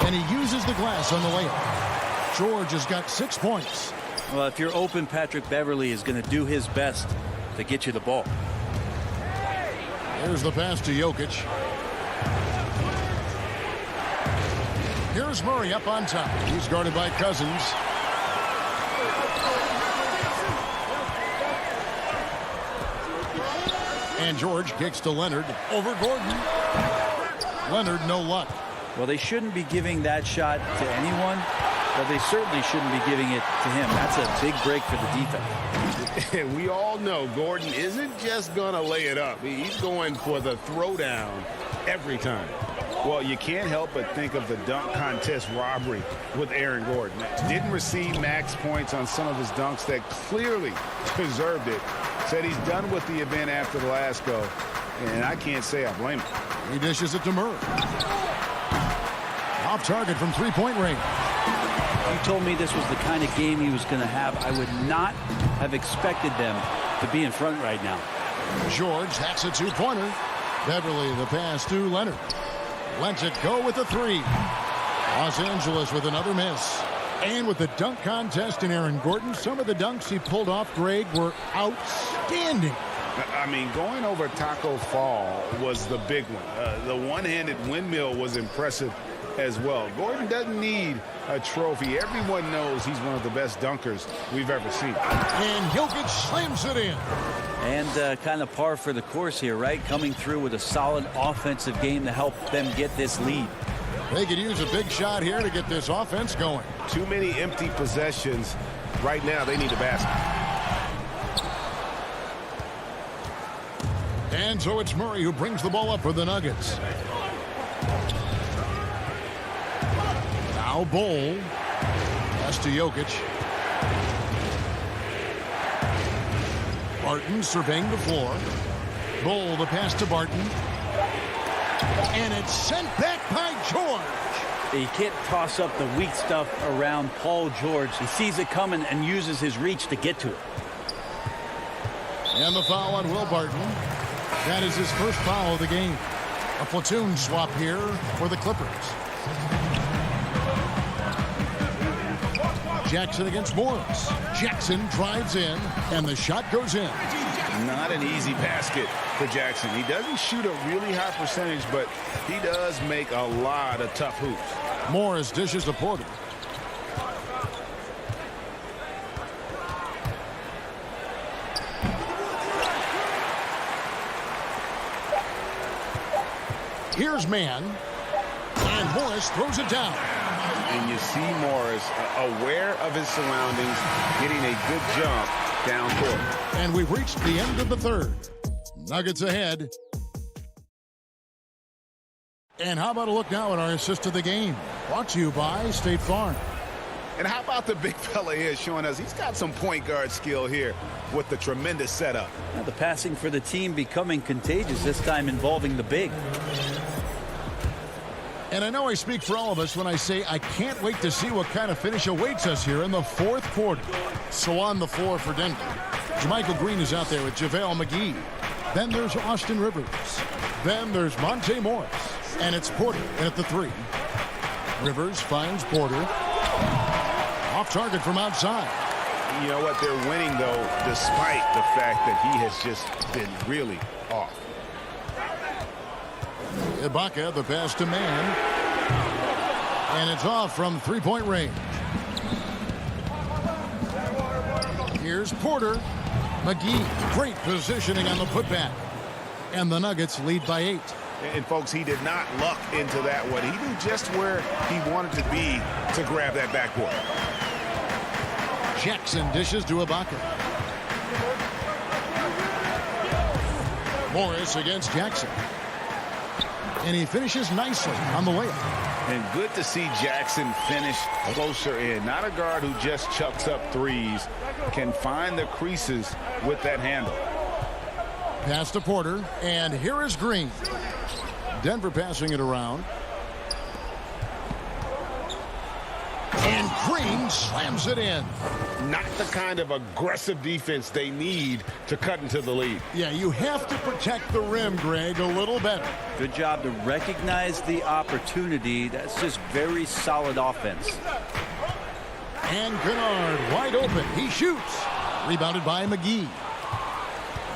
and he uses the glass on the layup. George has got 6 points. Well, if you're open, Patrick Beverly is going to do his best to get you the ball. Here's the pass to Jokic. Here's Murray up on top. He's guarded by Cousins. And George kicks to Leonard over Gordon. Leonard, no luck. Well, they shouldn't be giving that shot to anyone, but they certainly shouldn't be giving it to him. That's a big break for the defense. And we all know Gordon isn't just going to lay it up. He's going for the throwdown every time. Well, you can't help but think of the dunk contest robbery with Aaron Gordon. Didn't receive max points on some of his dunks that clearly deserved it. Said he's done with the event after the last go, and I can't say I blame him. He dishes it to Murray. Off target from three-point range. You told me this was the kind of game he was going to have. I would not have expected them to be in front right now. George hacks a two-pointer. Beverly the pass to Leonard. Lets it go with the three. Los Angeles with another miss. And with the dunk contest in Aaron Gordon, some of the dunks he pulled off, Greg, were outstanding. I mean, going over Taco Fall was the big one. The one-handed windmill was impressive as well. Gordon doesn't need a trophy. Everyone knows he's one of the best dunkers we've ever seen. And Jokic slams it in. And kind of par for the course here, right? Coming through with a solid offensive game to help them get this lead. They could use a big shot here to get this offense going. Too many empty possessions. Right now, they need a basket. And so it's Murray who brings the ball up for the Nuggets. Now Bol. Pass to Jokic. Barton surveying the floor. Bol the pass to Barton. And it's sent back by George. You can't toss up the weak stuff around Paul George. He sees it coming and uses his reach to get to it. And the foul on Will Barton. That is his first foul of the game. A platoon swap here for the Clippers. Jackson against Morris. Jackson drives in, and the shot goes in. Not an easy basket for Jackson. He doesn't shoot a really high percentage, but he does make a lot of tough hoops. Morris dishes to Porter. Here's man, and Morris throws it down. And you see Morris aware of his surroundings, getting a good jump down court. And we've reached the end of the third. Nuggets ahead. And how about a look now at our assist of the game? Brought to you by State Farm. And how about the big fella here showing us he's got some point guard skill here with the tremendous setup. Now the passing for the team becoming contagious, this time involving the big. And I know I speak for all of us when I say I can't wait to see what kind of finish awaits us here in the fourth quarter. So on the floor for Denver, Jermichael Green is out there with JaVale McGee. Then there's Austin Rivers. Then there's Monte Morris. And it's Porter in at the 3. Rivers finds Porter. Off target from outside. You know what? They're winning, though, despite the fact that he has just been really off. Ibaka, the pass to Man. And it's off from three-point range. Here's Porter. McGee, great positioning on the putback. And the Nuggets lead by 8. And, folks, he did not luck into that one. He knew just where he wanted to be to grab that backboard. Jackson dishes to Ibaka. Morris against Jackson. And he finishes nicely on the layup. And good to see Jackson finish closer in. Not a guard who just chucks up threes. Can find the creases with that handle. Pass to Porter. And here is Green. Denver passing it around. And Green slams it in. Not the kind of aggressive defense they need to cut into the lead. Yeah, you have to protect the rim, Greg, a little better. Good job to recognize the opportunity. That's just very solid offense. And Kennard wide open. He shoots. Rebounded by McGee.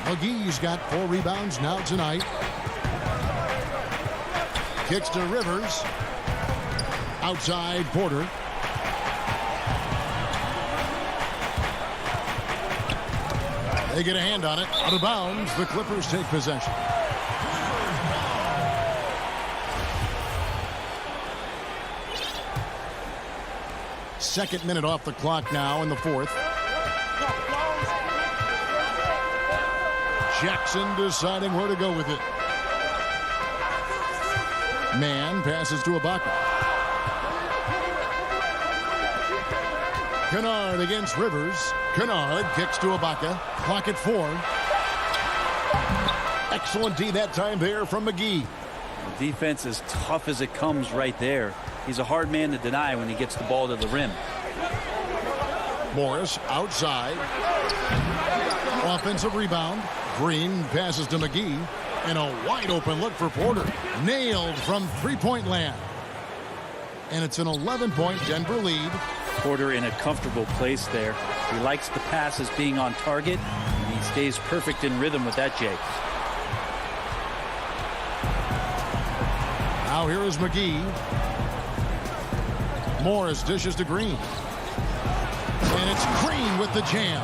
McGee's got 4 rebounds now tonight. Kicks to Rivers. Outside Porter. They get a hand on it. Out of bounds. The Clippers take possession. Second minute off the clock now in the fourth. Jackson deciding where to go with it. Man passes to Ibaka. Kennard against Rivers. Kennard kicks to Ibaka. Clock at 4. Excellent D that time there from McGee. The defense is tough as it comes right there. He's a hard man to deny when he gets the ball to the rim. Morris outside. Offensive rebound. Green passes to McGee. And a wide open look for Porter. Nailed from three-point land. And it's an 11-point Denver lead. Porter in a comfortable place there. He likes the passes being on target. And he stays perfect in rhythm with that, Jake. Now here is McGee. Morris dishes to Green. And it's Green with the jam.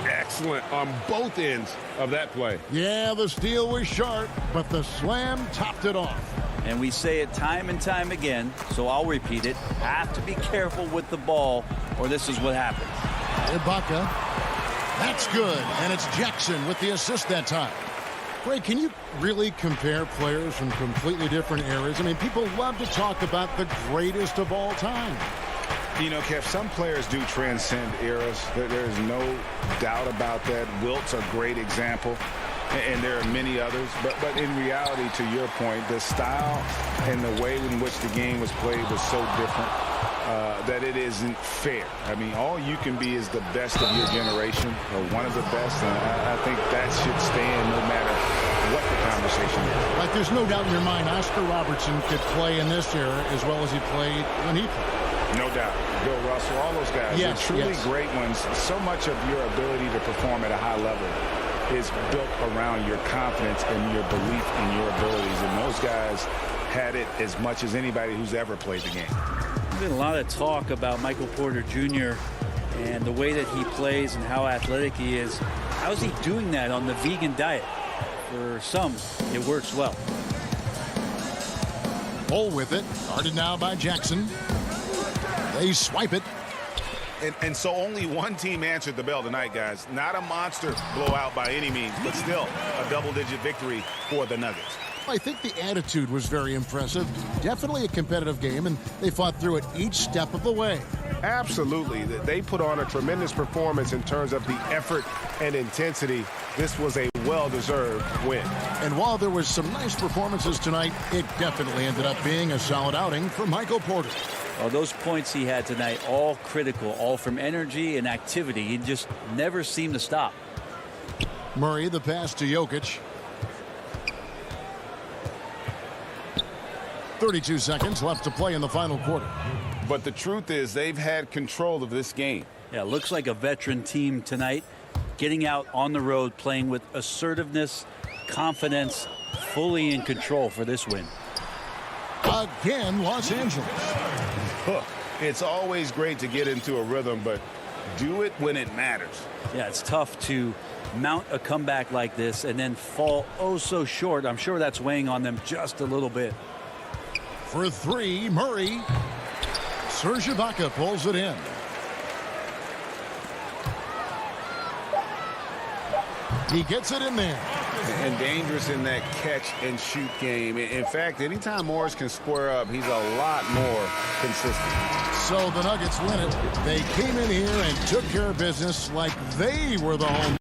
Excellent on both ends of that play. Yeah, the steal was sharp, but the slam topped it off. And we say it time and time again, so I'll repeat it. Have to be careful with the ball, or this is what happens. Ibaka. That's good. And it's Jackson with the assist that time. Greg, can you really compare players from completely different eras? I mean, people love to talk about the greatest of all time. You know, Kev, some players do transcend eras. There's no doubt about that. Wilt's a great example, and there are many others. But in reality, to your point, the style and the way in which the game was played was so different that it isn't fair. I mean, all you can be is the best of your generation, or one of the best, and I think that should stand no matter what the conversation is. Like, there's no doubt in your mind Oscar Robertson could play in this era as well as he played when he played. No doubt. Bill Russell, all those guys, yes, they're truly yes. great ones. So much of your ability to perform at a high level is built around your confidence and your belief in your abilities. And those guys had it as much as anybody who's ever played the game. There's been a lot of talk about Michael Porter Jr. and the way that he plays and how athletic he is. How is he doing that on the vegan diet? For some, it works well. Bull with it. Guarded now by Jackson. They swipe it. And so only one team answered the bell tonight, guys. Not a monster blowout by any means, but still a double-digit victory for the Nuggets. I think the attitude was very impressive. Definitely a competitive game, and they fought through it each step of the way. Absolutely. They put on a tremendous performance in terms of the effort and intensity. This was a well-deserved win. And while there was some nice performances tonight, it definitely ended up being a solid outing for Michael Porter. Well, those points he had tonight, all critical, all from energy and activity. He just never seemed to stop. Murray, the pass to Jokic. 32 seconds left to play in the final quarter. But the truth is they've had control of this game. Yeah, looks like a veteran team tonight, getting out on the road, playing with assertiveness, confidence, fully in control for this win. Again, Los Angeles. It's always great to get into a rhythm, but do it when it matters. Yeah, it's tough to mount a comeback like this and then fall oh so short. I'm sure that's weighing on them just a little bit. For three, Murray. Serge Ibaka pulls it in. He gets it in there. And dangerous in that catch-and-shoot game. In fact, anytime Morris can square up, he's a lot more consistent. So the Nuggets win it. They came in here and took care of business like they were the home.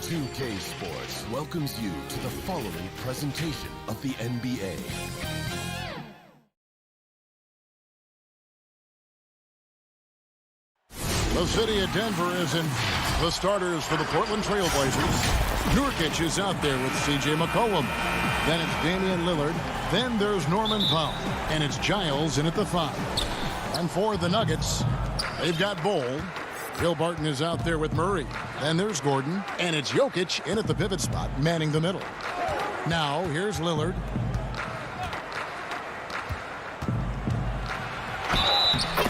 2K Sports welcomes you to the following presentation of the NBA. The city of Denver is in. The starters for the Portland Trail Blazers. Nurkic is out there with C.J. McCollum. Then it's Damian Lillard. Then there's Norman Powell. And it's Giles in at the 5. And for the Nuggets, they've got Bol. Bill Barton is out there with Murray. Then there's Gordon. And it's Jokic in at the pivot spot, manning the middle. Now, here's Lillard.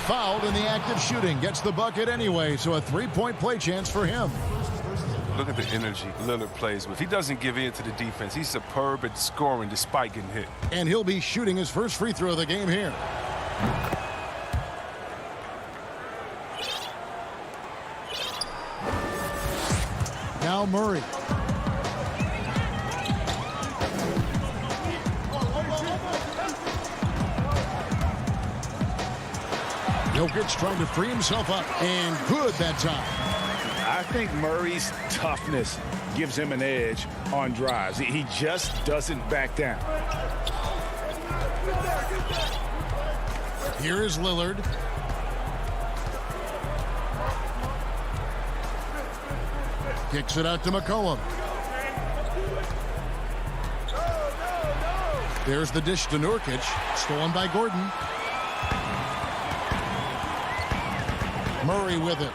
Fouled in the act of shooting. Gets the bucket anyway, so a three-point play chance for him. Look at the energy Lillard plays with. He doesn't give in to the defense. He's superb at scoring despite getting hit. And he'll be shooting his first free throw of the game here. Now Murray. Jokic trying to free himself up, and good that time. I think Murray's toughness gives him an edge on drives. He just doesn't back down. Here is Lillard. Kicks it out to McCollum. There's the dish to Nurkic. Stolen by Gordon. Murray with it.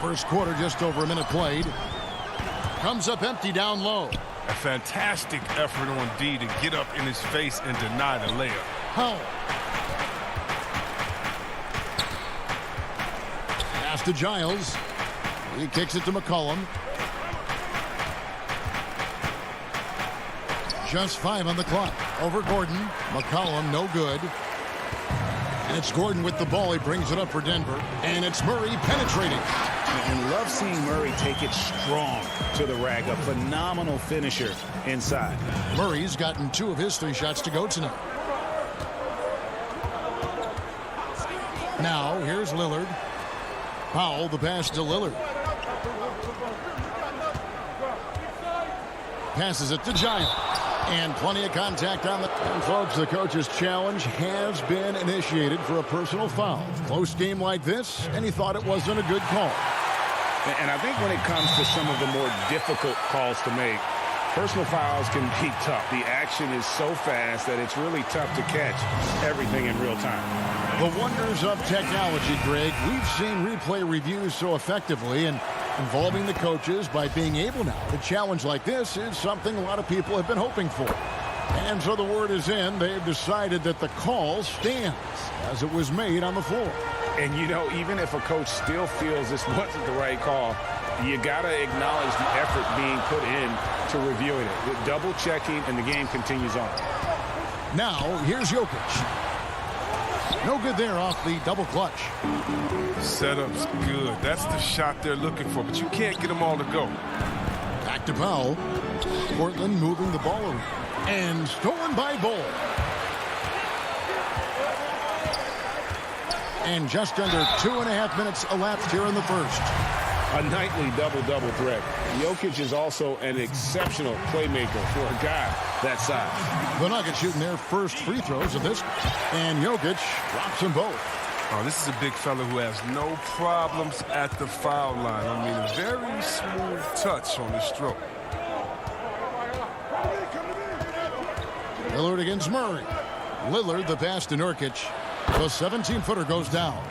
First quarter, just over a minute played. Comes up empty down low. A fantastic effort on D to get up in his face and deny the layup. Powell. Pass to Giles. He kicks it to McCollum. Just 5 on the clock. Over Gordon. McCollum, no good. And it's Gordon with the ball. He brings it up for Denver. And it's Murray penetrating. And love seeing Murray take it strong to the rack. A phenomenal finisher inside. Murray's gotten 2 of his 3 shots to go tonight. Now, here's Lillard. Powell, the pass to Lillard. Passes it to Giles. And plenty of contact on the... And folks, the coach's challenge has been initiated for a personal foul. Close game like this, and he thought it wasn't a good call. And I think when it comes to some of the more difficult calls to make, personal fouls can be tough. The action is so fast that it's really tough to catch everything in real time. The wonders of technology, Greg. We've seen replay reviews so effectively, and involving the coaches by being able now to challenge like this is something a lot of people have been hoping for. And so the word is in. They've decided that the call stands as it was made on the floor. And, you know, even if a coach still feels this wasn't the right call, you got to acknowledge the effort being put in to reviewing it. With double checking, and the game continues on. Now, here's Jokic. No good there off the double clutch. Setup's good. That's the shot they're looking for, but you can't get them all to go. Back to Powell. Portland moving the ball around. And stolen by Bol. And just under 2.5 minutes elapsed here in the first. a nightly double-double threat. Jokic is also an exceptional playmaker for a guy that size. The Nuggets shooting their first free throws of this, and Jokic drops them both. Oh, this is a big fella who has no problems at the foul line. I mean, a very smooth touch on the stroke. Lillard against Murray. Lillard, the pass to Nurkic. The 17-footer goes down.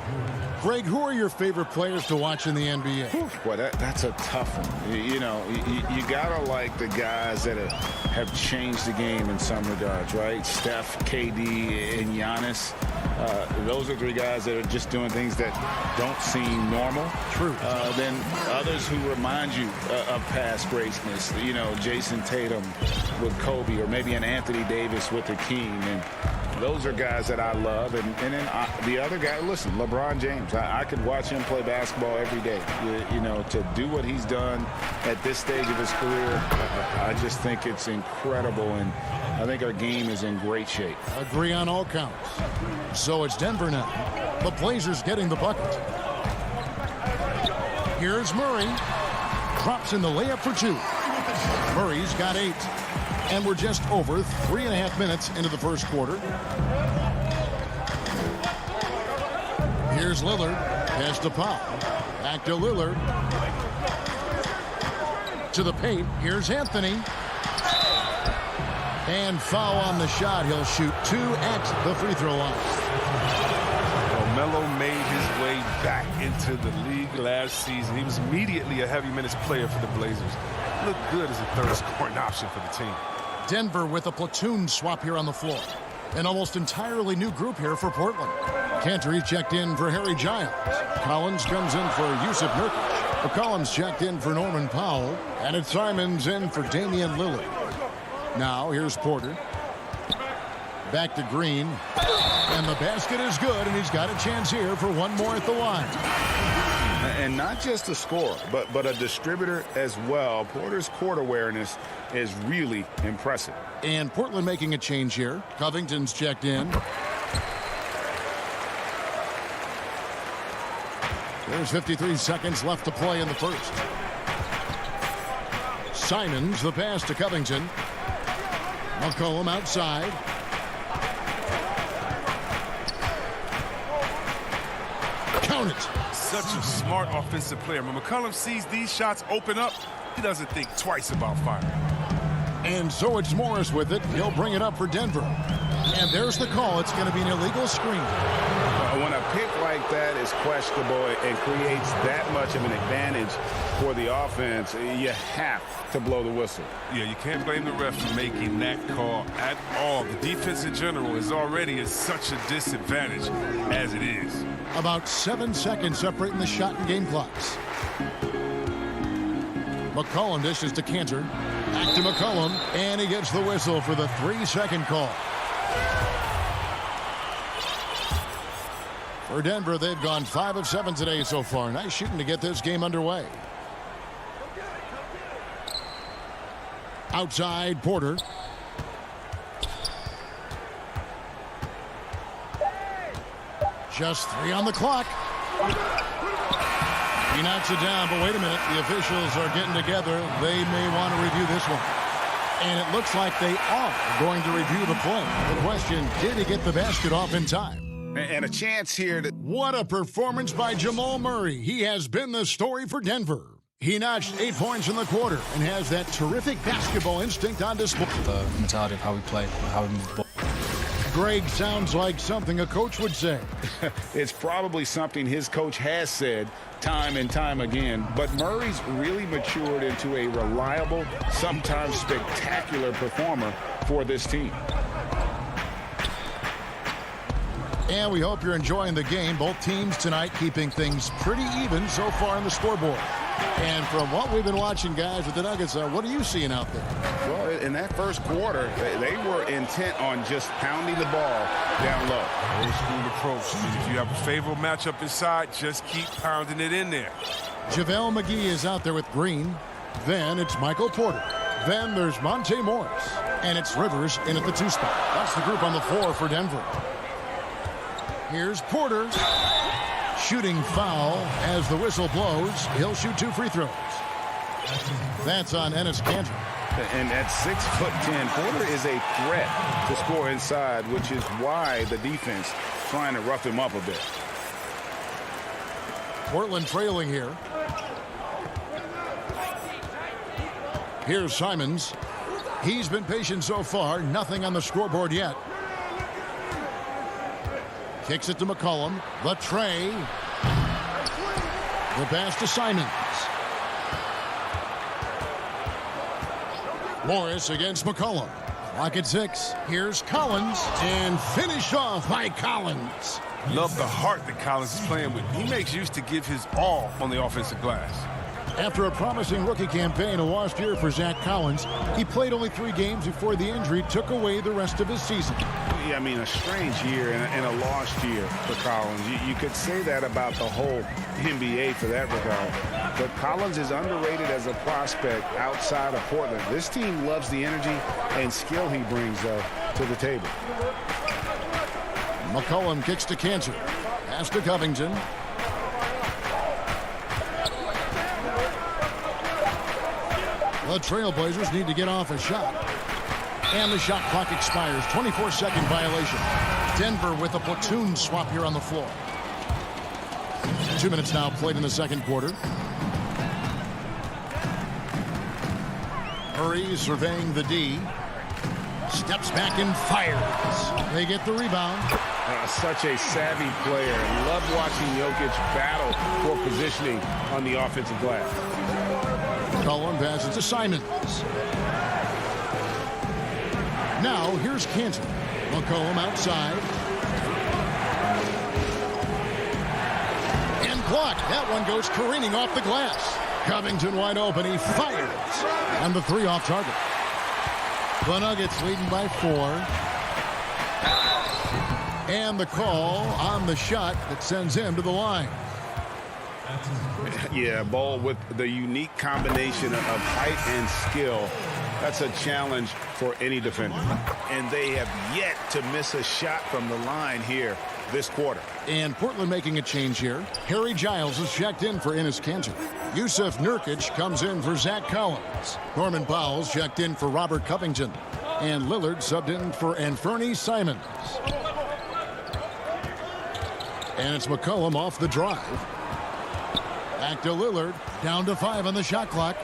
Greg, who are your favorite players to watch in the NBA? Boy, that's a tough one. You got to like the guys that have changed the game in some regards, right? Steph, KD, and Giannis. Those are three guys that are just doing things that don't seem normal. True. Then others who remind you of past greatness. Jason Tatum with Kobe, or maybe an Anthony Davis with Hakeem. And those are guys that I love. And then the other guy, listen, LeBron James. I could watch him play basketball every day. To do what he's done at this stage of his career, I just think it's incredible. And I think our game is in great shape. Agree on all counts. So it's Denver now. The Blazers getting the bucket. Here's Murray. Drops in the layup for two. Murray's got 8. And we're just over 3.5 minutes into the first quarter. Here's Lillard. Pass to Powell. Back to Lillard. To the paint. Here's Anthony. And foul on the shot. He'll shoot 2 at the free throw line. Melo made his way back into the league last season. He was immediately a heavy minutes player for the Blazers. Looked good as a third scoring option for the team. Denver with a platoon swap here on the floor. An almost entirely new group here for Portland. Cantor checked in for Harry Giles. Collins comes in for Yusuf Nurkic. Collins checked in for Norman Powell. And it's Simons in for Damian Lillard. Now here's Porter. Back to Green. And the basket is good, and he's got a chance here for one more at the line. And not just a scorer, but a distributor as well. Porter's court awareness is really impressive. And Portland making a change here. Covington's checked in. There's 53 seconds left to play in the first. Simons, the pass to Covington. McCollum outside. Count it. Such a smart offensive player. When McCollum sees these shots open up, he doesn't think twice about firing. And so it's Morris with it. He'll bring it up for Denver. And there's the call. It's going to be an illegal screen. When a pick like that is questionable and creates that much of an advantage for the offense, you have to blow the whistle. Yeah, you can't blame the ref for making that call at all. The defense in general is already at such a disadvantage as it is. About 7 seconds separating the shot and game clocks. McCollum dishes to Cantor. Back to McCollum, and he gets the whistle for the 3-second call. For Denver, they've gone 5 of 7 today so far. Nice shooting to get this game underway. Outside, Porter. Just 3 on the clock. He knocks it down, but wait a minute. The officials are getting together. They may want to review this one. And it looks like they are going to review the play. The question, did he get the basket off in time? And a chance here to... What a performance by Jamal Murray. He has been the story for Denver. He notched 8 points in the quarter and has that terrific basketball instinct on display. The mentality of how we play, how we move the ball. Greg, sounds like something a coach would say. It's probably something his coach has said time and time again. But Murray's really matured into a reliable, sometimes spectacular performer for this team. And we hope you're enjoying the game. Both teams tonight keeping things pretty even so far on the scoreboard. And from what we've been watching, guys, with the Nuggets, what are you seeing out there? Well, in that first quarter, they were intent on just pounding the ball down low. Old school approach. If you have a favorable matchup inside, just keep pounding it in there. JaVale McGee is out there with Green. Then it's Michael Porter. Then there's Monte Morris. And it's Rivers in at the 2 spot. That's the group on the floor for Denver. Here's Porter. Shooting foul as the whistle blows. He'll shoot 2 free throws. That's on Enes Kanter. And at 6'10", Porter is a threat to score inside, which is why the defense trying to rough him up a bit. Portland trailing here. Here's Simons. He's been patient so far. Nothing on the scoreboard yet. Kicks it to McCollum. The tray. The pass to Simons. Morris against McCollum. Clock at 6. Here's Collins. And finished off by Collins. Love the heart that Collins is playing with. He makes use to give his all on the offensive glass. After a promising rookie campaign, a lost year for Zach Collins, he played only 3 games before the injury took away the rest of his season. Yeah, I mean, a strange year and a lost year for Collins. You could say that about the whole NBA for that regard. But Collins is underrated as a prospect outside of Portland. This team loves the energy and skill he brings, though, to the table. McCollum kicks to Kanter. Pass to Covington. The Trailblazers need to get off a shot. And the shot clock expires. 24-second violation. Denver with a platoon swap here on the floor. 2 minutes now played in the second quarter. Murray surveying the D. Steps back and fires. They get the rebound. Such a savvy player. Love watching Jokic battle for positioning on the offensive glass. McCollum passes to Simons. Now here's Kanter. McCollum outside. And blocked. That one goes careening off the glass. Covington wide open. He fires. And the 3 off target. The Nuggets leading by 4. And the call on the shot that sends him to the line. Yeah, Ball with the unique combination of height and skill. That's a challenge for any defender. And they have yet to miss a shot from the line here this quarter. And Portland making a change here. Harry Giles is checked in for Enes Kanter. Yusuf Nurkic comes in for Zach Collins. Norman Powell's checked in for Robert Covington. And Lillard subbed in for Anthony Simons. And it's McCollum off the drive. Back to Lillard. Down to 5 on the shot clock.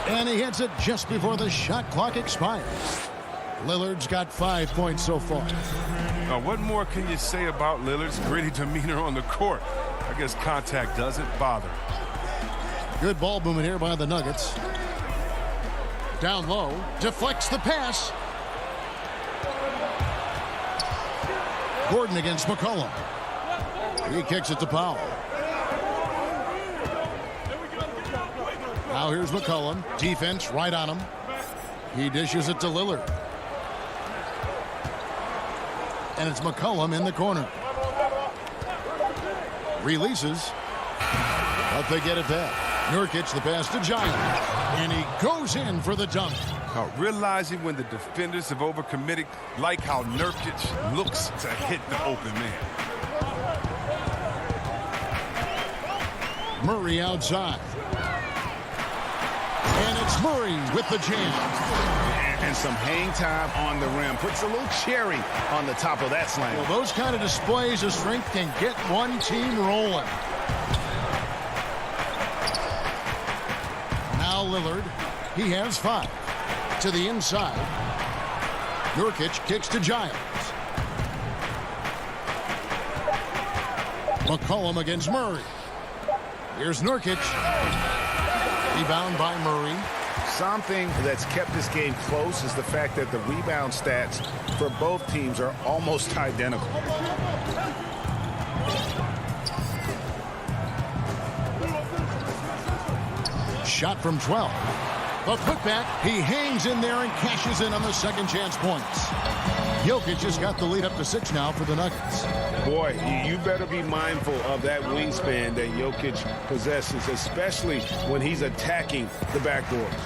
And he hits it just before the shot clock expires. Lillard's got 5 points so far. Now, what more can you say about Lillard's gritty demeanor on the court? I guess contact doesn't bother. Good ball movement here by the Nuggets. Down low. Deflects the pass. Gordon against McCollum. He kicks it to Powell. Now here's McCollum. Defense right on him. He dishes it to Lillard. And it's McCollum in the corner. Releases. But they get it back. Nurkic the pass to Giles. And he goes in for the dunk. Now, realizing when the defenders have overcommitted, like how Nurkic looks to hit the open man. Murray outside. And it's Murray with the jam. And some hang time on the rim. Puts a little cherry on the top of that slam. Well, those kind of displays of strength can get one team rolling. Now Lillard. He has 5. To the inside. Nurkic kicks to Giles. McCollum against Murray. Here's Nurkic. Rebound by Murray. Something that's kept this game close is the fact that the rebound stats for both teams are almost identical. Shot from 12. The putback, he hangs in there and cashes in on the second chance points. Jokic has got the lead up to 6 now for the Nuggets. Boy, you better be mindful of that wingspan that Jokic possesses, especially when he's attacking the backboards.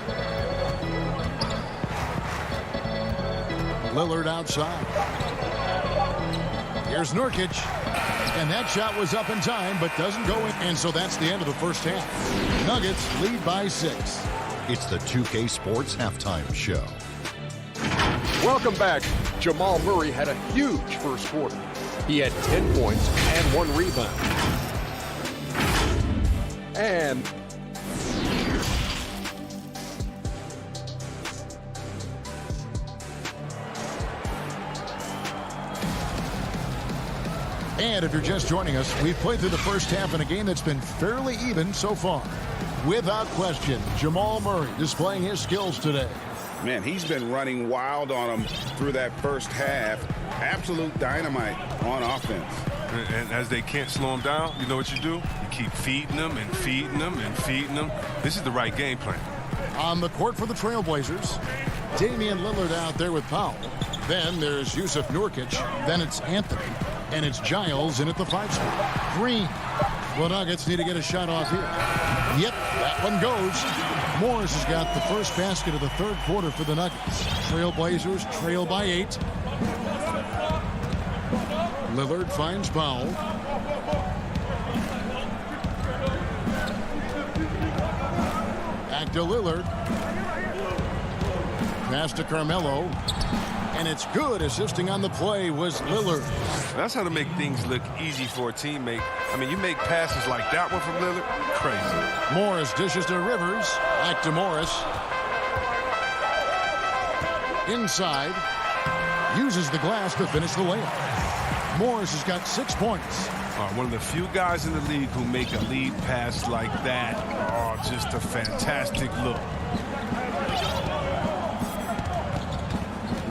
Lillard outside. Here's Nurkic. And that shot was up in time, but doesn't go in. And so that's the end of the first half. Nuggets lead by 6. It's the 2K Sports Halftime Show. Welcome back. Jamal Murray had a huge first quarter. He had 10 points and 1 rebound. And if you're just joining us, we've played through the first half in a game that's been fairly even so far. Without question, Jamal Murray displaying his skills today. Man, he's been running wild on him through that first half. Absolute dynamite on offense. And as they can't slow him down, you know what you do? You keep feeding them and feeding them and feeding them. This is the right game plan. On the court for the Trailblazers, Damian Lillard out there with Powell. Then there's Yusuf Nurkic. Then it's Anthony. And it's Giles in at the 5 spot. Green. The Nuggets need to get a shot off here. Yep, that one goes. Morris has got the first basket of the third quarter for the Nuggets. Trailblazers trail by 8. Lillard finds Powell. Back to Lillard. Pass to Carmelo. And it's good. Assisting on the play was Lillard. That's how to make things look easy for a teammate. I mean, you make passes like that one from Lillard, crazy. Morris dishes to Rivers. Back to Morris. Inside. Uses the glass to finish the layup. Morris has got 6 points. One of the few guys in the league who make a lead pass like that. Oh, just a fantastic look.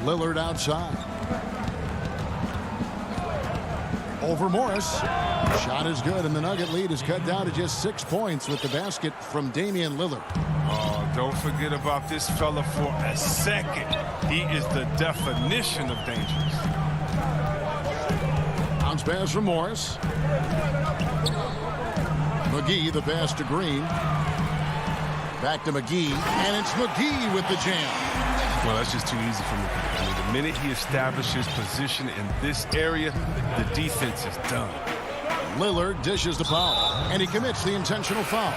Lillard outside. Over Morris. Shot is good, and the Nugget lead is cut down to just 6 points with the basket from Damian Lillard. Oh, don't forget about this fella for a second. He is the definition of dangerous. Bounce pass from Morris. McGee, the pass to Green. Back to McGee, and it's McGee with the jam. Well, that's just too easy for me. I mean, the minute he establishes position in this area, the defense is done. Lillard dishes the Powell, and he commits the intentional foul.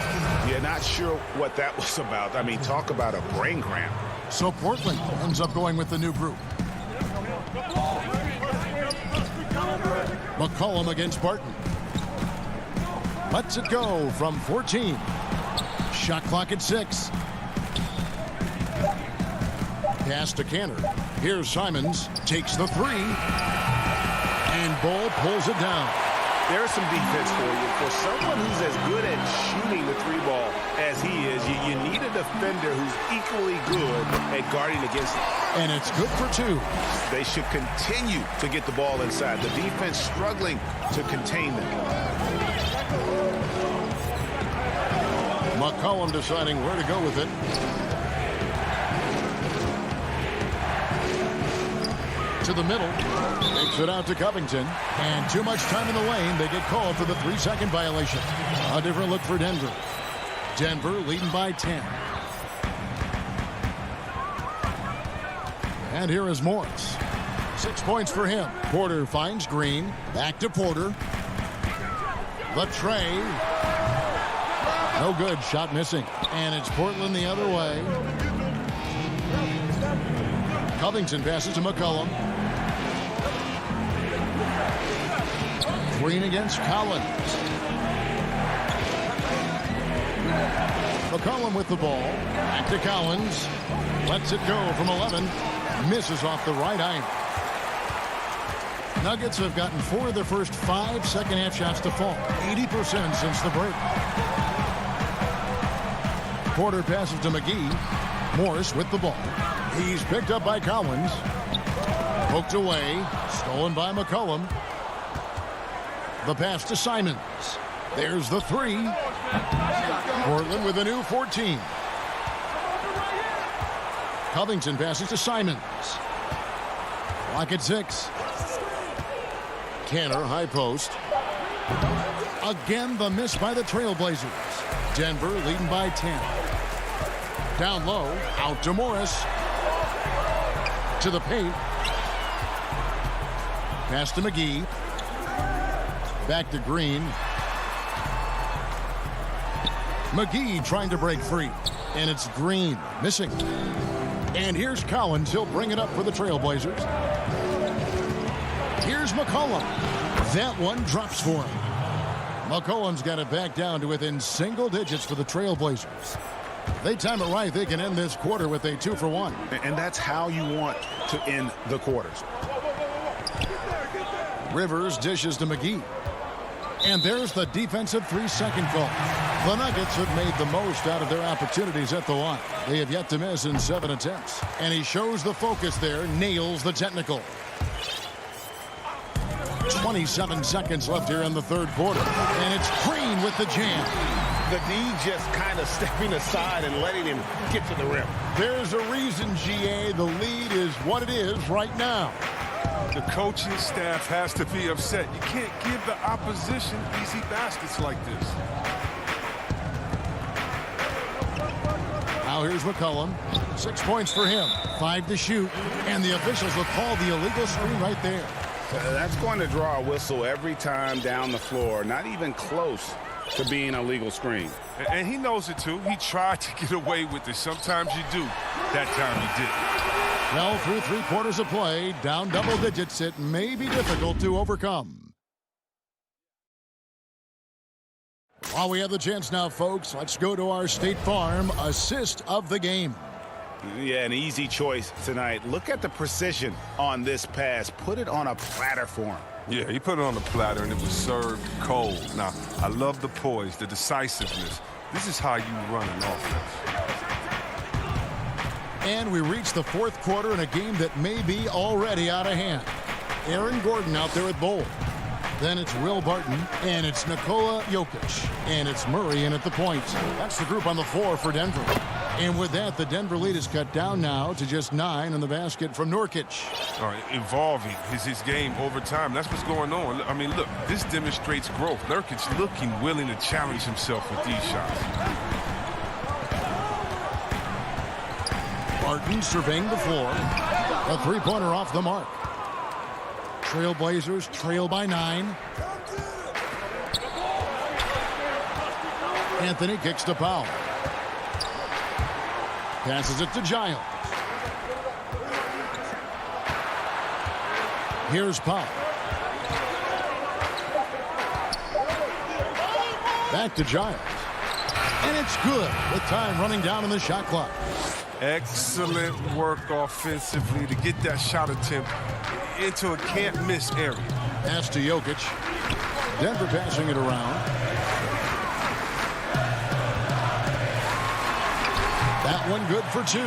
Yeah, not sure what that was about. I mean, talk about a brain cramp. So Portland ends up going with the new group. McCollum against Barton. Lets it go from 14. Shot clock at 6. Pass to Canner. Here's Simons. Takes the 3. And Bull pulls it down. There's some defense for you. For someone who's as good at shooting the 3 ball as he is, you need a defender who's equally good at guarding against it. And it's good for 2. They should continue to get the ball inside. The defense struggling to contain them. McCollum deciding where to go with it. To the middle. Takes it out to Covington. And too much time in the lane. They get called for the 3-second violation. A different look for Denver. Denver leading by 10. And here is Morris. 6 points for him. Porter finds Green. Back to Porter. The tray. No good. Shot missing. And it's Portland the other way. Covington passes to McCollum. Green against Collins. McCollum with the ball. Back to Collins. Lets it go from 11. Misses off the right iron. Nuggets have gotten 4 of their first 5 second-half shots to fall. 80% since the break. Porter passes to McGee. Morris with the ball. He's picked up by Collins. Poked away. Stolen by McCollum. The pass to Simons. There's the 3. Portland with a new 14. Covington passes to Simons. Clock at 6. Canner, high post. Again, the miss by the Trailblazers. Denver leading by 10. Down low, out to Morris. To the paint. Pass to McGee. Back to Green. McGee trying to break free. And it's Green missing. And here's Collins. He'll bring it up for the Trailblazers. Here's McCollum. That one drops for him. McCollum's got it back down to within single digits for the Trailblazers. If they time it right, they can end this quarter with a 2-for-1. And that's how you want to end the quarters. Rivers dishes to McGee. And there's the defensive 3-second call. The Nuggets have made the most out of their opportunities at the line. They have yet to miss in 7 attempts. And he shows the focus there, nails the technical. 27 seconds left here in the third quarter. And it's Green with the jam. The D just kind of stepping aside and letting him get to the rim. There's a reason, GA, the lead is what it is right now. The coaching staff has to be upset. You can't give the opposition easy baskets like this. Now here's McCollum. 6 points for him. 5 to shoot. And the officials will call the illegal screen right there. That's going to draw a whistle every time down the floor. Not even close to being a legal screen. And he knows it, too. He tried to get away with it. Sometimes you do. That time he didn't. Well, through 3 quarters of play, down double digits, it may be difficult to overcome. While we have the chance now, folks, let's go to our State Farm assist of the game. Yeah, an easy choice tonight. Look at the precision on this pass. Put it on a platter for him. Yeah, he put it on the platter, and it was served cold. Now, I love the poise, the decisiveness. This is how you run an offense. And we reach the fourth quarter in a game that may be already out of hand. Aaron Gordon out there at Bowl. Then it's Will Barton, and it's Nikola Jokic, and it's Murray in at the point. That's the group on the floor for Denver. And with that, the Denver lead is cut down now to just 9 in the basket from Nurkic. Evolving his game over time. That's what's going on. I mean, look, this demonstrates growth. Nurkic looking willing to challenge himself with these shots. Barton surveying the floor. A three-pointer off the mark. Trailblazers trail by 9. Anthony kicks to Powell. Passes it to Giles. Here's Powell. Back to Giles. And it's good with time running down in the shot clock. Excellent work offensively to get that shot attempt into a can't-miss area. Pass to Jokic. Denver passing it around. That one good for 2.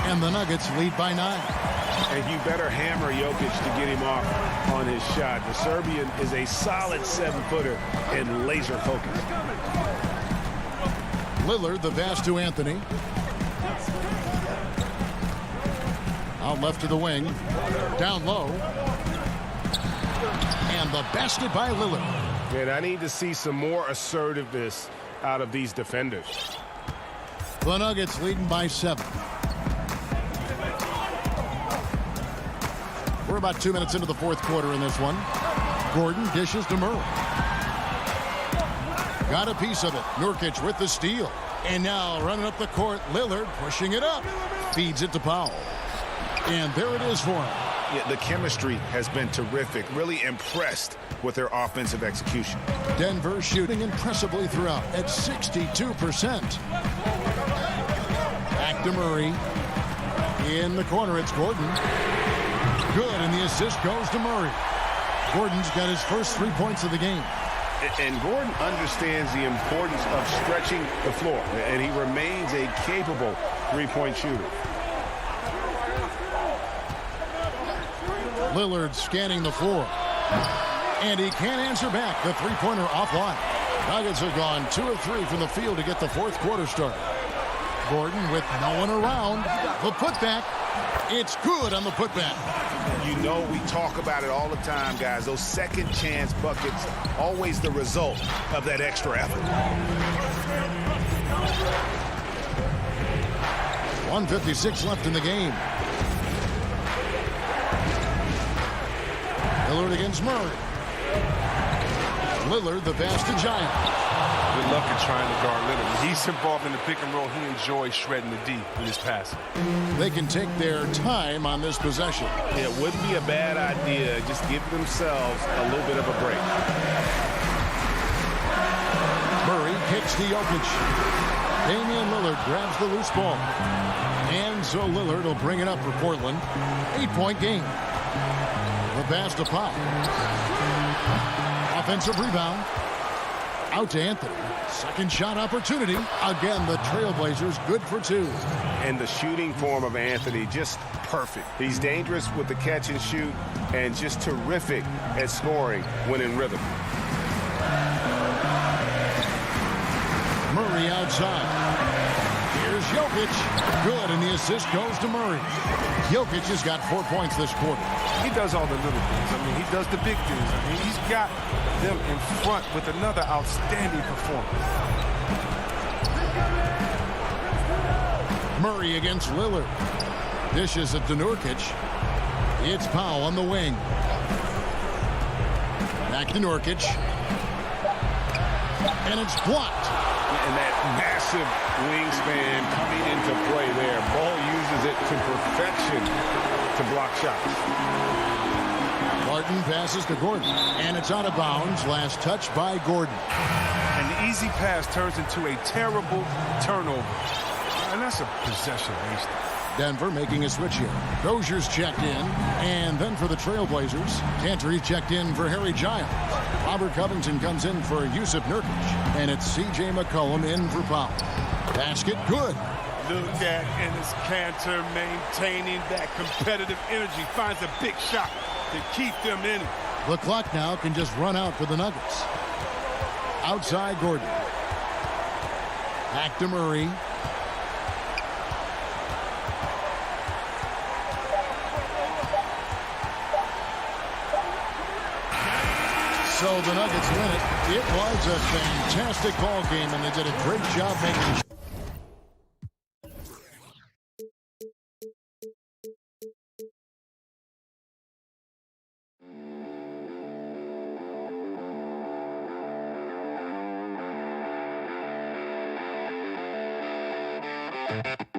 And the Nuggets lead by 9. And you better hammer Jokic to get him off on his shot. The Serbian is a solid 7-footer and laser focused. Lillard, the pass to Anthony. Out left to the wing. Down low. And the basket by Lillard. Man, I need to see some more assertiveness out of these defenders. The Nuggets leading by 7. We're about 2 minutes into the fourth quarter in this one. Gordon dishes to Murray. Got a piece of it. Nurkic with the steal. And now running up the court, Lillard pushing it up. Feeds it to Powell. And there it is for him. Yeah, the chemistry has been terrific. Really impressed with their offensive execution. Denver shooting impressively throughout at 62%. Back to Murray. In the corner, it's Gordon. Good, and the assist goes to Murray. Gordon's got his first 3 points of the game. And Gordon understands the importance of stretching the floor, and he remains a capable three-point shooter. Lillard scanning the floor. And he can't answer back. The three-pointer offline. Nuggets have gone 2 of 3 from the field to get the fourth quarter started. Gordon with no one around. The putback. It's good on the putback. You know we talk about it all the time, guys. Those second chance buckets, always the result of that extra effort. 1:56 left in the game. Lillard against Murray. Lillard the pass to Giles. Good luck in trying to guard Lillard. When he's involved in the pick and roll, he enjoys shredding the D with his passing. They can take their time on this possession. It wouldn't be a bad idea. Just give themselves a little bit of a break. Murray kicks to Jokic. Damian Lillard grabs the loose ball. And so Lillard will bring it up for Portland. 8-point game. The pass to Pop. Offensive rebound. Out to Anthony. Second shot opportunity. Again, the Trailblazers good for 2. And the shooting form of Anthony, just perfect. He's dangerous with the catch and shoot and just terrific at scoring when in rhythm. Murray outside. Here's Jokic. Good, and the assist goes to Murray. Jokic has got 4 points this quarter. He does all the little things. I mean, he does the big things. I mean, he's got them in front with another outstanding performance. Murray against Lillard. Dishes it to Nurkic. It's Powell on the wing. Back to Nurkic. And it's blocked. And that massive wingspan coming into play there. Ball uses it to perfection to block shots. Martin passes to Gordon. And it's out of bounds. Last touch by Gordon. And the easy pass turns into a terrible turnover. And that's a possession wasted. Denver making a switch here. Dozier's checked in. And then for the Trailblazers, Cantor checked in for Harry Giles. Robert Covington comes in for Yusuf Nurkic. And it's C.J. McCollum in for Powell. Basket good. Look at Enes Kanter maintaining that competitive energy. Finds a big shot to keep them in it. The clock now can just run out for the Nuggets. Outside Gordon. Back to Murray. So the Nuggets win it. It was a fantastic ball game, and they did a great job making it. you